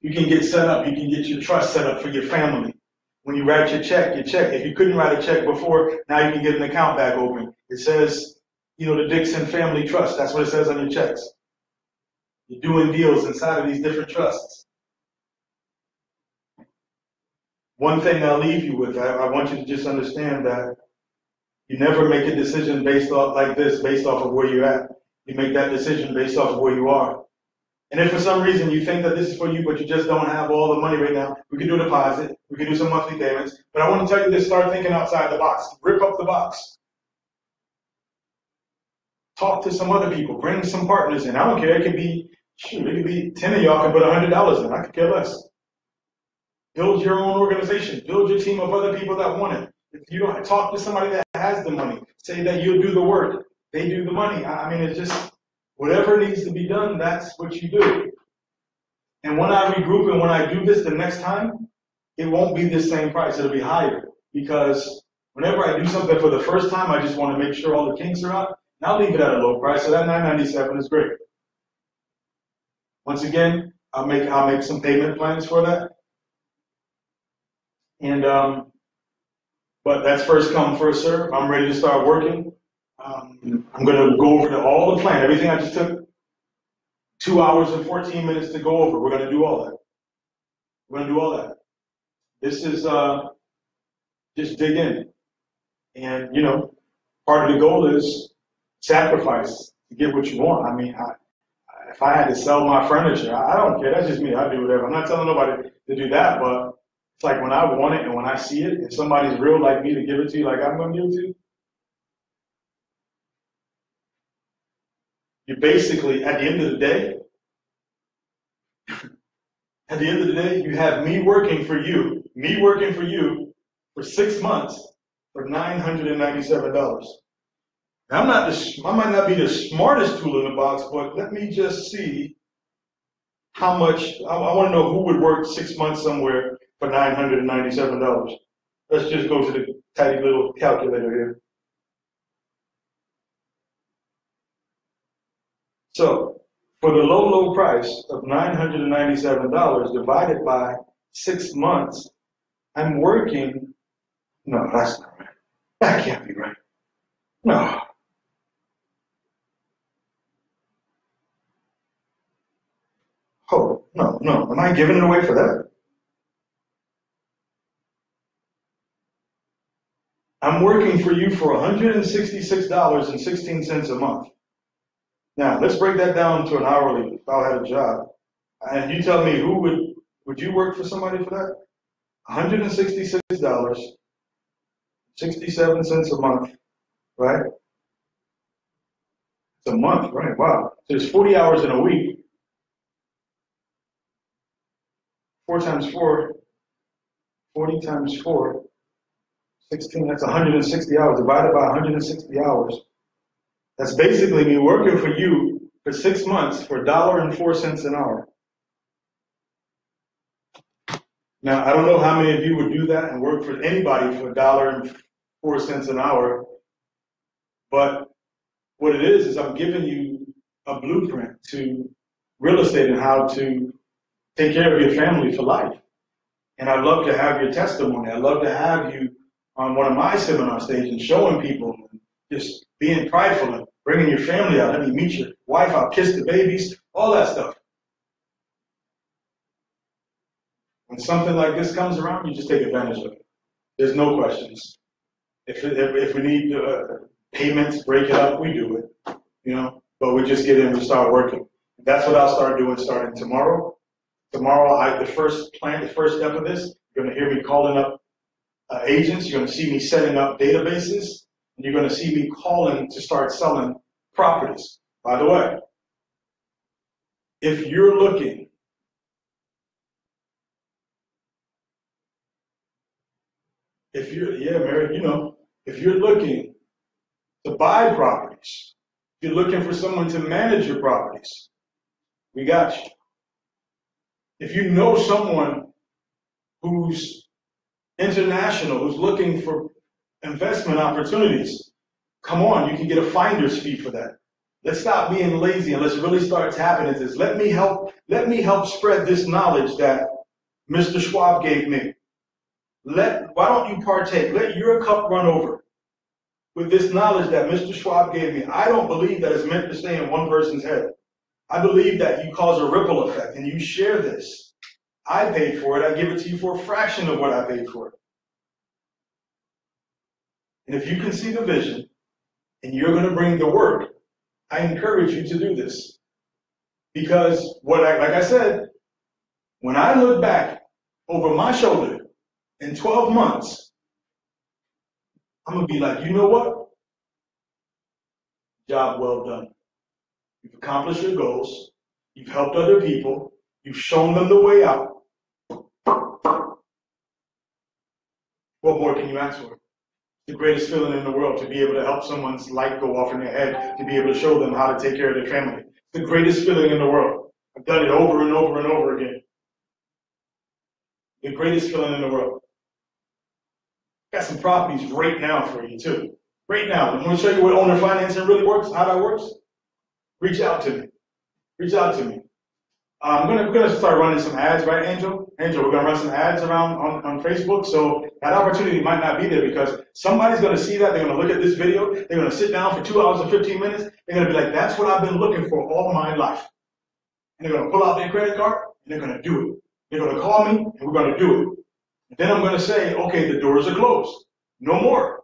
You can get set up. You can get your trust set up for your family. When you write your check. If you couldn't write a check before, now you can get an account back open. It says, the Dixon Family Trust. That's what it says on your checks. You're doing deals inside of these different trusts. One thing I'll leave you with, I want you to just understand that you never make a decision based off like this, based off of where you're at. You make that decision based off of where you are. And if for some reason you think that this is for you, but you just don't have all the money right now, we can do a deposit, we can do some monthly payments. But I want to tell you this, start thinking outside the box. Rip up the box. Talk to some other people. Bring some partners in. I don't care. It could be 10 of y'all can put $100 in. I could care less. Build your own organization. Build your team of other people that want it. If you don't talk to somebody that has the money, say that you'll do the work. They do the money. I mean, it's just whatever needs to be done, that's what you do. And when I regroup and when I do this the next time, it won't be the same price. It'll be higher. Because whenever I do something for the first time, I just want to make sure all the kinks are out. And I'll leave it at a low price. So that $997 is great. Once again, I'll make some payment plans for that. And but that's first come, first serve. I'm ready to start working. I'm going to go over all the plan, everything I just took 2 hours and 14 minutes to go over. We're going to do all that. We're going to do all that. This is just dig in. And, part of the goal is sacrifice to get what you want. I mean, if I had to sell my furniture, I don't care. That's just me. I do whatever. I'm not telling nobody to do that, but it's like when I want it and when I see it, and somebody's real like me to give it to you like I'm going to give it to you, you basically, at the end of the day, you have me working for you for 6 months for $997. Now, I might not be the smartest tool in the box, but let me just see how much, I want to know who would work 6 months somewhere for $997. Let's just go to the tiny little calculator here. So, for the low price of $997 divided by 6 months, I'm working, no, that's not right. That can't be right. No. Oh, no. Am I giving it away for that? I'm working for you for $166.16 a month. Now, let's break that down to an hourly if I had a job. And you tell me who would you work for somebody for that? $166, 67 cents a month, right? It's a month, right? Wow. So there's 40 hours in a week. 4 times 4, 40 times 4, 16, that's 160 hours. Divided by 160 hours. That's basically me working for you for 6 months for $1.04 an hour. Now, I don't know how many of you would do that and work for anybody for $1.04 an hour, but what it is I'm giving you a blueprint to real estate and how to take care of your family for life. And I'd love to have your testimony. I'd love to have you on one of my seminar stages showing people, just being prideful and bringing your family out. Let me meet your wife. I'll kiss the babies, all that stuff. When something like this comes around, you just take advantage of it. There's no questions. If we need payments, break it up, we do it. But we just get in and start working. That's what I'll start doing starting tomorrow. Tomorrow, the first step of this, you're going to hear me calling up agents. You're going to see me setting up databases. And you're going to see me calling to start selling properties. By the way, if you're looking if you're looking to buy properties, if you're looking for someone to manage your properties, we got you. If you know someone who's international, who's looking for investment opportunities, come on, you can get a finder's fee for that. Let's stop being lazy and let's really start tapping into this. Let me help spread this knowledge that Mr. Schwab gave me. Why don't you partake? Let your cup run over with this knowledge that Mr. Schwab gave me. I don't believe that it's meant to stay in one person's head. I believe that you cause a ripple effect and you share this. I paid for it. I give it to you for a fraction of what I paid for it. And if you can see the vision and you're going to bring the work, I encourage you to do this. Because like I said, when I look back over my shoulder in 12 months, I'm going to be like, you know what? Job well done. You've accomplished your goals. You've helped other people. You've shown them the way out. What more can you ask for? The greatest feeling in the world, to be able to help someone's light go off in their head, to be able to show them how to take care of their family. The greatest feeling in the world. I've done it over and over and over again. The greatest feeling in the world. Got some properties right now for you too. Right now. I'm going to show you what owner financing really works, how that works. Reach out to me. Reach out to me. We're gonna start running some ads, right, Angel? Angel, we're gonna run some ads around on Facebook. So that opportunity might not be there because somebody's gonna see that. They're gonna look at this video. They're gonna sit down for 2 hours and 15 minutes. They're gonna be like, "That's what I've been looking for all my life." And they're gonna pull out their credit card and they're gonna do it. They're gonna call me and we're gonna do it. And then I'm gonna say, "Okay, the doors are closed. No more."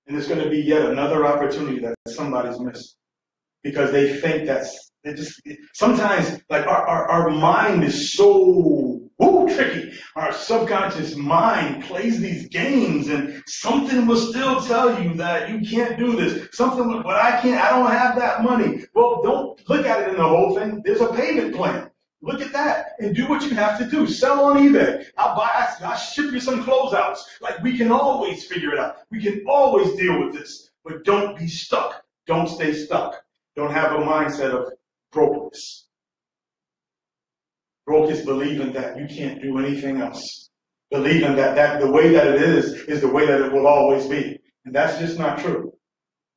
And it's gonna be yet another opportunity that somebody's missed because they think sometimes like our mind is so tricky. Our subconscious mind plays these games and something will still tell you that you can't do this. But I don't have that money. Well, don't look at it in the whole thing. There's a payment plan. Look at that and do what you have to do. Sell on eBay. I'll ship you some closeouts. Like, we can always figure it out. We can always deal with this. But don't be stuck. Don't stay stuck. Don't have a mindset of brokenness. Broke is believing that you can't do anything else. Believing that the way that it is the way that it will always be. And that's just not true.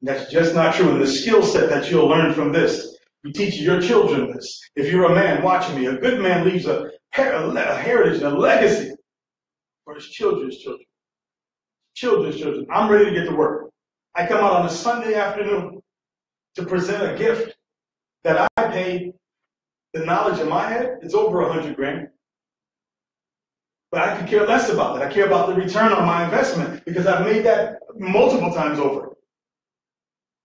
That's just not true. And the skill set that you'll learn from this, you teach your children this. If you're a man watching me, a good man leaves a heritage and a legacy for his children's children. Children's children. I'm ready to get to work. I come out on a Sunday afternoon to present a gift that I paid. The knowledge in my head, it's over $100,000. But I could care less about that. I care about the return on my investment because I've made that multiple times over.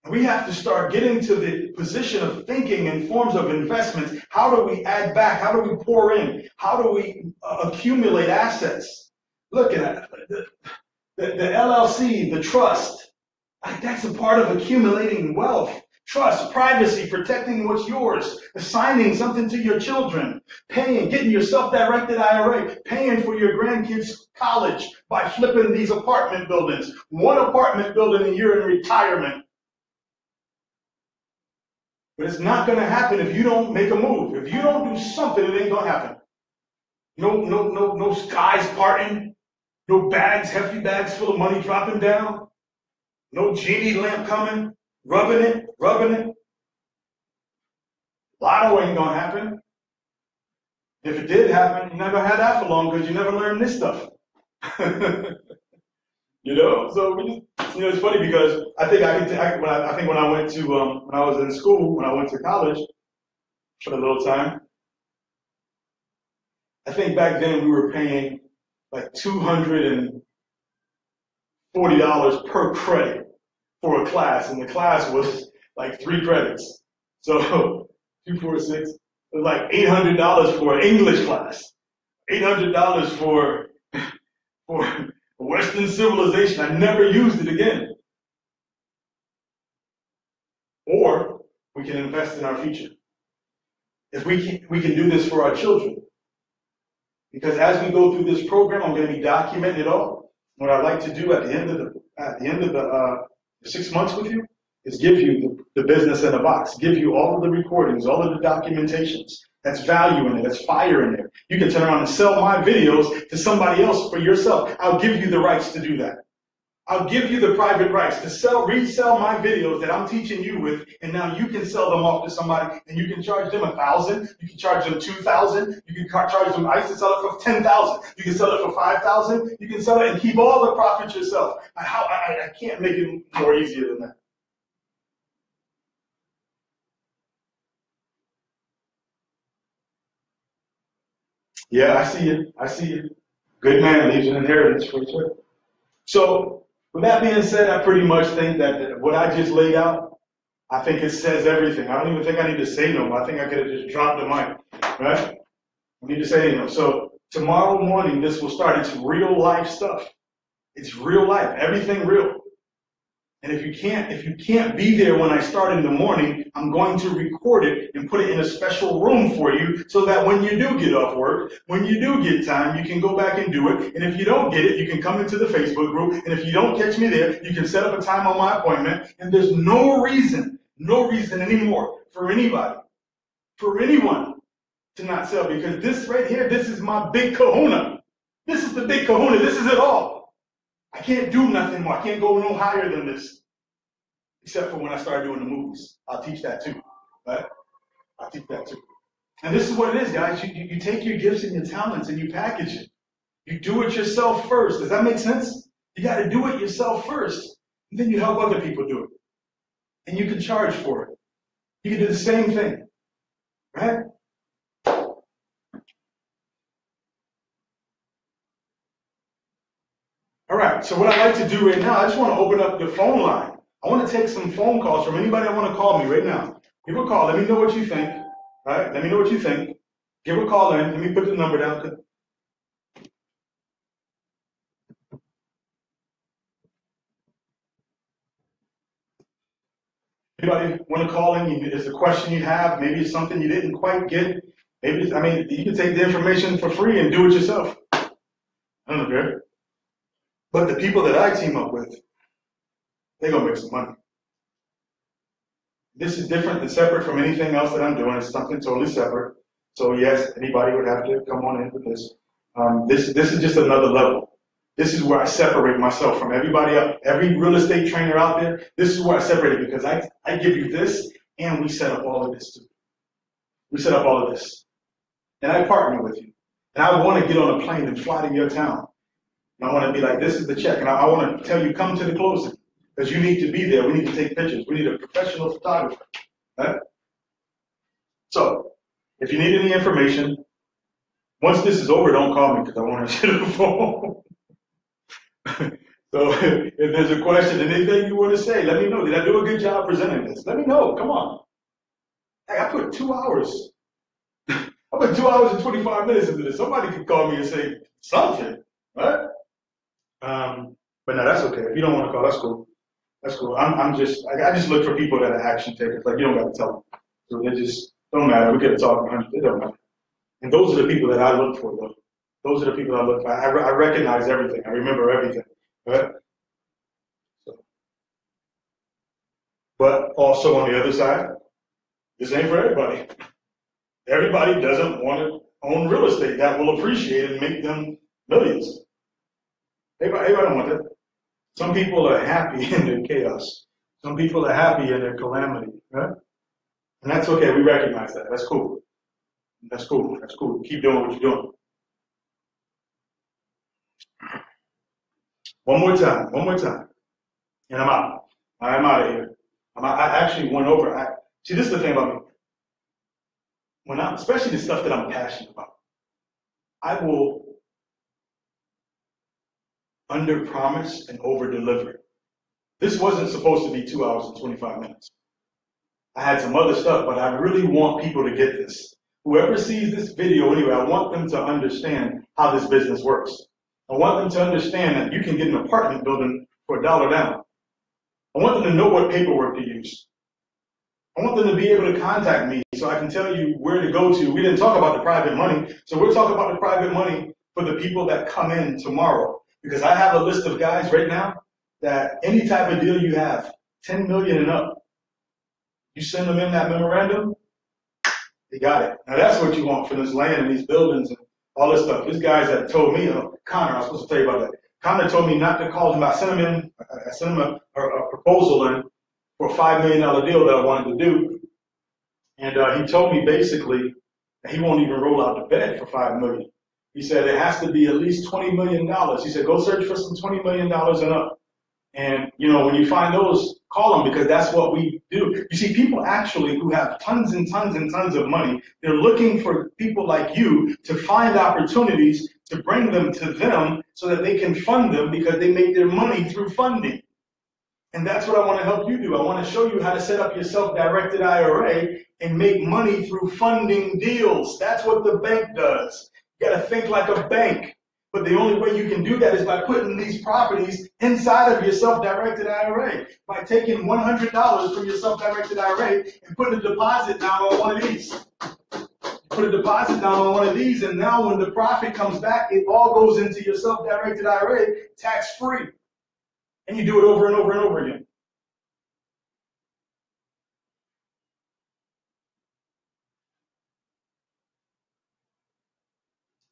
We have to start getting to the position of thinking in forms of investments. How do we add back? How do we pour in? How do we accumulate assets? Look at the LLC, the trust. That's a part of accumulating wealth. Trust, privacy, protecting what's yours, assigning something to your children, paying, getting your self-directed IRA, paying for your grandkids' college by flipping these apartment buildings. One apartment building and you're in retirement. But it's not going to happen if you don't make a move. If you don't do something, it ain't going to happen. No skies parting. No bags, hefty bags full of money dropping down. No genie lamp coming, rubbing it. Lotto ain't going to happen. If it did happen, you're not going to have that for long because you never learned this stuff. You know, so we just, you know, it's funny because I think when I went to when I was in school, when I went to college for a little time, I think back then we were paying like $240 per credit for a class, and the class was like 3 credits. So 246, it was like $800 for an English class, $800 for Western civilization. I never used it again. Or we can invest in our future. If we can do this for our children. Because as we go through this program, I'm going to be documenting it all. What I'd like to do at the end of the 6 months with you is give you the business in a box, give you all of the recordings, all of the documentations. That's value in it. That's fire in there. You can turn around and sell my videos to somebody else for yourself. I'll give you the rights to do that. I'll give you the private rights to resell my videos that I'm teaching you with, and now you can sell them off to somebody, and you can charge them $1,000, you can charge them $2,000, you can charge them. I used to sell it for $10,000. You can sell it for $5,000. You can sell it and keep all the profits yourself. I can't make it more easier than that. Yeah, I see you. Good man leaves an inheritance for his children. So, with that being said, I pretty much think that what I just laid out, I think it says everything. I don't even think I need to say no more. I think I could have just dropped the mic, right? I need to say anything. So, tomorrow morning, this will start. It's real life stuff. It's real life. Everything real. And if you can't be there when I start in the morning, I'm going to record it and put it in a special room for you so that when you do get off work, when you do get time, you can go back and do it. And if you don't get it, you can come into the Facebook group. And if you don't catch me there, you can set up a time on my appointment. And there's no reason anymore for anybody, for anyone to not sell, because this right here, this is my big kahuna. This is the big kahuna. This is it all. I can't do nothing more. I can't go no higher than this. Except for when I start doing the movies. I'll teach that too. Right? I'll teach that too. And this is what it is, guys. You take your gifts and your talents and you package it. You do it yourself first. Does that make sense? You got to do it yourself first. And then you help other people do it. And you can charge for it. You can do the same thing. Right? All right, so what I'd like to do right now, I just want to open up the phone line. I want to take some phone calls from anybody that want to call me right now. Give a call. Let me know what you think. All right, let me know what you think. Give a call in. Let me put the number down. Anybody want to call in? Is a question you have? Maybe it's something you didn't quite get. Maybe you can take the information for free and do it yourself. I don't care. But the people that I team up with, they're gonna make some money. This is different and separate from anything else that I'm doing. It's something totally separate. So yes, anybody would have to come on in with this. This is just another level. This is where I separate myself from everybody else. Every real estate trainer out there, this is where I separate it, because I give you this and we set up all of this too. We set up all of this. And I partner with you. And I want to get on a plane and fly to your town. And I want to be like, this is the check. And I want to tell you, come to the closing. Because you need to be there. We need to take pictures. We need a professional photographer. Right? So, if you need any information, once this is over, don't call me because I want to answer the phone. So if there's a question, anything you want to say, let me know. Did I do a good job presenting this? Let me know. Come on. Hey, I put 2 hours. I put 2 hours and 25 minutes into this. Somebody could call me and say something, right? But no, that's okay. If you don't want to call, that's cool. That's cool. I just look for people that are action takers. Like, you don't got to tell them. So they just don't matter. We could have talked 100. It don't matter. And those are the people that I look for, though. Those are the people I look for. I recognize everything. I remember everything, right? So, but also on the other side, this ain't for everybody. Everybody doesn't want to own real estate that will appreciate and make them millions. Everybody don't want that. Some people are happy in their chaos. Some people are happy in their calamity, right? And that's okay. We recognize that. That's cool. That's cool. That's cool. Keep doing what you're doing. One more time. One more time. And I'm out. I'm out of here. I actually went over. See, this is the thing about me. Especially the stuff that I'm passionate about, I will under promise and over deliver. This wasn't supposed to be 2 hours and 25 minutes. I had some other stuff, but I really want people to get this. Whoever sees this video anyway, I want them to understand how this business works. I want them to understand that you can get an apartment building for $1 down. I want them to know what paperwork to use. I want them to be able to contact me so I can tell you where to go to. We didn't talk about the private money, so we're talking about the private money for the people that come in tomorrow. Because I have a list of guys right now that any type of deal you have, 10 million and up, you send them in that memorandum, they got it. Now that's what you want for this land and these buildings and all this stuff. These guys that told me, Connor, I was supposed to tell you about that. Connor told me not to call him. I sent him a proposal in for a $5 million deal that I wanted to do. And he told me basically that he won't even roll out the bed for $5 million. He said it has to be at least $20 million. He said, go search for some $20 million and up. And, when you find those, call them because that's what we do. You see, people actually who have tons and tons and tons of money, they're looking for people like you to find opportunities to bring them to them so that they can fund them because they make their money through funding. And that's what I want to help you do. I want to show you how to set up your self-directed IRA and make money through funding deals. That's what the bank does. You got to think like a bank. But the only way you can do that is by putting these properties inside of your self-directed IRA. By taking $100 from your self-directed IRA and putting a deposit down on one of these. Put a deposit down on one of these, and now when the profit comes back, it all goes into your self-directed IRA tax-free. And you do it over and over and over again.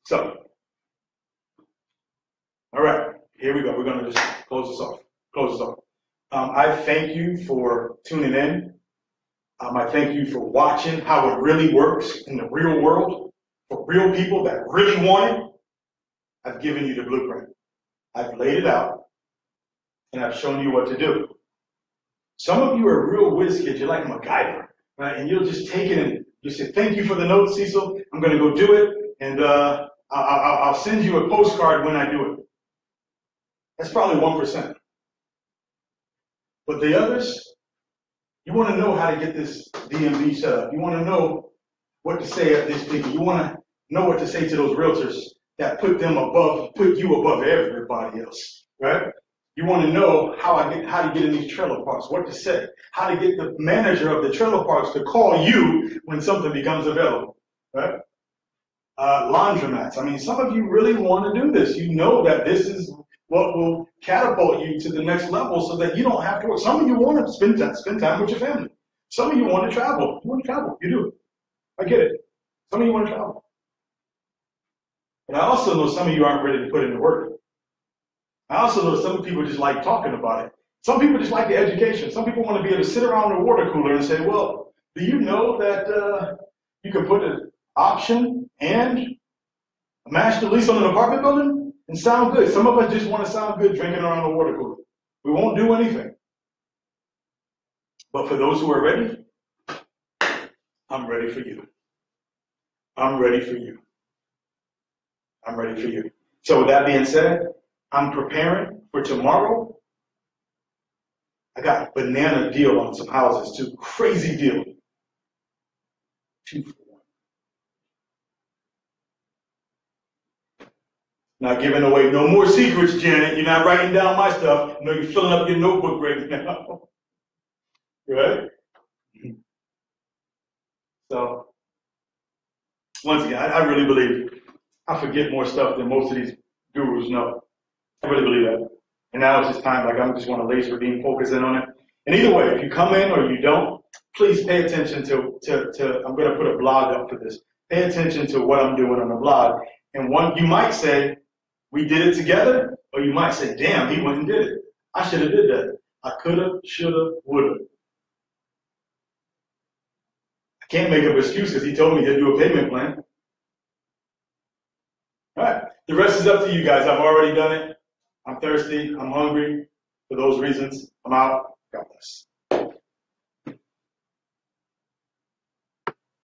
So, all right, here we go. We're going to just close this off. I thank you for tuning in. I thank you for watching how it really works in the real world for real people that really want it. I've given you the blueprint. I've laid it out, and I've shown you what to do. Some of you are real whiz kids. You're like MacGyver, right? And you'll just take it and you say, thank you for the note, Cecil. I'm going to go do it, and I'll send you a postcard when I do it. That's probably 1%. But the others, you want to know how to get this DMV set up. You want to know what to say at these people. You want to know what to say to those realtors that put you above everybody else, right? You want to know how to get in these trailer parks, what to say, how to get the manager of the trailer parks to call you when something becomes available, right? Laundromats. I mean, some of you really want to do this. You know that this is what will catapult you to the next level so that you don't have to work. Some of you want to spend time with your family. Some of you want to travel. You want to travel. You do. I get it. Some of you want to travel. But I also know some of you aren't ready to put in the work. I also know some people just like talking about it. Some people just like the education. Some people want to be able to sit around the water cooler and say, well, do you know that you can put an option and a master lease on an apartment building and sound good? Some of us just want to sound good drinking around the water cooler. We won't do anything. But for those who are ready, I'm ready for you. I'm ready for you. I'm ready for you. So with that being said, I'm preparing for For tomorrow, I got a banana deal on some houses too. Crazy deal. 2 for 1. Not giving away no more secrets, Janet. You're not writing down my stuff. No, you're filling up your notebook right now. Right? So, once again, I really believe I forget more stuff than most of these gurus know. I really believe that. And now it's just time, like I just want to laser beam focus in on it. And either way, if you come in or you don't, please pay attention to I'm going to put a blog up for this. Pay attention to what I'm doing on the blog. And one, you might say, we did it together, or you might say, damn, he went and did it. I should have did that. I could have, should have, would have. I can't make up excuses. He told me he'd do a payment plan. All right. The rest is up to you guys. I've already done it. I'm thirsty. I'm hungry. For those reasons, I'm out. God bless.